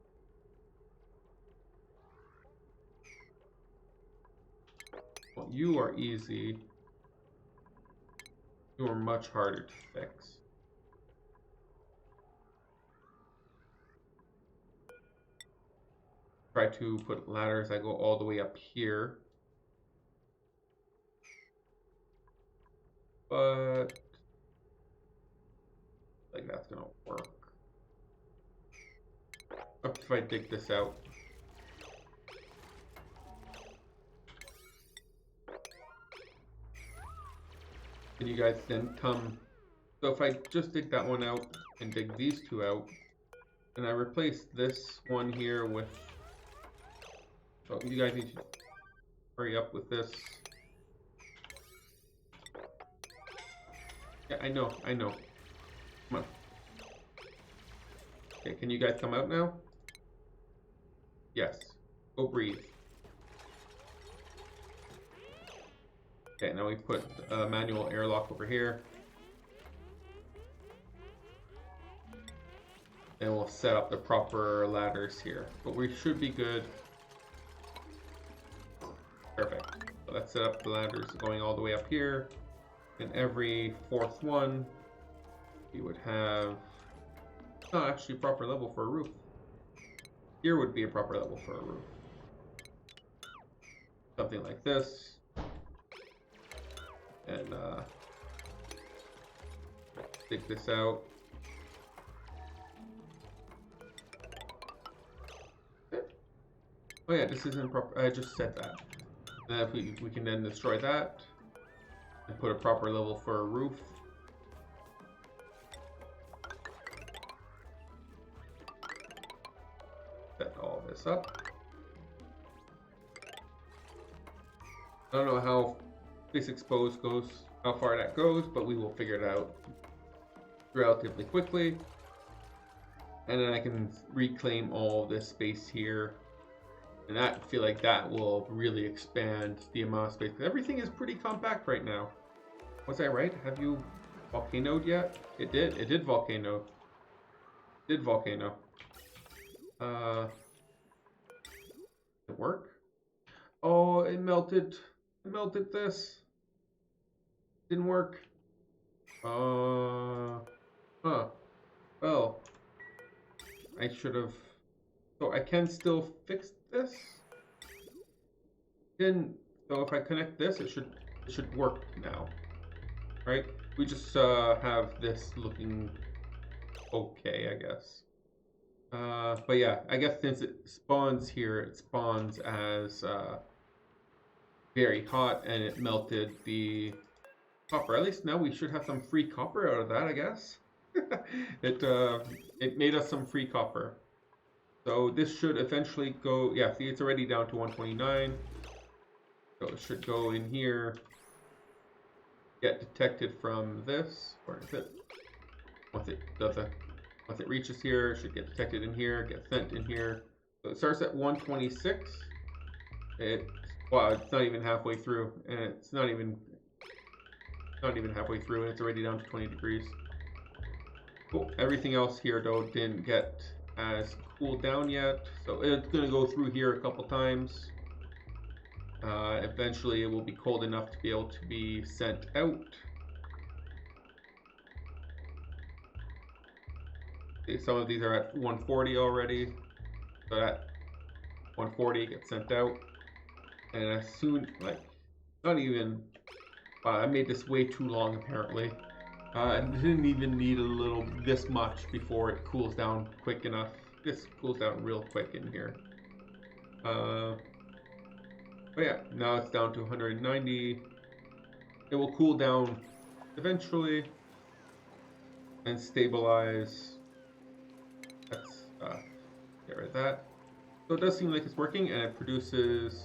Speaker 1: Well, you are easy. You are much harder to fix. Try to put ladders that go all the way up here. But like that's gonna work. What if I dig this out? And you guys then come. So if I just dig that one out and dig these two out, and I replace this one here with. So you guys need to hurry up with this. Yeah, I know. Come on. Okay, can you guys come out now? Yes. Go breathe. Okay, now we put a manual airlock over here. And we'll set up the proper ladders here. But we should be good. Perfect. So let's set up the ladders going all the way up here. And every fourth one, we would have not actually a proper level for a roof. Here would be a proper level for a roof. Something like this. And dig this out. Oh yeah, this isn't proper. I just said that. And if we can then destroy that and put a proper level for a roof. Set all this up. I don't know how this exposed goes, how far that goes, but we will figure it out relatively quickly. And then I can reclaim all this space here. And I feel like that will really expand the amount of space. Everything is pretty compact right now. Was I right? Have you volcanoed yet? It did. It did volcano. It did volcano. Did it work? Oh, it melted. It melted this. Didn't work. Huh. Well, I should have. So I can still fix this. Then, so if I connect this, it should work now, right? We just have this looking okay, I guess. But yeah, I guess since it spawns here, it spawns as very hot, and it melted the copper. At least now we should have some free copper out of that, I guess. It made us some free copper. So this should eventually go. Yeah, see, it's already down to 129. So it should go in here. Get detected from this, or is it? Once it reaches here, it should get detected in here. Get sent in here. So it starts at 126. Wow, it's not even halfway through, and it's not even halfway through, and it's already down to 20 degrees. Cool. Everything else here though didn't get as cooled down yet, so it's gonna go through here a couple times. Eventually, it will be cold enough to be able to be sent out. See, some of these are at 140 already, so that 140 gets sent out, and as soon, like, not even. I made this way too long apparently. I didn't even need a little this much before it cools down quick enough. This cools down real quick in here. But yeah, now it's down to 190. It will cool down eventually and stabilize. Let's get rid of that. So it does seem like it's working, and it produces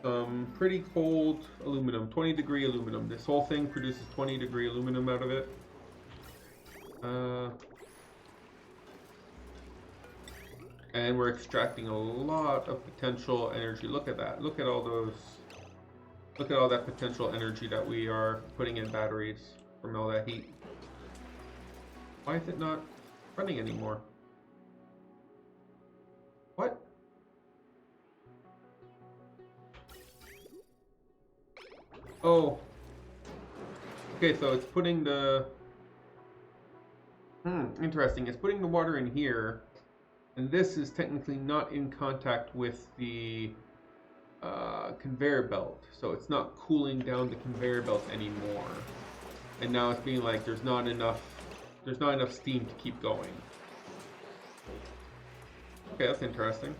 Speaker 1: some pretty cold aluminum, 20-degree aluminum. This whole thing produces 20-degree aluminum out of it. And we're extracting a lot of potential energy. Look at that. Look at all those. Look at all that potential energy that we are putting in batteries from all that heat. Why is it not running anymore? What? Oh. Okay, so it's putting the... interesting. It's putting the water in here. And this is technically not in contact with the conveyor belt, so it's not cooling down the conveyor belt anymore. And now it's being like there's not enough steam to keep going. Okay, that's interesting.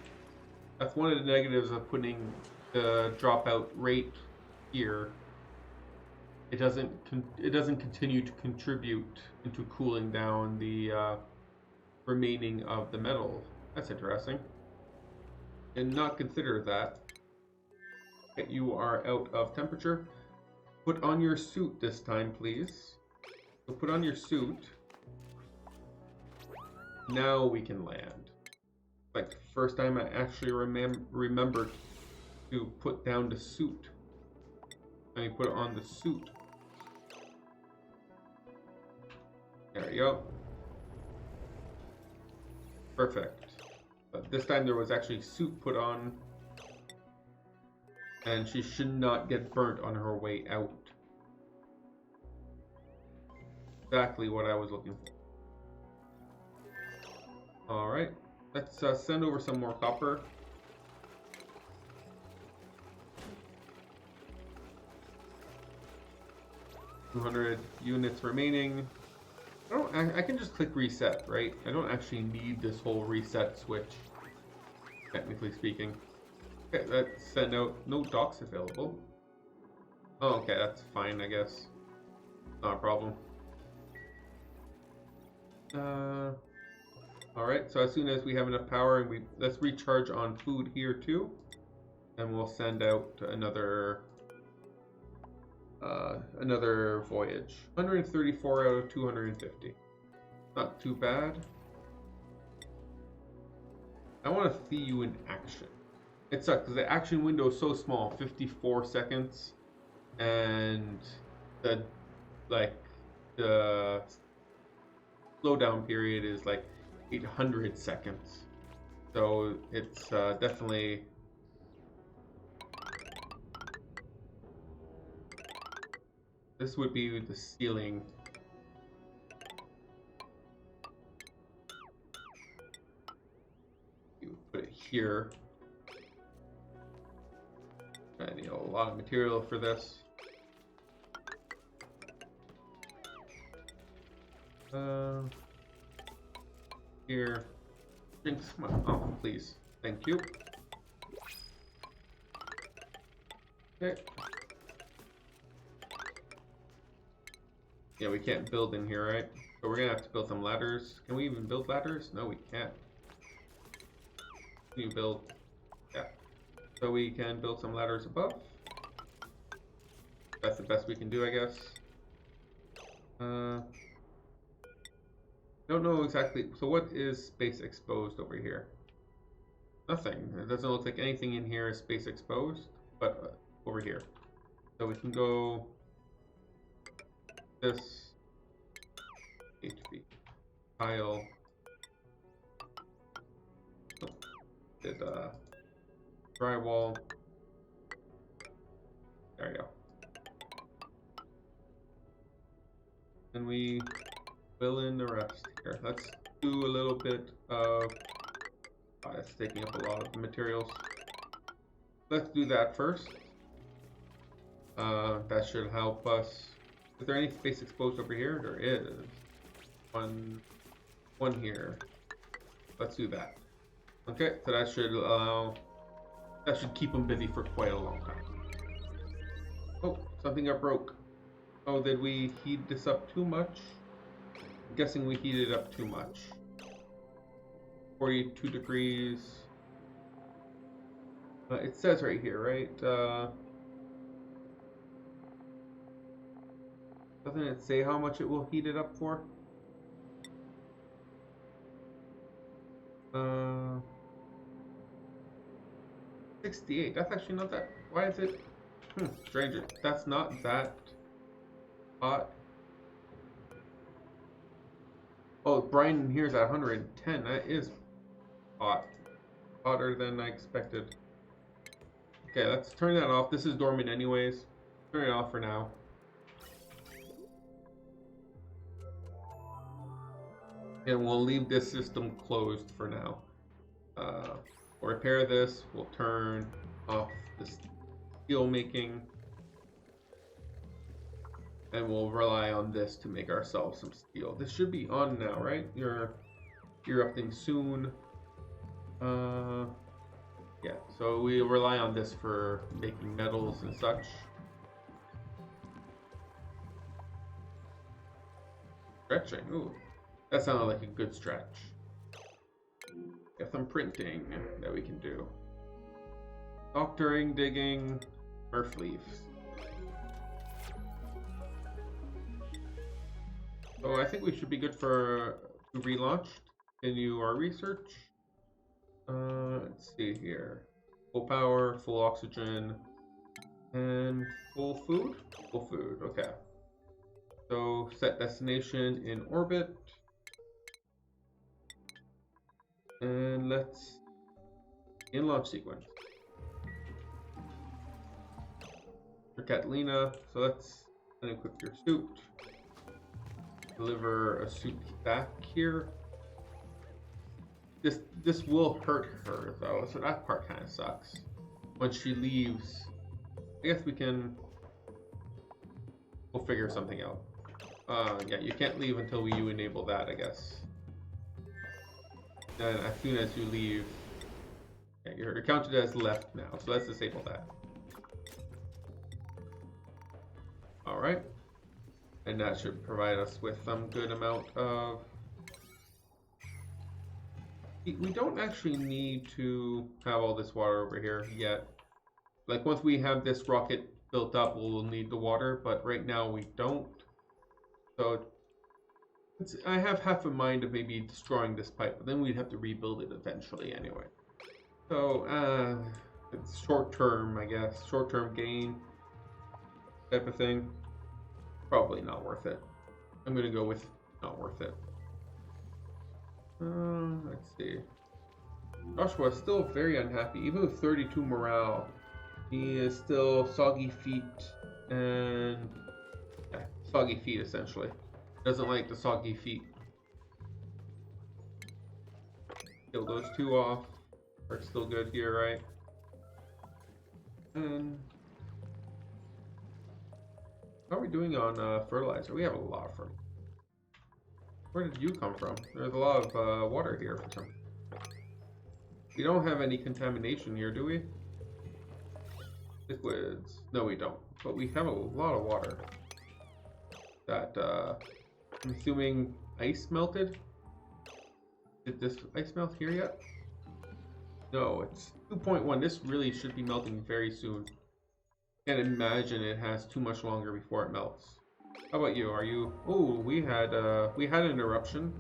Speaker 1: That's one of the negatives of putting the dropout rate here. It doesn't continue to contribute into cooling down the remaining of the metal. That's interesting. And not consider that. You are out of temperature. Put on your suit this time, please. So put on your suit. Now we can land. Like the first time I actually remembered to put down the suit. And you put it on the suit. There you go. Perfect. But this time there was actually suit put on. And she should not get burnt on her way out. Exactly what I was looking for. Alright. Let's send over some more copper. $200 units remaining. I can just click reset, right? I don't actually need this whole reset switch, technically speaking. Okay, let's send out no docks available. Oh, okay, that's fine, I guess. Not a problem. Alright, so as soon as we have enough power, and let's recharge on food here too. And we'll send out another voyage. 134 out of 250. Not too bad. I want to see you in action. It sucks because the action window is so small, 54 seconds, and the like the slowdown period is like 800 seconds. So it's definitely this would be the ceiling. You put it here. I need a lot of material for this. Here. Jinx, come on. Oh, please. Thank you. Okay. Yeah, we can't build in here, right? So we're gonna have to build some ladders. Can we even build ladders? No, we can't. Can you build? Yeah. So we can build some ladders above. That's the best we can do, I guess. Don't know exactly. So what is space exposed over here? Nothing. It doesn't look like anything in here is space exposed, but over here. So we can go this HP tile. Oh, did drywall. There we go. And we fill in the rest here. Let's do a little bit of. It's taking up a lot of the materials. Let's do that first. That should help us. Is there any space exposed over here? There is. One here. Let's do that. Okay, so that should allow. That should keep them busy for quite a long time. Oh, something got broke. Oh, did we heat this up too much? I'm guessing we heated up too much. 42 degrees. It says right here, right? Doesn't it say how much it will heat it up for? 68. That's actually not that. Why is it? Stranger. That's not that hot. Oh, Brian here's at 110. That is hot. Hotter than I expected. Okay, let's turn that off. This is dormant anyways. Turn it off for now. And we'll leave this system closed for now. We'll repair this. We'll turn off this steel making. And we'll rely on this to make ourselves some steel. This should be on now, right? You're erupting soon. Yeah, so we rely on this for making metals and such. Stretching, ooh. That sounded like a good stretch. Got some printing that we can do. Doctoring, digging, earth leaves. So I think we should be good for relaunch. Continue our research. Let's see here. Full power, full oxygen, and full food? Full food, okay. So set destination in orbit. And let's in launch sequence. For Catalina, so let's unequip your suit. Deliver a suit back here. This will hurt her though, so that part kind of sucks. When she leaves, I guess we'll figure something out. Yeah, you can't leave until you enable that, I guess. And as soon as you leave, yeah, you're counted as left now, so let's disable that. Alright. And that should provide us with some good amount of... We don't actually need to have all this water over here yet. Like, once we have this rocket built up, we'll need the water, but right now we don't. So, I have half a mind of maybe destroying this pipe, but then we'd have to rebuild it eventually anyway. So, it's short term, I guess. Short term gain type of thing. Probably not worth it. I'm gonna go with not worth it. Let's see. Joshua is still very unhappy, even with 32 morale. He is still soggy feet and yeah, soggy feet essentially. Doesn't like the soggy feet. Kill those two off. Are still good here, right? And how are we doing on fertilizer? We have a lot of fertilizer. Where did you come from? There's a lot of water here for some. We don't have any contamination here, do we? Liquids. No, we don't. But we have a lot of water. That, I'm assuming ice melted? Did this ice melt here yet? No, it's 2.1. This really should be melting very soon. Can't imagine it has too much longer before it melts. How about you? Are you... Oh, we had an eruption.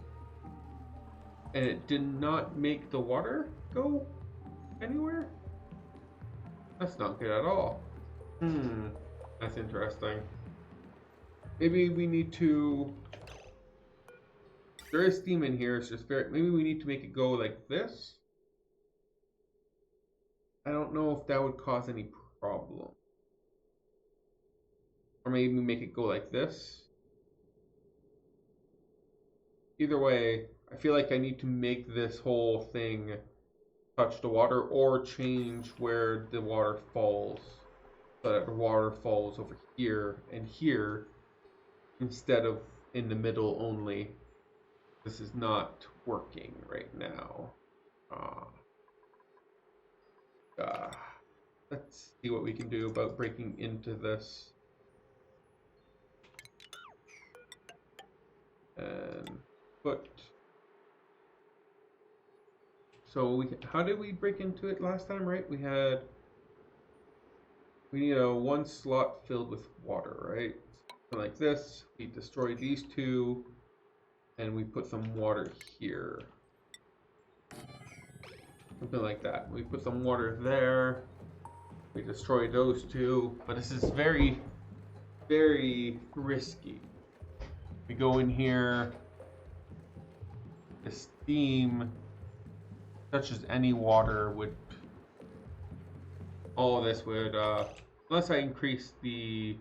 Speaker 1: And it did not make the water go anywhere? That's not good at all. That's interesting. Maybe we need to... There is steam in here, it's just very... Maybe we need to make it go like this? I don't know if that would cause any problem. Or maybe make it go like this. Either way, I feel like I need to make this whole thing touch the water or change where the water falls. So that the water falls over here and here instead of in the middle only. This is not working right now. Let's see what we can do about breaking into this. And put... So we can, how did we break into it last time, right? We need a one slot filled with water, right? Something like this. We destroy these two, and we put some water here. Something like that. We put some water there. We destroy those two, but this is very, very risky. We go in here. The steam touches any water would. All of this would, unless I increase the.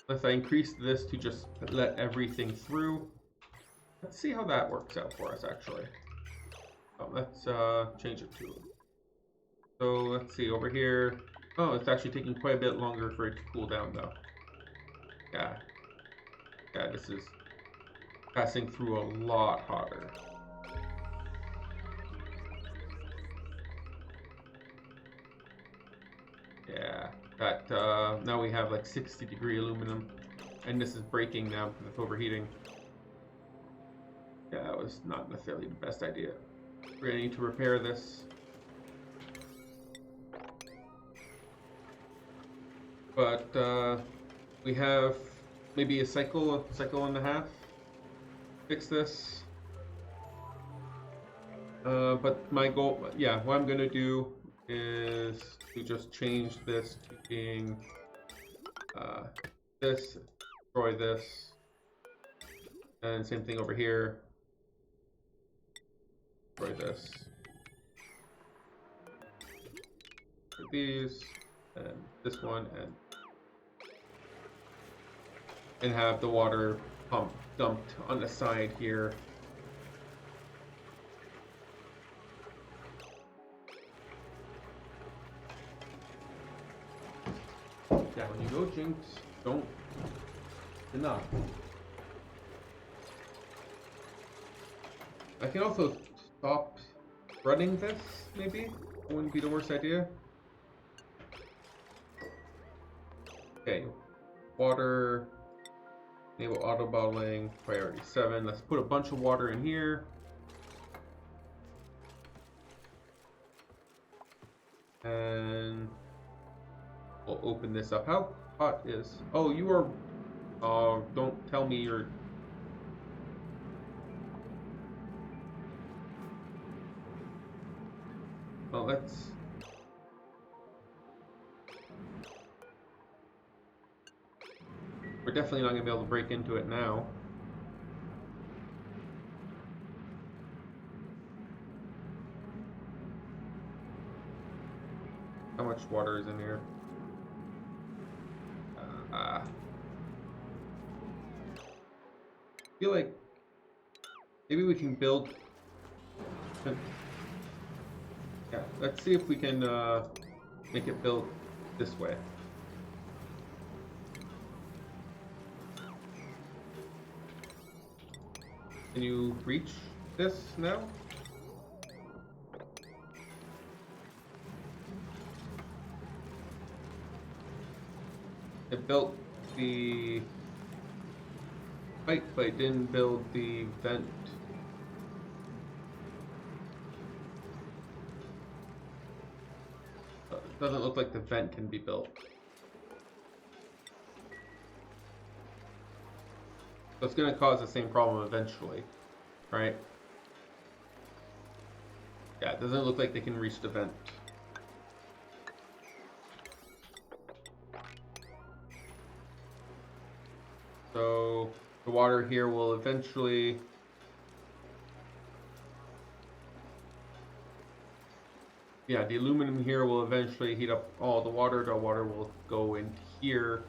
Speaker 1: Unless I increase this to just let everything through. Let's see how that works out for us, actually. Let's change it to. So let's see over here. Oh, it's actually taking quite a bit longer for it to cool down, though. Yeah. Yeah, this is passing through a lot hotter. Yeah, that now we have like 60-degree aluminum, and this is breaking now because it's overheating. Yeah, that was not necessarily the best idea. We're gonna need to repair this. But we have maybe a cycle and a half. Fix this. But my goal, yeah, what I'm gonna do is to just change this to being this, destroy this, and same thing over here. Destroy this. These, and this one, and have the water pump dumped on the side here. Yeah, when you go Jinx, don't enough. I can also stop running this, maybe? It wouldn't be the worst idea. Okay, water, enable auto bottling, priority 7. Let's put a bunch of water in here. And We'll open this up. How hot is... Oh, you are... don't tell me you're... Well, let's... We're definitely not going to be able to break into it now. How much water is in here? I feel like maybe we can build... Yeah, let's see if we can make it build this way. Can you reach this now? It built the pipe, but it didn't build the vent. It doesn't look like the vent can be built. So it's going to cause the same problem eventually, right? Yeah, it doesn't look like they can reach the vent. So the water here will eventually... Yeah, the aluminum here will eventually heat up all the water. The water will go into here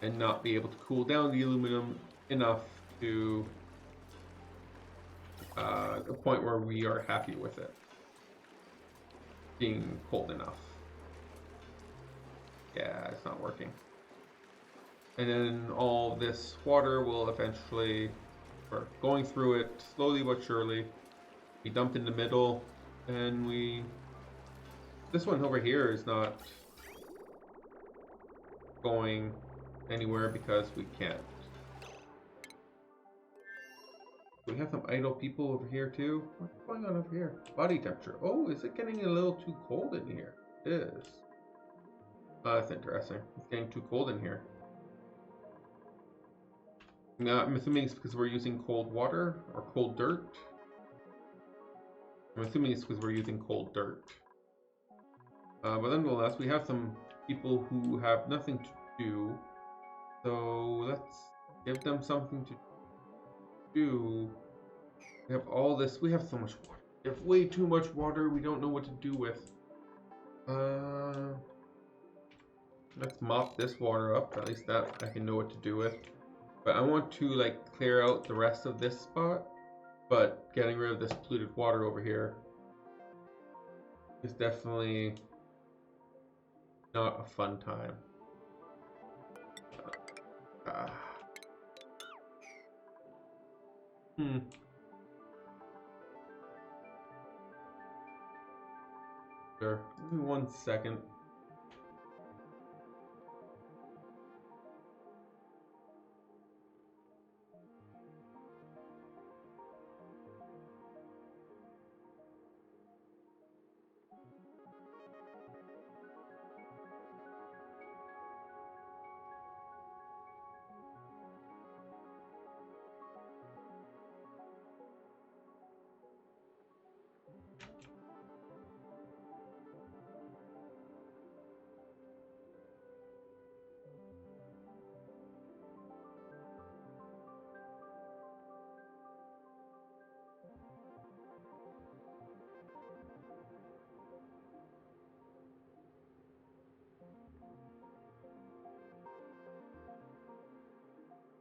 Speaker 1: and not be able to cool down the aluminum enough to a point where we are happy with it being cold enough. Yeah, it's not working. And then all this water will eventually, or going through it slowly but surely, be dumped in the middle, and this one over here is not going anywhere because we can't. We have some idle people over here too. What's going on over here? Body temperature. Oh, is it getting a little too cold in here? It is. That's interesting. It's getting too cold in here. Now, I'm assuming it's because we're using cold water or cold dirt. I'm assuming it's because we're using cold dirt. But nonetheless, we have some people who have nothing to do. So let's give them something to do. We have all this. We have so much water. We have way too much water. We don't know what to do with. Let's mop this water up. At least that I can know what to do with. But I want to like clear out the rest of this spot. But getting rid of this polluted water over here is definitely not a fun time. Sure. Give me 1 second.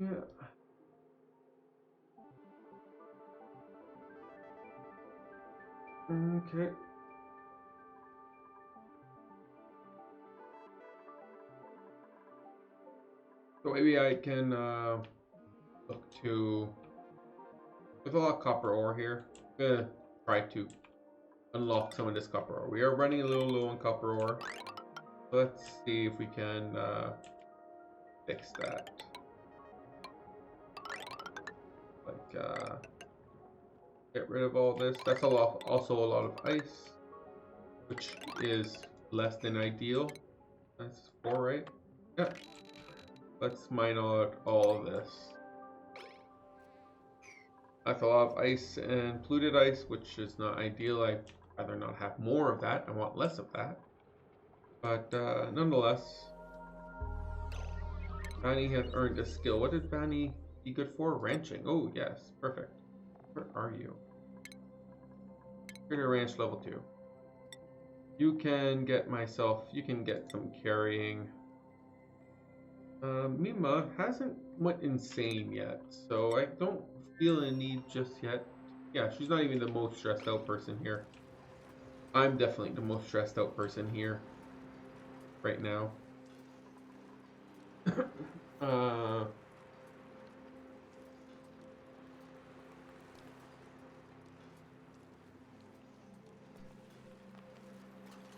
Speaker 1: Yeah. Okay. So maybe I can look to... There's a lot of copper ore here. I'm gonna try to unlock some of this copper ore. We are running a little low on copper ore. So let's see if we can fix that. Like, get rid of all this. That's also a lot of ice, which is less than ideal. That's 4, right? Yeah. Let's mine out all of this. That's a lot of ice and polluted ice, which is not ideal. I'd rather not have more of that. I want less of that. But nonetheless, Vanny has earned a skill. What did Vanny be good for? Ranching. Oh, yes. Perfect. Where are you? Critter Ranch level 2. You can get some carrying. Mima hasn't went insane yet, so I don't feel a need just yet. Yeah, she's not even the most stressed out person here. I'm definitely the most stressed out person here right now. uh,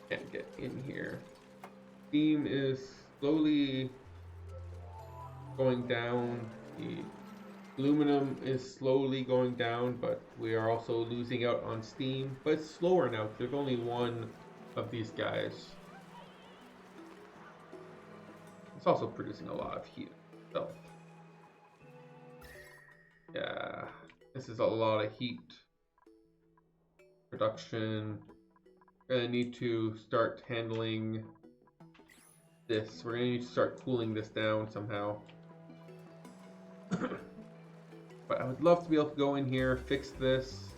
Speaker 1: can't get in here. Steam is slowly going down. The aluminum is slowly going down, but we are also losing out on steam. But it's slower now. There's only one of these guys. It's also producing a lot of heat. So, yeah, this is a lot of heat production. Gonna need to start handling this. We're gonna need to start cooling this down somehow. But I would love to be able to go in here, fix this.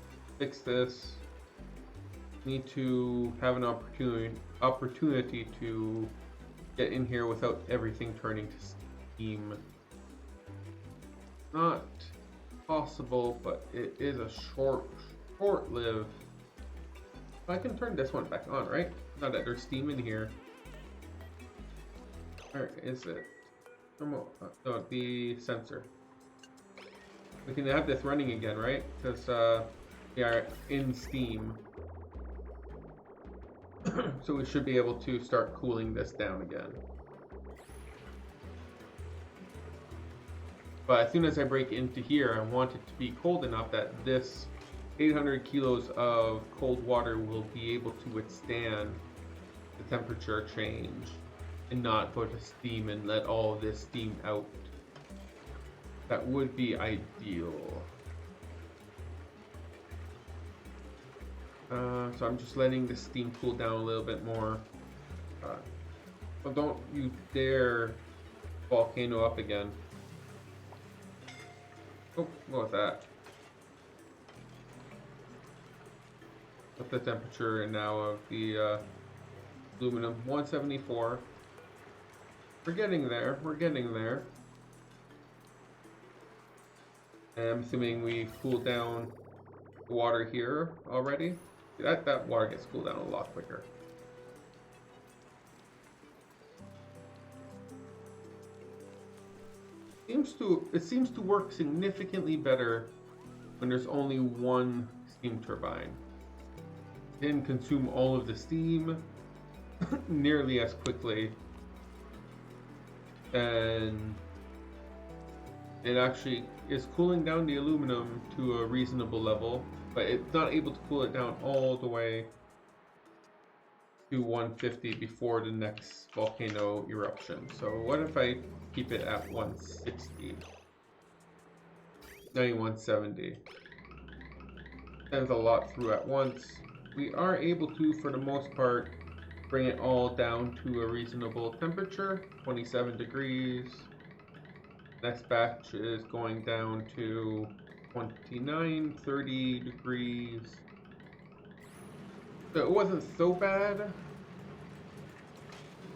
Speaker 1: Need to have an opportunity to get in here without everything turning to steam. Not possible, but it is a short-lived. I can turn this one back on, right? Now that there's steam in here. Where is it? No, the sensor. We can have this running again, right? Because we are in steam. So we should be able to start cooling this down again. But as soon as I break into here, I want it to be cold enough that this 800 kilos of cold water will be able to withstand the temperature change and not go to steam and let all of this steam out. That would be ideal. So I'm just letting the steam cool down a little bit more. Well, don't you dare volcano up again. Oh, what was that? What's the temperature now of the aluminum? 174. We're getting there. I'm assuming we cooled down the water here already. That water gets cooled down a lot quicker. It seems to work significantly better when there's only one steam turbine. It didn't consume all of the steam nearly as quickly, and it actually is cooling down the aluminum to a reasonable level, but it's not able to cool it down all the way to 150 before the next volcano eruption. So what if I keep it at 160? 170. Sends a lot through at once. We are able to, for the most part, bring it all down to a reasonable temperature, 27 degrees. Next batch is going down to 29, 30 degrees. So it wasn't so bad,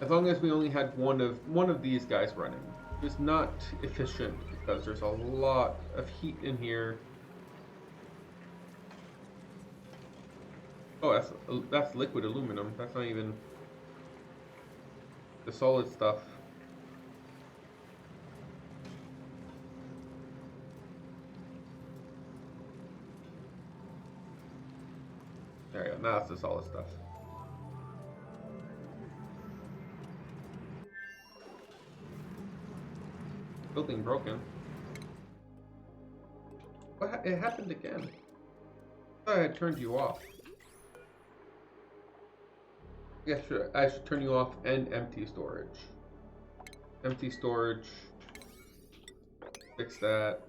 Speaker 1: as long as we only had one of these guys running. It's not efficient because there's a lot of heat in here. Oh, that's liquid aluminum. That's not even the solid stuff. There you go. Now that's the solid stuff. Building broken. What? It happened again. I thought I had turned you off. Yeah, sure. I should turn you off and empty storage. Empty storage. Fix that.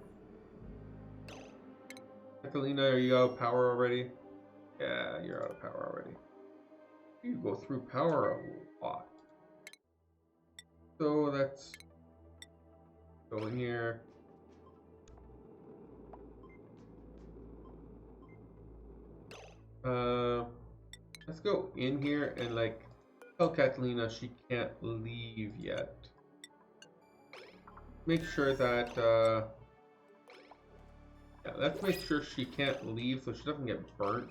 Speaker 1: Catalina, are you out of power already? Yeah, you're out of power already. You go through power a lot. So let's go in here. Let's go in here and like tell Catalina she can't leave yet. Make sure that yeah, let's make sure she can't leave so she doesn't get burnt.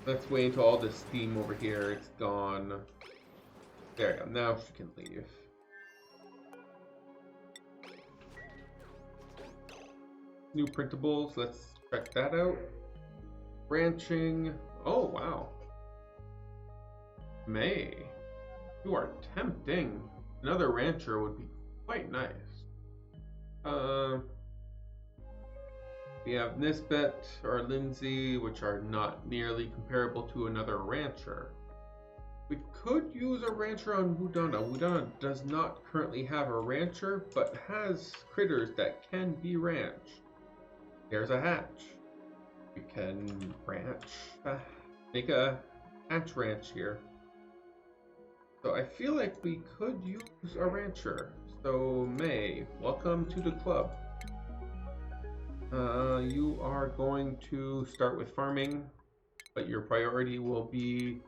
Speaker 1: Let's wait until all the steam over here is gone. There you go. Now she can leave. New printables. Let's check that out. Ranching. Oh, wow. May. You are tempting. Another rancher would be quite nice. We have Nisbet or Lindsay, which are not nearly comparable to another rancher. We could use a rancher on Wudana. Wudana does not currently have a rancher, but has critters that can be ranched. There's a hatch. We can ranch. Make a hatch ranch here. So I feel like we could use a rancher. So May, welcome to the club. You are going to start with farming, but your priority will be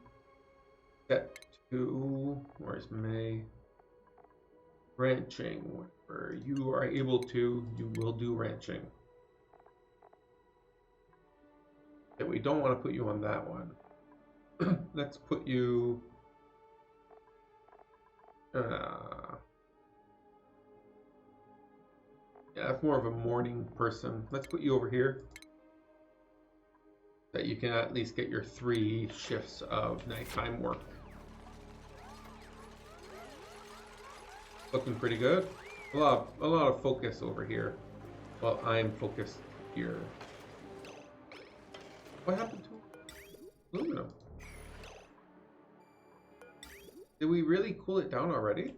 Speaker 1: set to, where's May? Ranching. Where you are able to, you will do ranching. Okay, we don't want to put you on that one. Let's put you yeah, that's more of a morning person. Let's put you over here. That you can at least get your 3 shifts of nighttime work. Looking pretty good. A lot of focus over here. Well, I'm focused here. What happened to aluminum? Did we really cool it down already?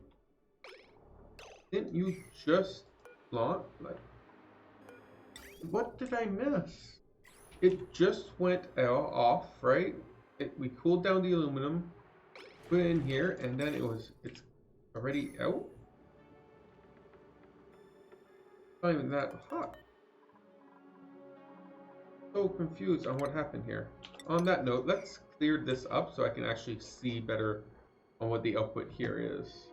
Speaker 1: Didn't you just launch? Like, what did I miss? It just went off, right? We cooled down the aluminum, put it in here, and then it's already out? It's not even that hot. So confused on what happened here. On that note, let's clear this up so I can actually see better on what the output here is.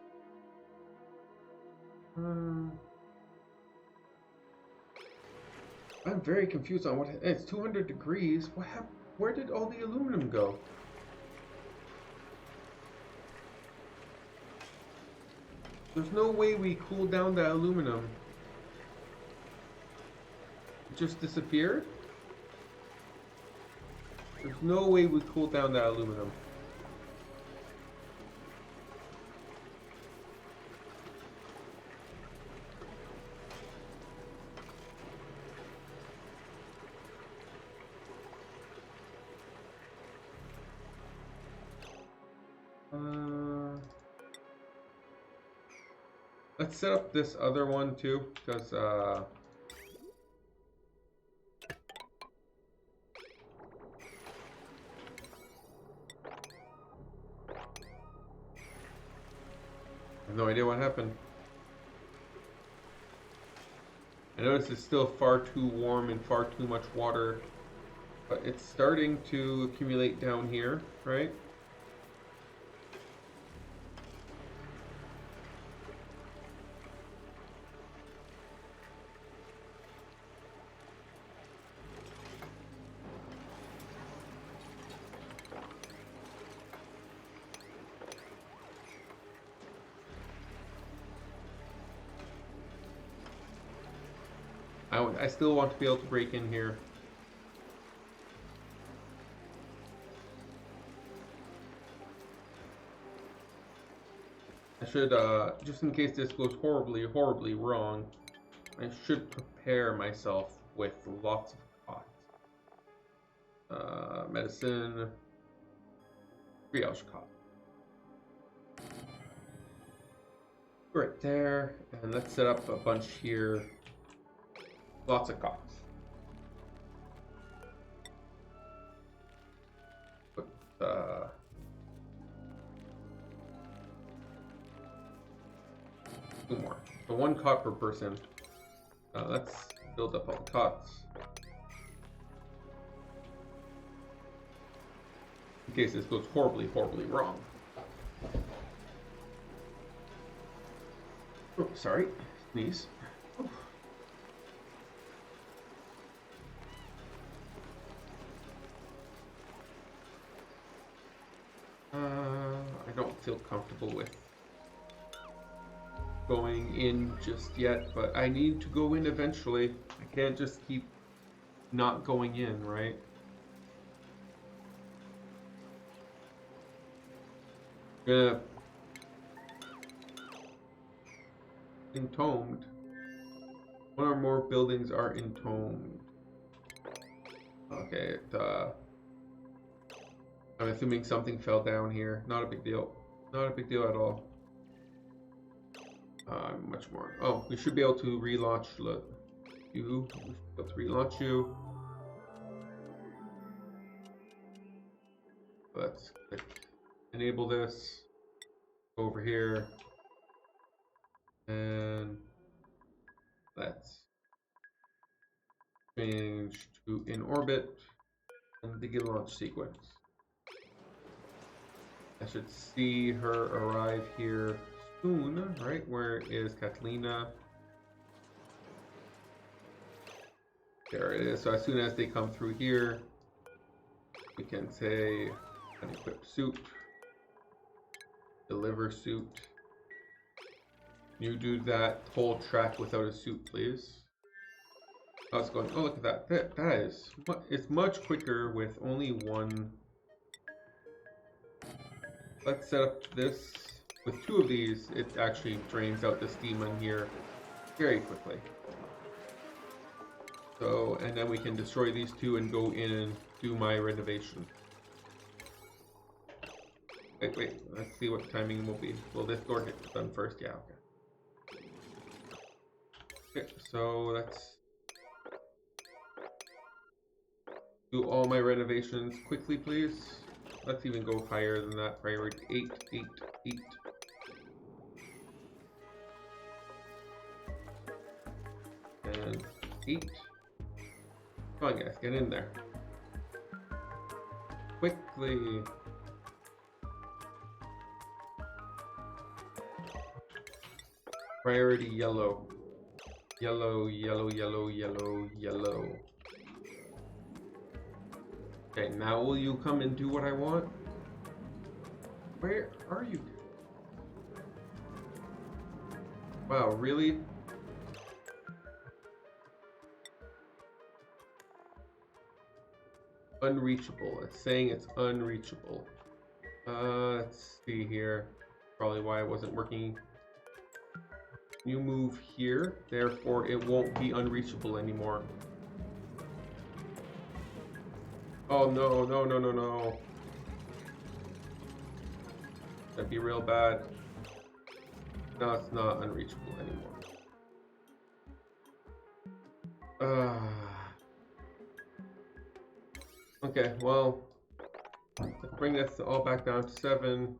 Speaker 1: I'm very confused on what it's 200 degrees. What happened? Where did all the aluminum go? There's no way we cooled down the aluminum. It just disappeared? There's no way we cooled down that aluminum. Let's set up this other one too, because I have no idea what happened. I notice it's still far too warm and far too much water, but it's starting to accumulate down here, right? I still want to be able to break in here. I should, just in case this goes horribly, horribly wrong, I should prepare myself with lots of pots. Medicine. brioche cot. Right there, and let's set up a bunch here. Lots of cots. Put two more. So one cot per person. Let's build up all the cots. In case this goes horribly, horribly wrong. Oh, sorry. Sneeze. I don't feel comfortable with going in just yet, but I need to go in eventually. I can't just keep not going in, right? Entombed. One or more buildings are entombed. Okay, I'm assuming something fell down here. Not a big deal. Not a big deal at all. Much more. Oh, we should be able to relaunch you. We should be able to relaunch you. Let's click enable this. Go over here. And let's change to in orbit and begin launch sequence. I should see her arrive here soon, right? Where is Catalina? There it is. So as soon as they come through here, we can say unequip suit, deliver suit. You do that whole track without a suit, please. I was going, oh, look at that. That is, it's much quicker with only one. Let's set up this. With two of these, it actually drains out the steam on here very quickly. So, and then we can destroy these two and go in and do my renovation. Wait, let's see what timing will be. Will this door get done first? Yeah, okay. Okay, so let's do all my renovations quickly, please. Let's even go higher than that. Priority 8, 8, 8. And 8. Come on, guys, get in there. Quickly. Priority yellow. Yellow, yellow, yellow, yellow, yellow. Okay, now will you come and do what I want? Where are you? Wow, really? Unreachable. It's saying it's unreachable. Let's see here. Probably why it wasn't working. You move here, therefore it won't be unreachable anymore. Oh no, no, no, no, no. That'd be real bad. Now it's not unreachable anymore. Okay, well, let's bring this all back down to 7.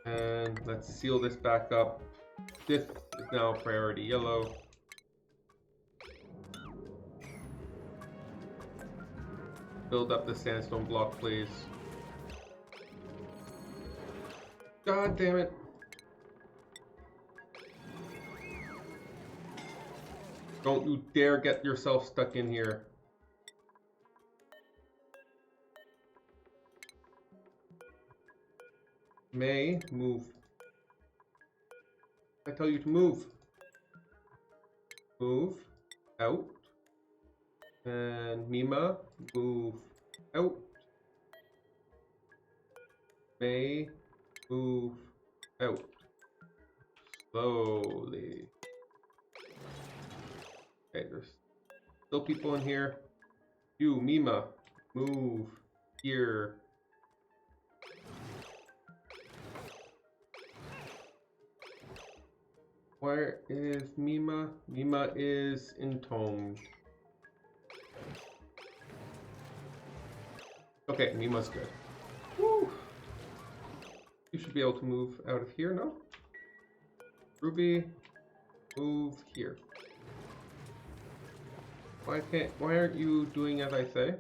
Speaker 1: And let's seal this back up. This is now priority yellow. Build up the sandstone block, please. God damn it. Don't you dare get yourself stuck in here. May, move. I tell you to move. Move out. And Mima, move out. May, move out. Slowly. Okay, there's still people in here. You, Mima, move here. Where is Mima? Mima is entombed. Okay, Mima's good. Woo! You should be able to move out of here, no? Ruby, move here. Why aren't you doing as I say?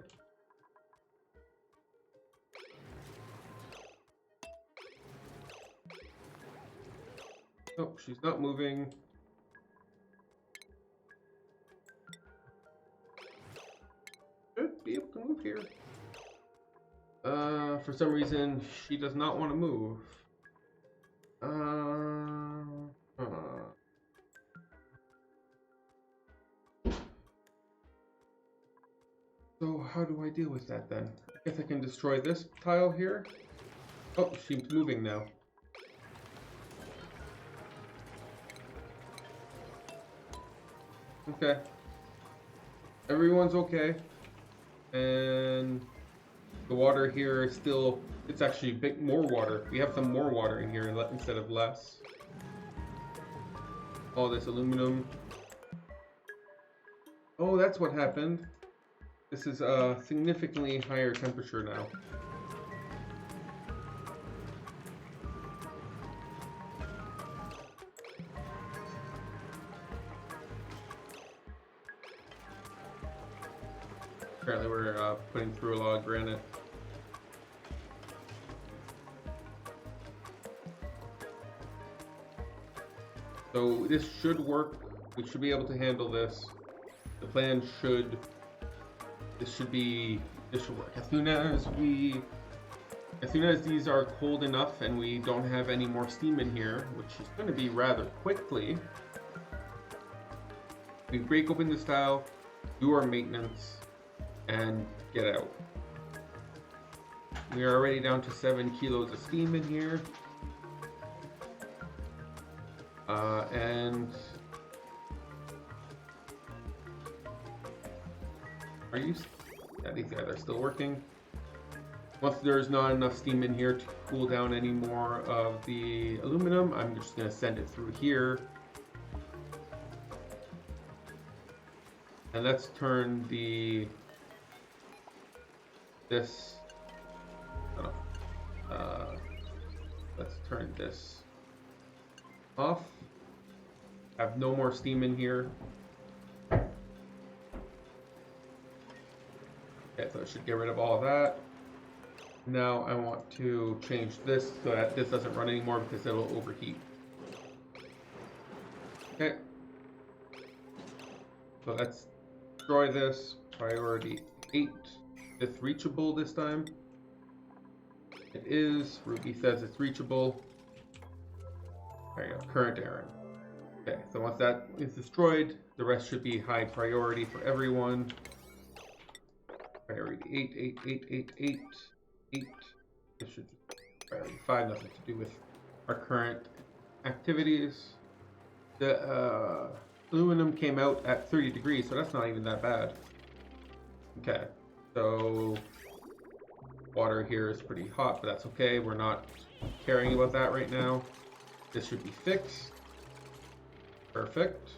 Speaker 1: Nope, she's not moving. Should be able to move here. For some reason, she does not want to move. So how do I deal with that then? I guess I can destroy this tile here. Oh, she's moving now. Okay. Everyone's okay. And the water here is still, it's actually big, more water. We have some more water in here instead of less. All this aluminum. Oh, that's what happened. This is a significantly higher temperature now. Apparently we're putting through a lot of granite. So this should work. We should be able to handle this. The plan should... This should work. As soon as these are cold enough and we don't have any more steam in here, which is going to be rather quickly, we break open this tile, do our maintenance, and get out. We are already down to 7 kilos of steam in here. And are you? Yeah, these guys are still working. Once there's not enough steam in here to cool down any more of the aluminum, I'm just going to send it through here. And let's turn let's turn this off. Have no more steam in here. Okay, so it should get rid of all of that. Now I want to change this so that this doesn't run anymore because it'll overheat. Okay. So let's destroy this. Priority 8. It's reachable this time. It is. Ruby says it's reachable. There you go. Current errand. Okay, so once that is destroyed, the rest should be high priority for everyone. Priority 8, 8, 8, 8, 8, 8. This should be priority 5, nothing to do with our current activities. The aluminum came out at 30 degrees, so that's not even that bad. Okay, so water here is pretty hot, but that's okay. We're not caring about that right now. This should be fixed. Perfect.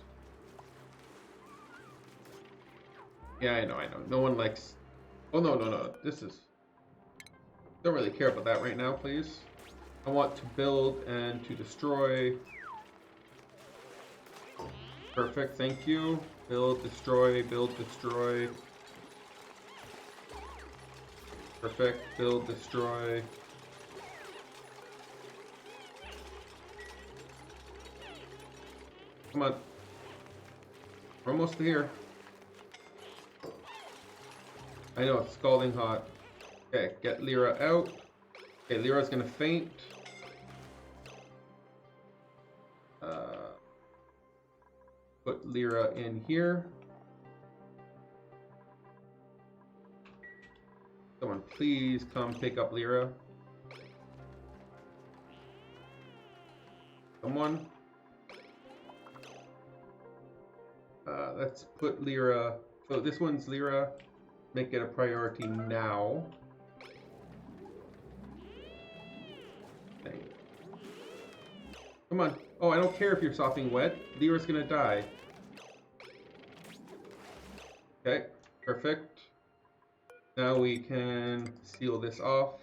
Speaker 1: Yeah, I know. No one likes... Oh, no. This is... Don't really care about that right now, please. I want to build and to destroy. Perfect, thank you. Build, destroy, build, destroy. Perfect, build, destroy. Come on. We're almost here. I know, it's scalding hot. Okay, get Lyra out. Okay, Lyra's gonna faint. Put Lyra in here. Someone please come pick up Lyra. Someone. Let's put Lyra. So this one's Lyra. Make it a priority now. Okay. Come on. Oh, I don't care if you're sopping wet. Lyra's gonna die. Okay, perfect. Now we can seal this off.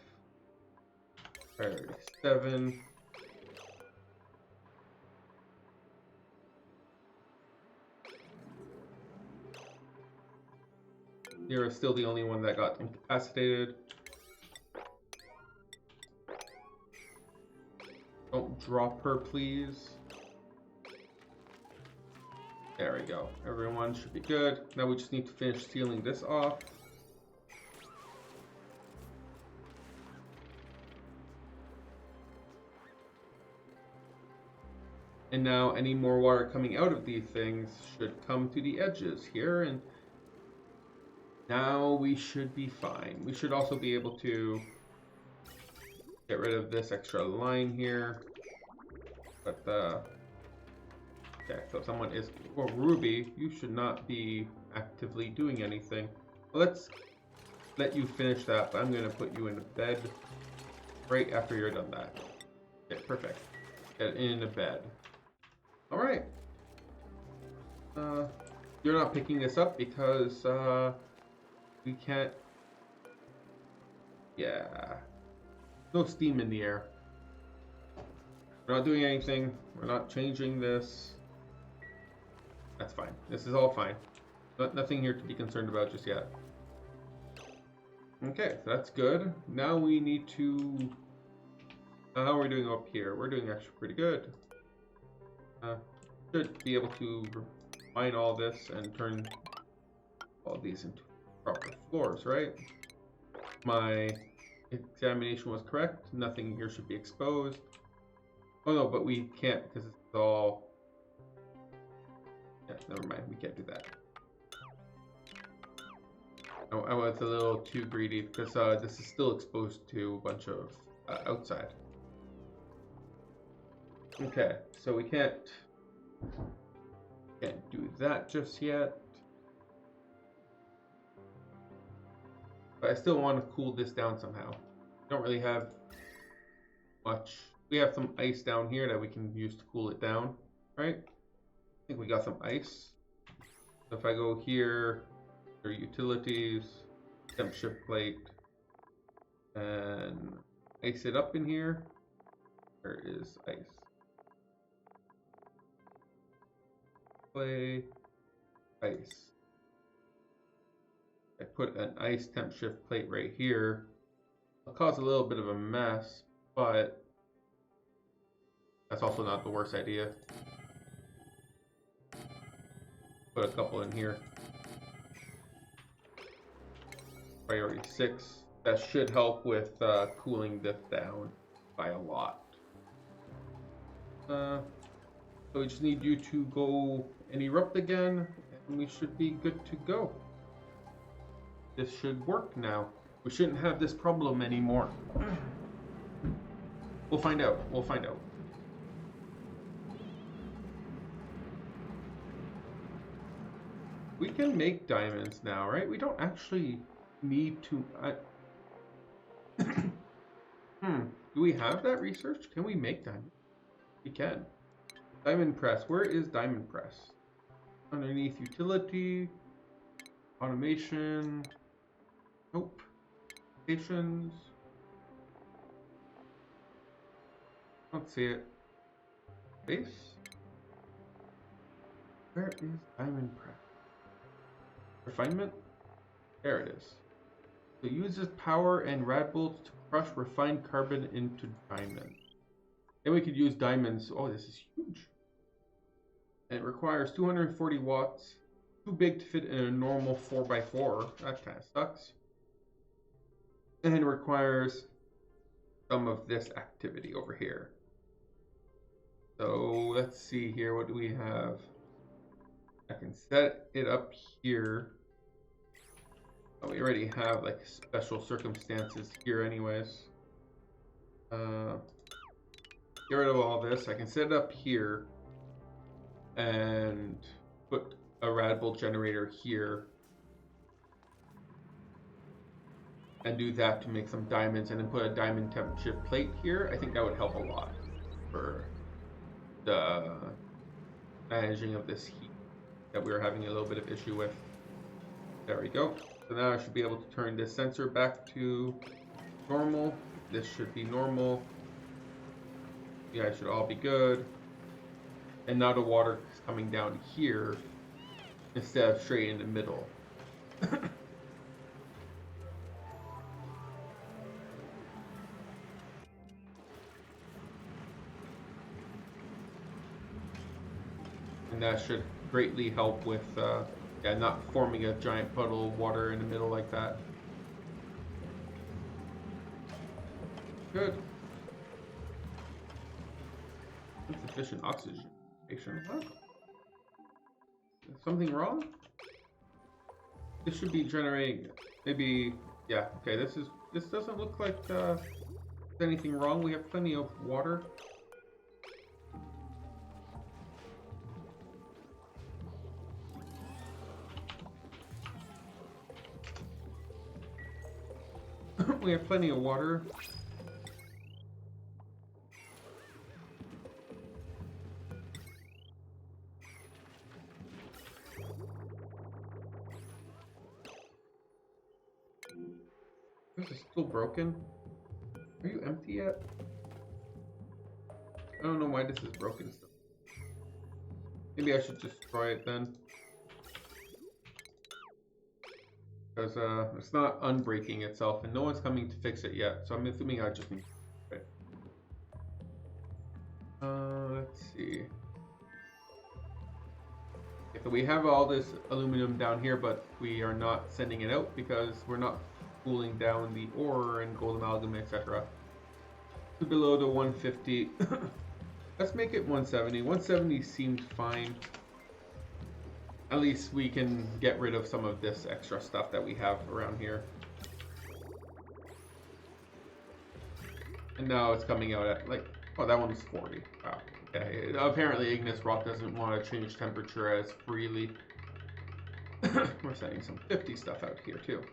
Speaker 1: Priority 7. Lyra's still the only one that got incapacitated. Don't drop her, please. There we go. Everyone should be good. Now we just need to finish sealing this off. And now any more water coming out of these things should come to the edges here, and now we should be fine. We should also be able to get rid of this extra line here. But okay, so someone is... Well, Ruby, you should not be actively doing anything. Well, let's let you finish that, but I'm going to put you into bed right after you're done that. Okay, perfect. Get into bed. Alright. You're not picking this up because we can't... Yeah. No steam in the air. We're not doing anything. We're not changing this. That's fine. This is all fine. Nothing here to be concerned about just yet. Okay, that's good. Now we need to... how are we doing up here? We're doing actually pretty good. Should be able to mine all this and turn all these into proper floors, right? My examination was correct. Nothing here should be exposed. Oh no, but we can't because it's all... Yeah, never mind. We can't do that. Oh, I was a little too greedy because this is still exposed to a bunch of outside. Okay, so we can't do that just yet. But I still want to cool this down somehow. Don't really have much. We have some ice down here that we can use to cool it down, right? I think we got some ice. So if I go here, or utilities, temp shift plate, and ice it up in here, there is ice. Play, ice. I put an ice temp shift plate right here. It'll cause a little bit of a mess, but that's also not the worst idea. Put a couple in here. Priority 6. That should help with cooling this down by a lot. So we just need you to go and erupt again, and we should be good to go. This should work now. We shouldn't have this problem anymore. We'll find out. We'll find out. We can make diamonds now, right? We don't actually need to... Do we have that research? Can we make diamonds? We can. Diamond press. Where is diamond press? Underneath utility. Automation. Nope. Stations. Don't see it. Base. Where is diamond press? Refinement? There it is. So it uses power and rad bolts to crush refined carbon into diamond. Then we could use diamonds. Oh, this is huge. And it requires 240 watts. Too big to fit in a normal 4x4. That kind of sucks. And it requires some of this activity over here. So let's see here. What do we have? I can set it up here. Oh, we already have like special circumstances here anyways. Get rid of all this. I can set it up here and put a rad bolt generator here and do that to make some diamonds, and then put a diamond temp shift plate here. I think that would help a lot for managing of this heat that we were having a little bit of issue with. There we go. So now I should be able to turn this sensor back to normal. This should be normal. You guys should all be good. And now the water is coming down here instead of straight in the middle. And that should greatly help with not forming a giant puddle of water in the middle like that. Good. Insufficient oxygen. What? Is something wrong? This should be generating maybe, yeah, okay, this doesn't look like there's anything wrong. We have plenty of water. We have plenty of water. This is still broken. Are you empty yet? I don't know why this is broken still. Maybe I should destroy it then. Because it's not unbreaking itself and no one's coming to fix it yet. So I'm assuming I just need to it. Let's see. Okay, so we have all this aluminum down here, but we are not sending it out because we're not cooling down the ore and gold amalgam, etc. Below the 150. Let's make it 170. 170 seems fine. At least we can get rid of some of this extra stuff that we have around here. And now it's coming out at like, oh, that one's 40. Wow. Okay. Apparently igneous rock doesn't want to change temperature as freely. We're sending some 50 stuff out here too.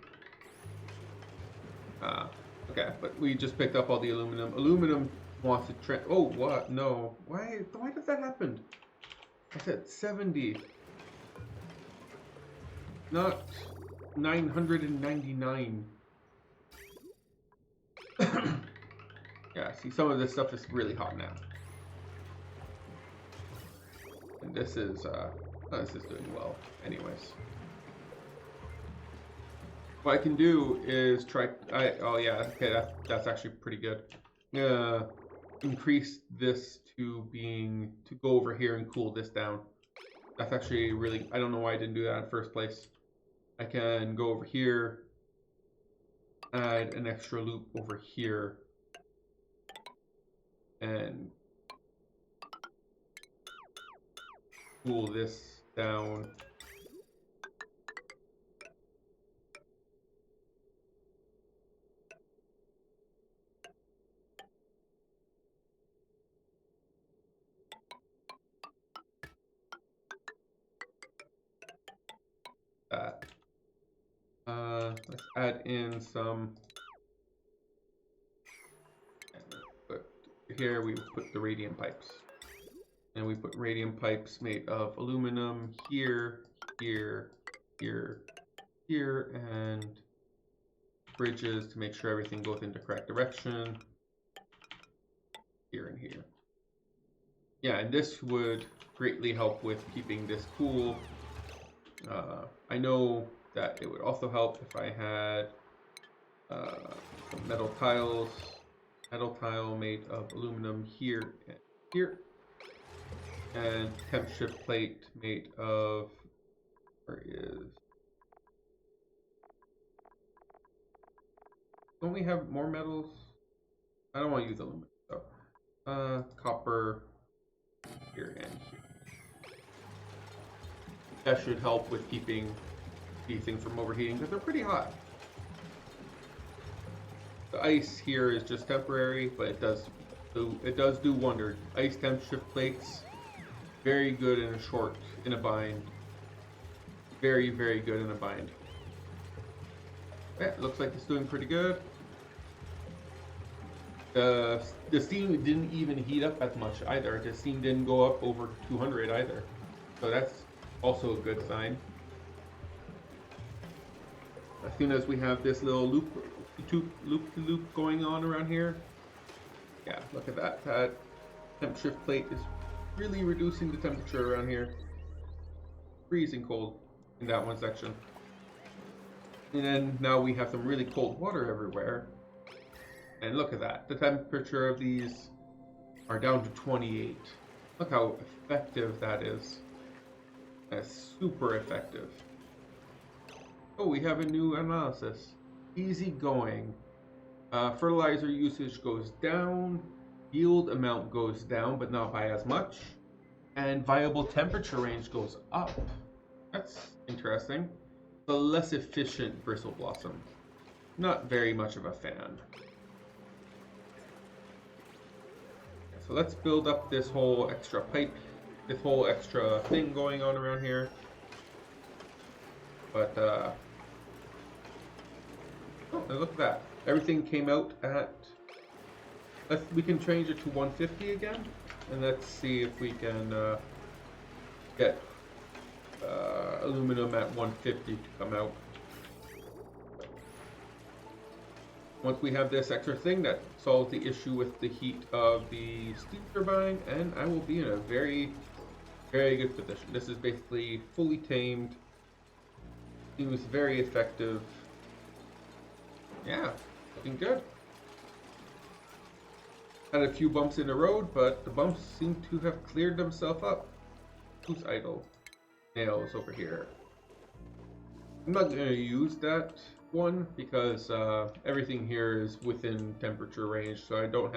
Speaker 1: Okay, but we just picked up all the aluminum. Aluminum wants to oh, what? No. Why did that happen? I said 70. Not 999. Yeah, see, some of this stuff is really hot now. And this is doing well anyways. What I can do is try. Oh yeah, okay, that's actually pretty good. Increase this to go over here and cool this down. That's actually really. I don't know why I didn't do that in the first place. I can go over here, add an extra loop over here, and cool this down. That. Let's add in some. But here we put the radium pipes, and we put radium pipes made of aluminum here, here, here, here, and bridges to make sure everything goes in the correct direction. Here and here. Yeah, and this would greatly help with keeping this cool. I know that it would also help if I had some metal tiles, metal tile made of aluminum here and here, and temp shift plate made of, where is, don't we have more metals? I don't want to use aluminum, so copper here and here. That should help with keeping these things from overheating because they're pretty hot. The ice here is just temporary, but it does do wonders. Ice temp shift plates, very good in a bind. Very, very good in a bind. Yeah, looks like it's doing pretty good. The steam didn't even heat up as much either. The steam didn't go up over 200 either. So that's also a good sign. As soon as we have this little loop going on around here, yeah, look at that. That temp shift plate is really reducing the temperature around here. Freezing cold in that one section. And then now we have some really cold water everywhere. And look at that. The temperature of these are down to 28. Look how effective that is. That's super effective. Oh, we have a new analysis. Easy going. Fertilizer usage goes down. Yield amount goes down, but not by as much. And viable temperature range goes up. That's interesting. The less efficient bristle blossom. Not very much of a fan. So let's build up this whole extra pipe, this whole extra thing going on around here. But, oh, look at that. Everything came out at, we can change it to 150 again. And let's see if we can get aluminum at 150 to come out. Once we have this extra thing, that solves the issue with the heat of the steam turbine, and I will be in a very, very good position. This is basically fully tamed. Seems very effective. Yeah, looking good. Had a few bumps in the road, but the bumps seem to have cleared themselves up. Who's idle? Nails over here. I'm not going to use that one because everything here is within temperature range, so I don't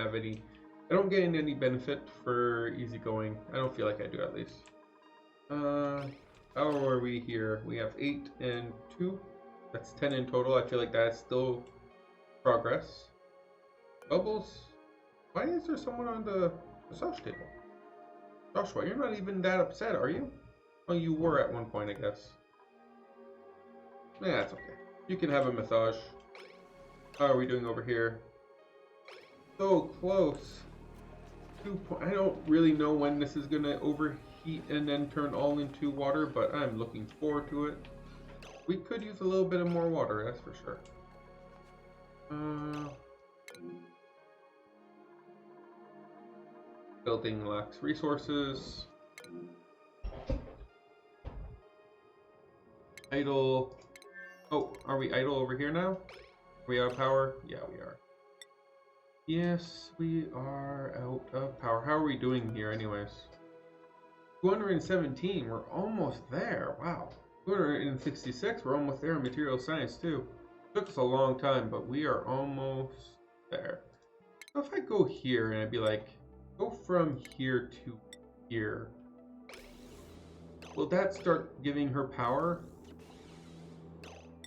Speaker 1: gain any benefit for easygoing. I don't feel like I do, at least. How are we here? We have 8 and 2. That's 10 in total. I feel like that's still progress. Bubbles. Why is there someone on the massage table? Joshua, you're not even that upset, are you? Well, you were at one point, I guess. Yeah, it's okay. You can have a massage. How are we doing over here? So close. I don't really know when this is gonna overheat and then turn all into water, but I'm looking forward to it. We could use a little bit of more water, that's for sure. Building lacks resources. Idle. Oh, are we idle over here now? Are we out of power? Yeah, we are. Yes, we are out of power. How are we doing here anyways? 217, we're almost there. Wow. 266, we're almost there in material science too. Took us a long time, but we are almost there. So if I go here and I'd be like, go from here to here, will that start giving her power?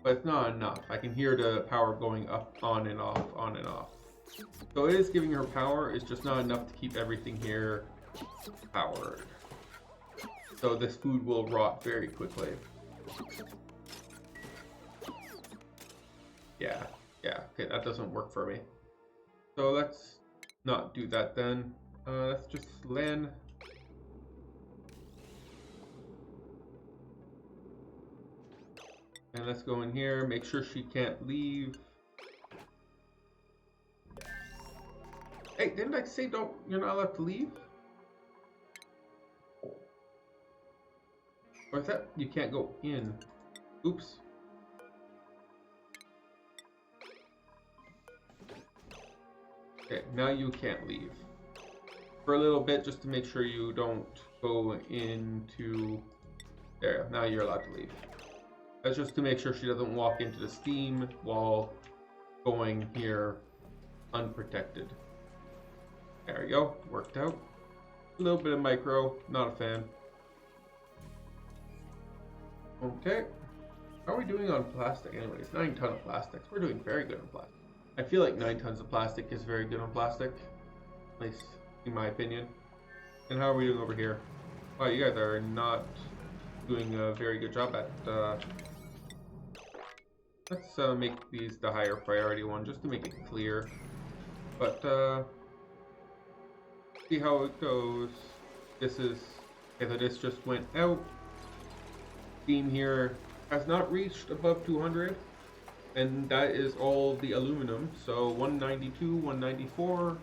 Speaker 1: But it's not enough. I can hear the power going up, on and off, on and off. So it is giving her power, it's just not enough to keep everything here powered. So this food will rot very quickly. Yeah, okay, that doesn't work for me. So let's not do that then. Let's just land. And let's go in here, make sure she can't leave. Hey, didn't I say you're not allowed to leave? Or is that you can't go in? Oops. Okay, now you can't leave. For a little bit, just to make sure you don't go into... There, now you're allowed to leave. That's just to make sure she doesn't walk into the steam while going here unprotected. There we go, worked out. A little bit of micro, not a fan. Okay, how are we doing on plastic anyways? 9 tons of plastics. We're doing very good on plastic. I feel like 9 tons of plastic is very good on plastic, at least in my opinion. And how are we doing over here? Wow, you guys are not doing a very good job at... Let's make these the higher priority one, just to make it clear. But see how it goes. This is okay. So this just went out. Steam here has not reached above 200, and that is all the aluminum. So 192, 194,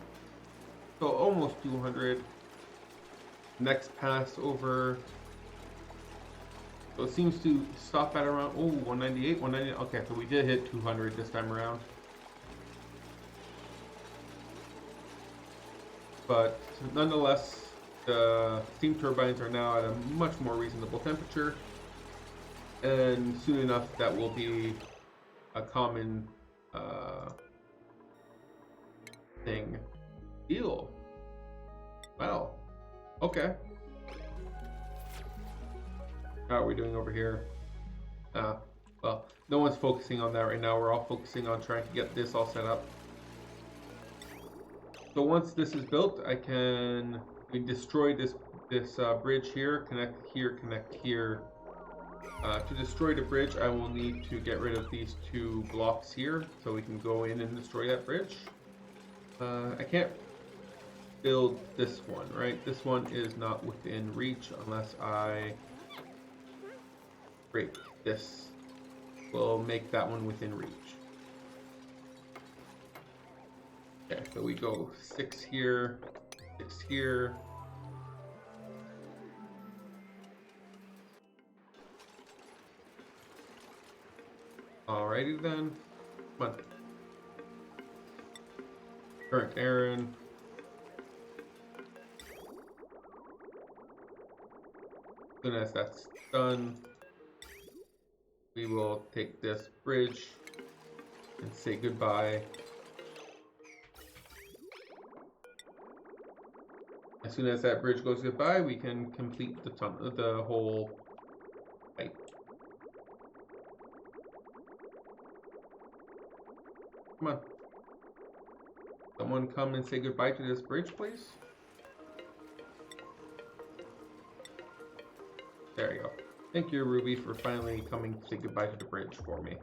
Speaker 1: so almost 200. Next pass over. So it seems to stop at around 198, 198. Okay, so we did hit 200 this time around. But nonetheless, the steam turbines are now at a much more reasonable temperature, and soon enough that will be a common thing. Deal. Wow. Okay. How are we doing over here? Well, no one's focusing on that right now. We're all focusing on trying to get this all set up. So once this is built, we destroy this bridge here, connect here, connect here. To destroy the bridge, I will need to get rid of these two blocks here, so we can go in and destroy that bridge. I can't build this one, right? This one is not within reach unless I break this. Will make that one within reach. Okay, so we go 6 here, 6 here. Alrighty then. Come on. Current Aaron. As soon as that's done, we will take this bridge and say goodbye. As soon as that bridge goes goodbye, we can complete the whole pipe. Come on. Someone come and say goodbye to this bridge, please. There you go. Thank you, Ruby, for finally coming to say goodbye to the bridge for me.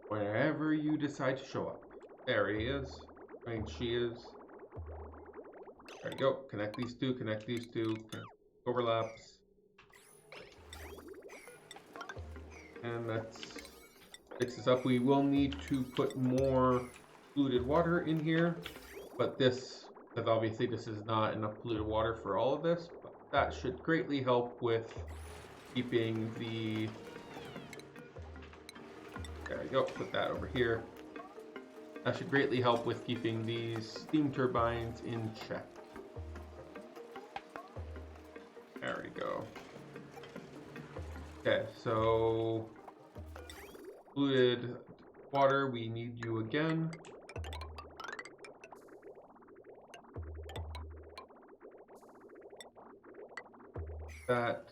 Speaker 1: Whenever you decide to show up. There he is. I mean, she is. There you go. Connect these two, connect these two. Overlaps. And that's fix this up. We will need to put more polluted water in here. But this, because obviously this is not enough polluted water for all of this. But that should greatly help with keeping the... There we go. Put that over here. That should greatly help with keeping these steam turbines in check. There we go. Okay, so polluted water, we need you again. That,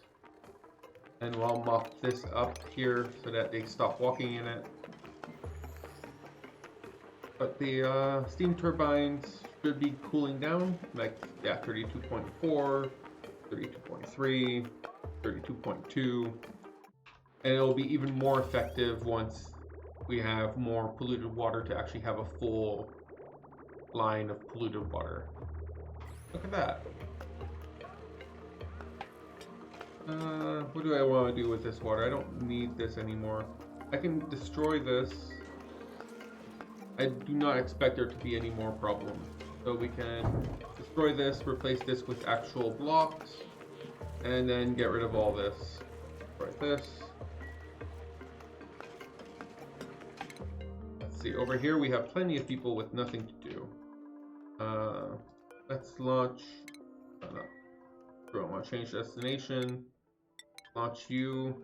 Speaker 1: and we'll mop this up here so that they stop walking in it. But the steam turbines should be cooling down, like, yeah, 32.4. 32.3, 32.2, and it'll be even more effective once we have more polluted water to actually have a full line of polluted water. Look at that. What do I want to do with this water? I don't need this anymore. I can destroy this. I do not expect there to be any more problems. So we can destroy this, replace this with actual blocks, and then get rid of all this. Destroy this. Let's see, over here we have plenty of people with nothing to do. Let's launch, no, I don't want to change destination. Launch you.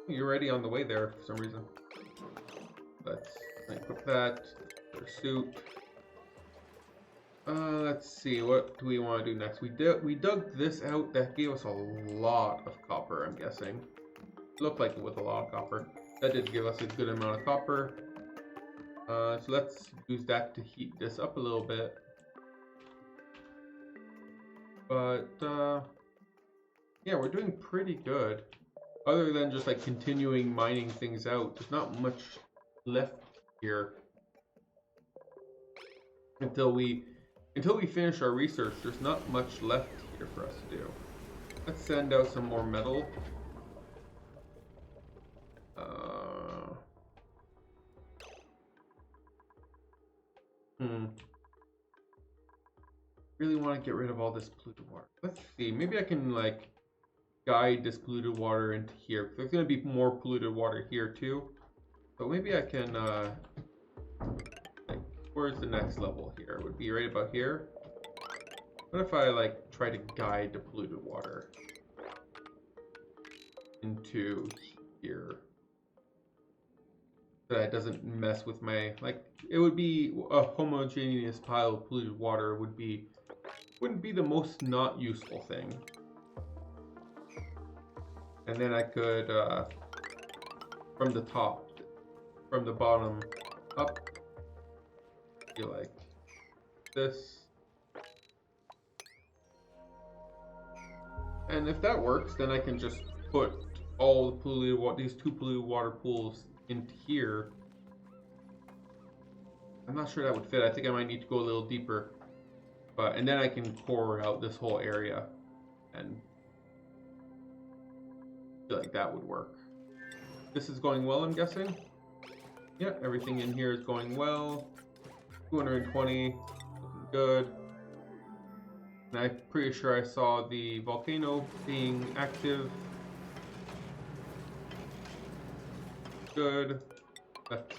Speaker 1: You're already on the way there for some reason. Let's put that pursuit. Let's see, what do we want to do next? We dug this out. That gave us a lot of copper, I'm guessing. Looked like it was a lot of copper. That did give us a good amount of copper. So let's use that to heat this up a little bit. But yeah, we're doing pretty good. other than just like continuing mining things out, there's not much left here until we finish our research. There's not much left here for us to do. Let's send out some more metal. Really want to get rid of all this polluted water. Let's see. Maybe I can like guide this polluted water into here. There's going to be more polluted water here too. So maybe I can like, where's the next level here? It would be right about here. What if I like try to guide the polluted water into here? So that it doesn't mess with my, like, it would be a homogeneous pile of polluted water wouldn't be the most not useful thing. And then I could from the top, from the bottom up, be like this. And if that works, then I can just put all the polluted water, these two polluted water pools into here. I'm not sure that would fit. I think I might need to go a little deeper. And then I can core out this whole area, and I feel like that would work. This is going well, I'm guessing. Yeah, everything in here is going well. 220, looking good. And I'm pretty sure I saw the volcano being active. Good. Let's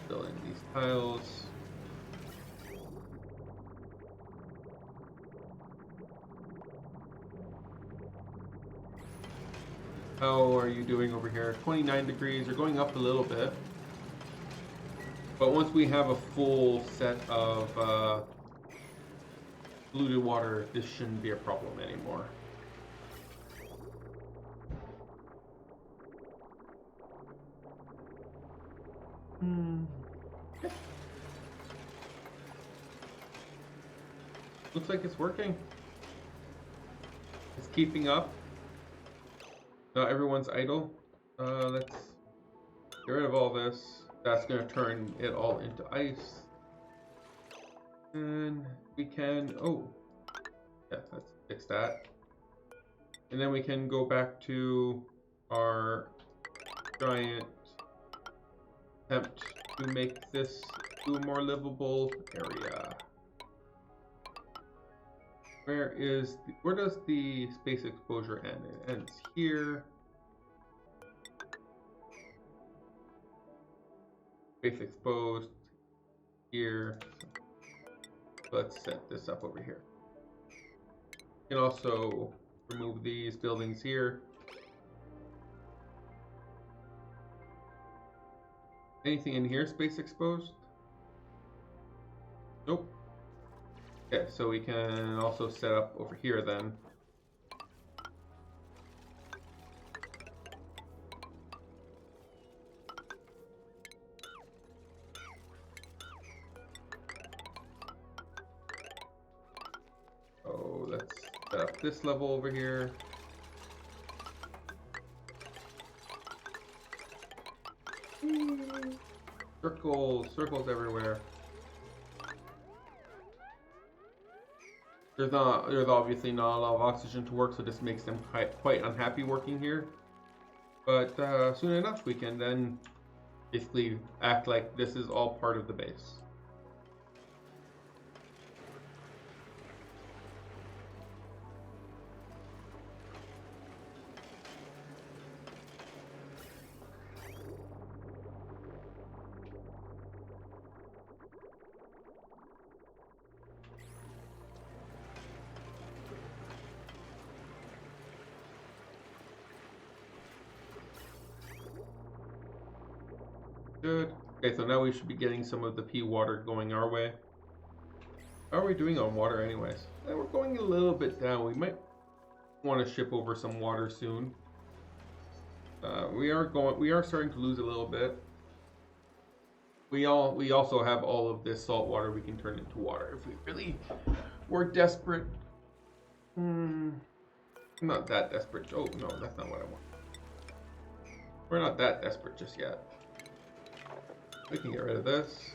Speaker 1: fill in these tiles. How are you doing over here? 29 degrees. You're going up a little bit. But once we have a full set of polluted water, this shouldn't be a problem anymore. Looks like it's working. It's keeping up. Not everyone's idle. Let's get rid of all this. That's going to turn it all into ice. And we can, oh, yeah, let's fix that. And then we can go back to our giant attempt to make this to a more livable area. Where does the space exposure end? It ends here. Space exposed here. Let's set this up over here. You can also remove these buildings here. Anything in here space exposed? Nope. Okay, so we can also set up over here then. Oh, let's set up this level over here. Circles everywhere. There's obviously not a lot of oxygen to work, so this makes them quite unhappy working here. But soon enough we can then basically act like this is all part of the base. Good. Okay, so now we should be getting some of the pea water going our way. How are we doing on water anyways? We're going a little bit down. We might want to ship over some water soon. We are starting to lose a little bit. We also have all of this salt water we can turn into water if we really were desperate. I'm not that desperate. Oh, no, that's not what I want. We're not that desperate just yet. We can get rid of this.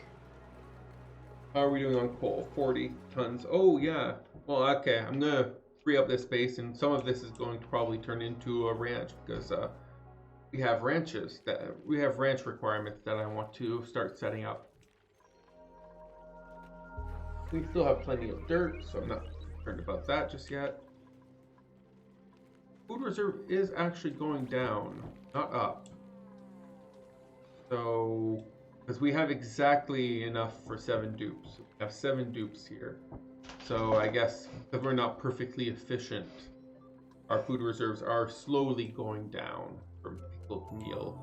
Speaker 1: How are we doing on coal? 40 tons. Oh, yeah. Well, okay. I'm going to free up this space, and some of this is going to probably turn into a ranch because we have ranch requirements that I want to start setting up. We still have plenty of dirt, so I'm not concerned about that just yet. Food reserve is actually going down, not up. So, because we have exactly enough for 7 dupes. We have 7 dupes here. So I guess because we're not perfectly efficient, our food reserves are slowly going down from pickled meal.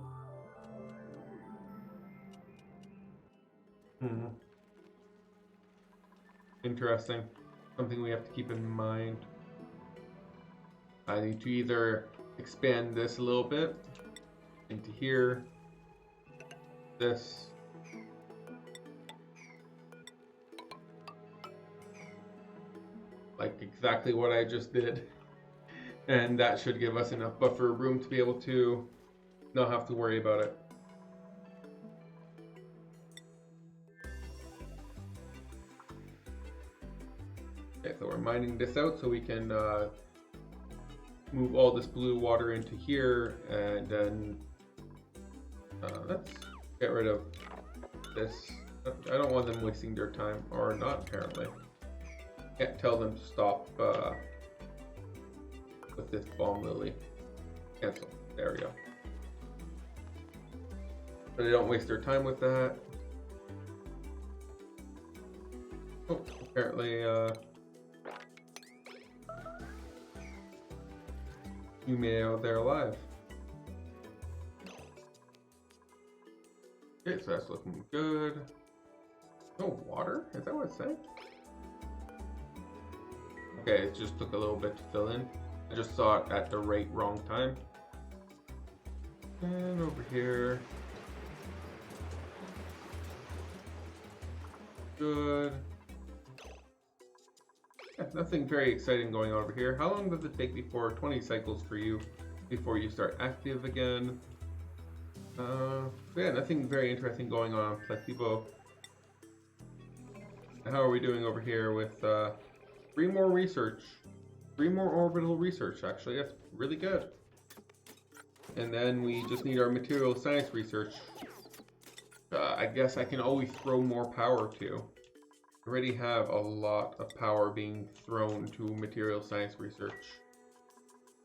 Speaker 1: Interesting. Something we have to keep in mind. I need to either expand this a little bit into here. This. Like exactly what I just did. And that should give us enough buffer room to be able to not have to worry about it. Okay, so we're mining this out so we can move all this blue water into here, and then let's get rid of this. I don't want them wasting their time, or not apparently. Can't tell them to stop with this bomb lily. Cancel. There we go. So they don't waste their time with that. Oh, apparently you made it out there alive. Okay, so that's looking good. No water? Is that what it's saying? Okay, it just took a little bit to fill in. I just saw it at the wrong time. And over here. Good. Yeah, nothing very exciting going on over here. How long does it take before 20 cycles for you before you start active again? Yeah, nothing very interesting going on. Placebo. How are we doing over here with 3 more research? 3 more orbital research, actually. That's really good. And then we just need our material science research. I guess I can always throw more power to. I already have a lot of power being thrown to material science research.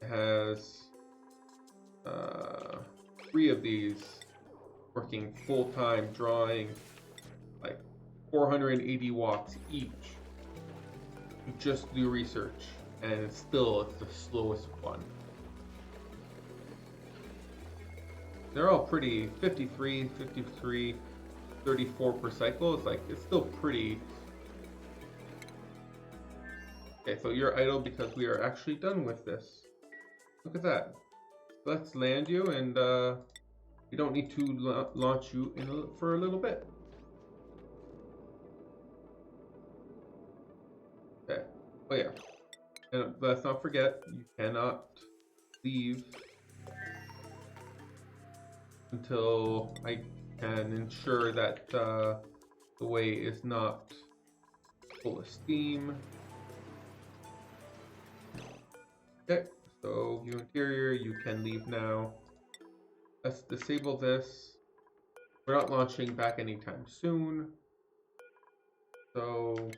Speaker 1: It has 3 of these working full-time, drawing like 480 watts each to just do research, and it's the slowest one. They're all pretty 53, 53, 34 per cycle. It's still pretty. Okay, so you're idle because we are actually done with this. Look at that. Let's land you, and we don't need to launch you for a little bit. Okay. Oh yeah. And let's not forget, you cannot leave until I can ensure that the way is not full of steam. Okay, so you interior, you can leave now. Let's disable this. We're not launching back anytime soon. So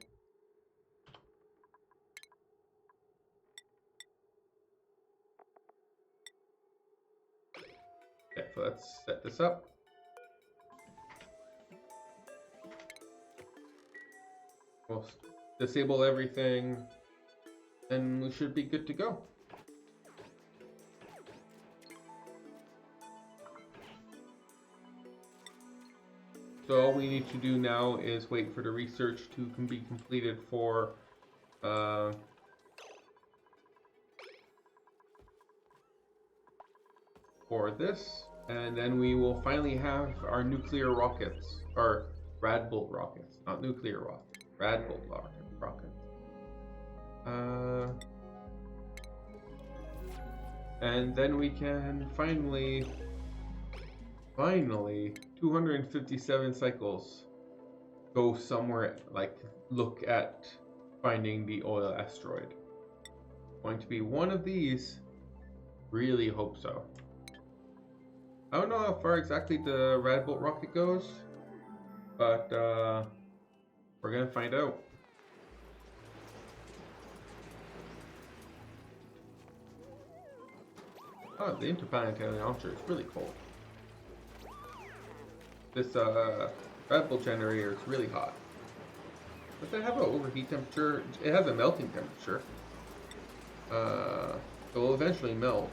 Speaker 1: okay, so let's set this up. We'll disable everything, and we should be good to go. So all we need to do now is wait for the research to be completed for this, and then we will finally have our nuclear rockets, or Radbolt rockets, not nuclear rockets, Radbolt rockets. And then we can finally 257 cycles, go somewhere, like look at finding the oil asteroid. Going to be one of these. Really hope so. I don't know how far exactly the Radbolt rocket goes, but we're gonna find out. Oh, the interplanetary launcher is really cool. This Radbolt generator is really hot. Does it have an overheat temperature? It has a melting temperature. It will eventually melt,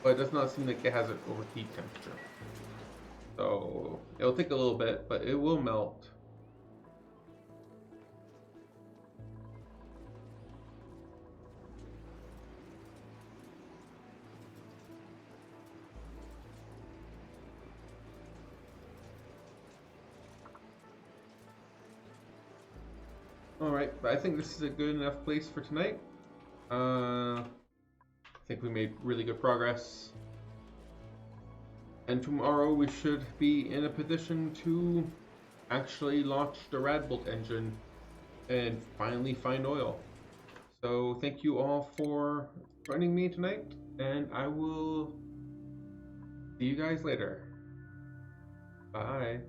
Speaker 1: but it does not seem like it has an overheat temperature. So it'll take a little bit, but it will melt. Alright, but I think this is a good enough place for tonight. I think we made really good progress. And tomorrow we should be in a position to actually launch the Radbolt engine and finally find oil. So thank you all for joining me tonight, and I will see you guys later. Bye.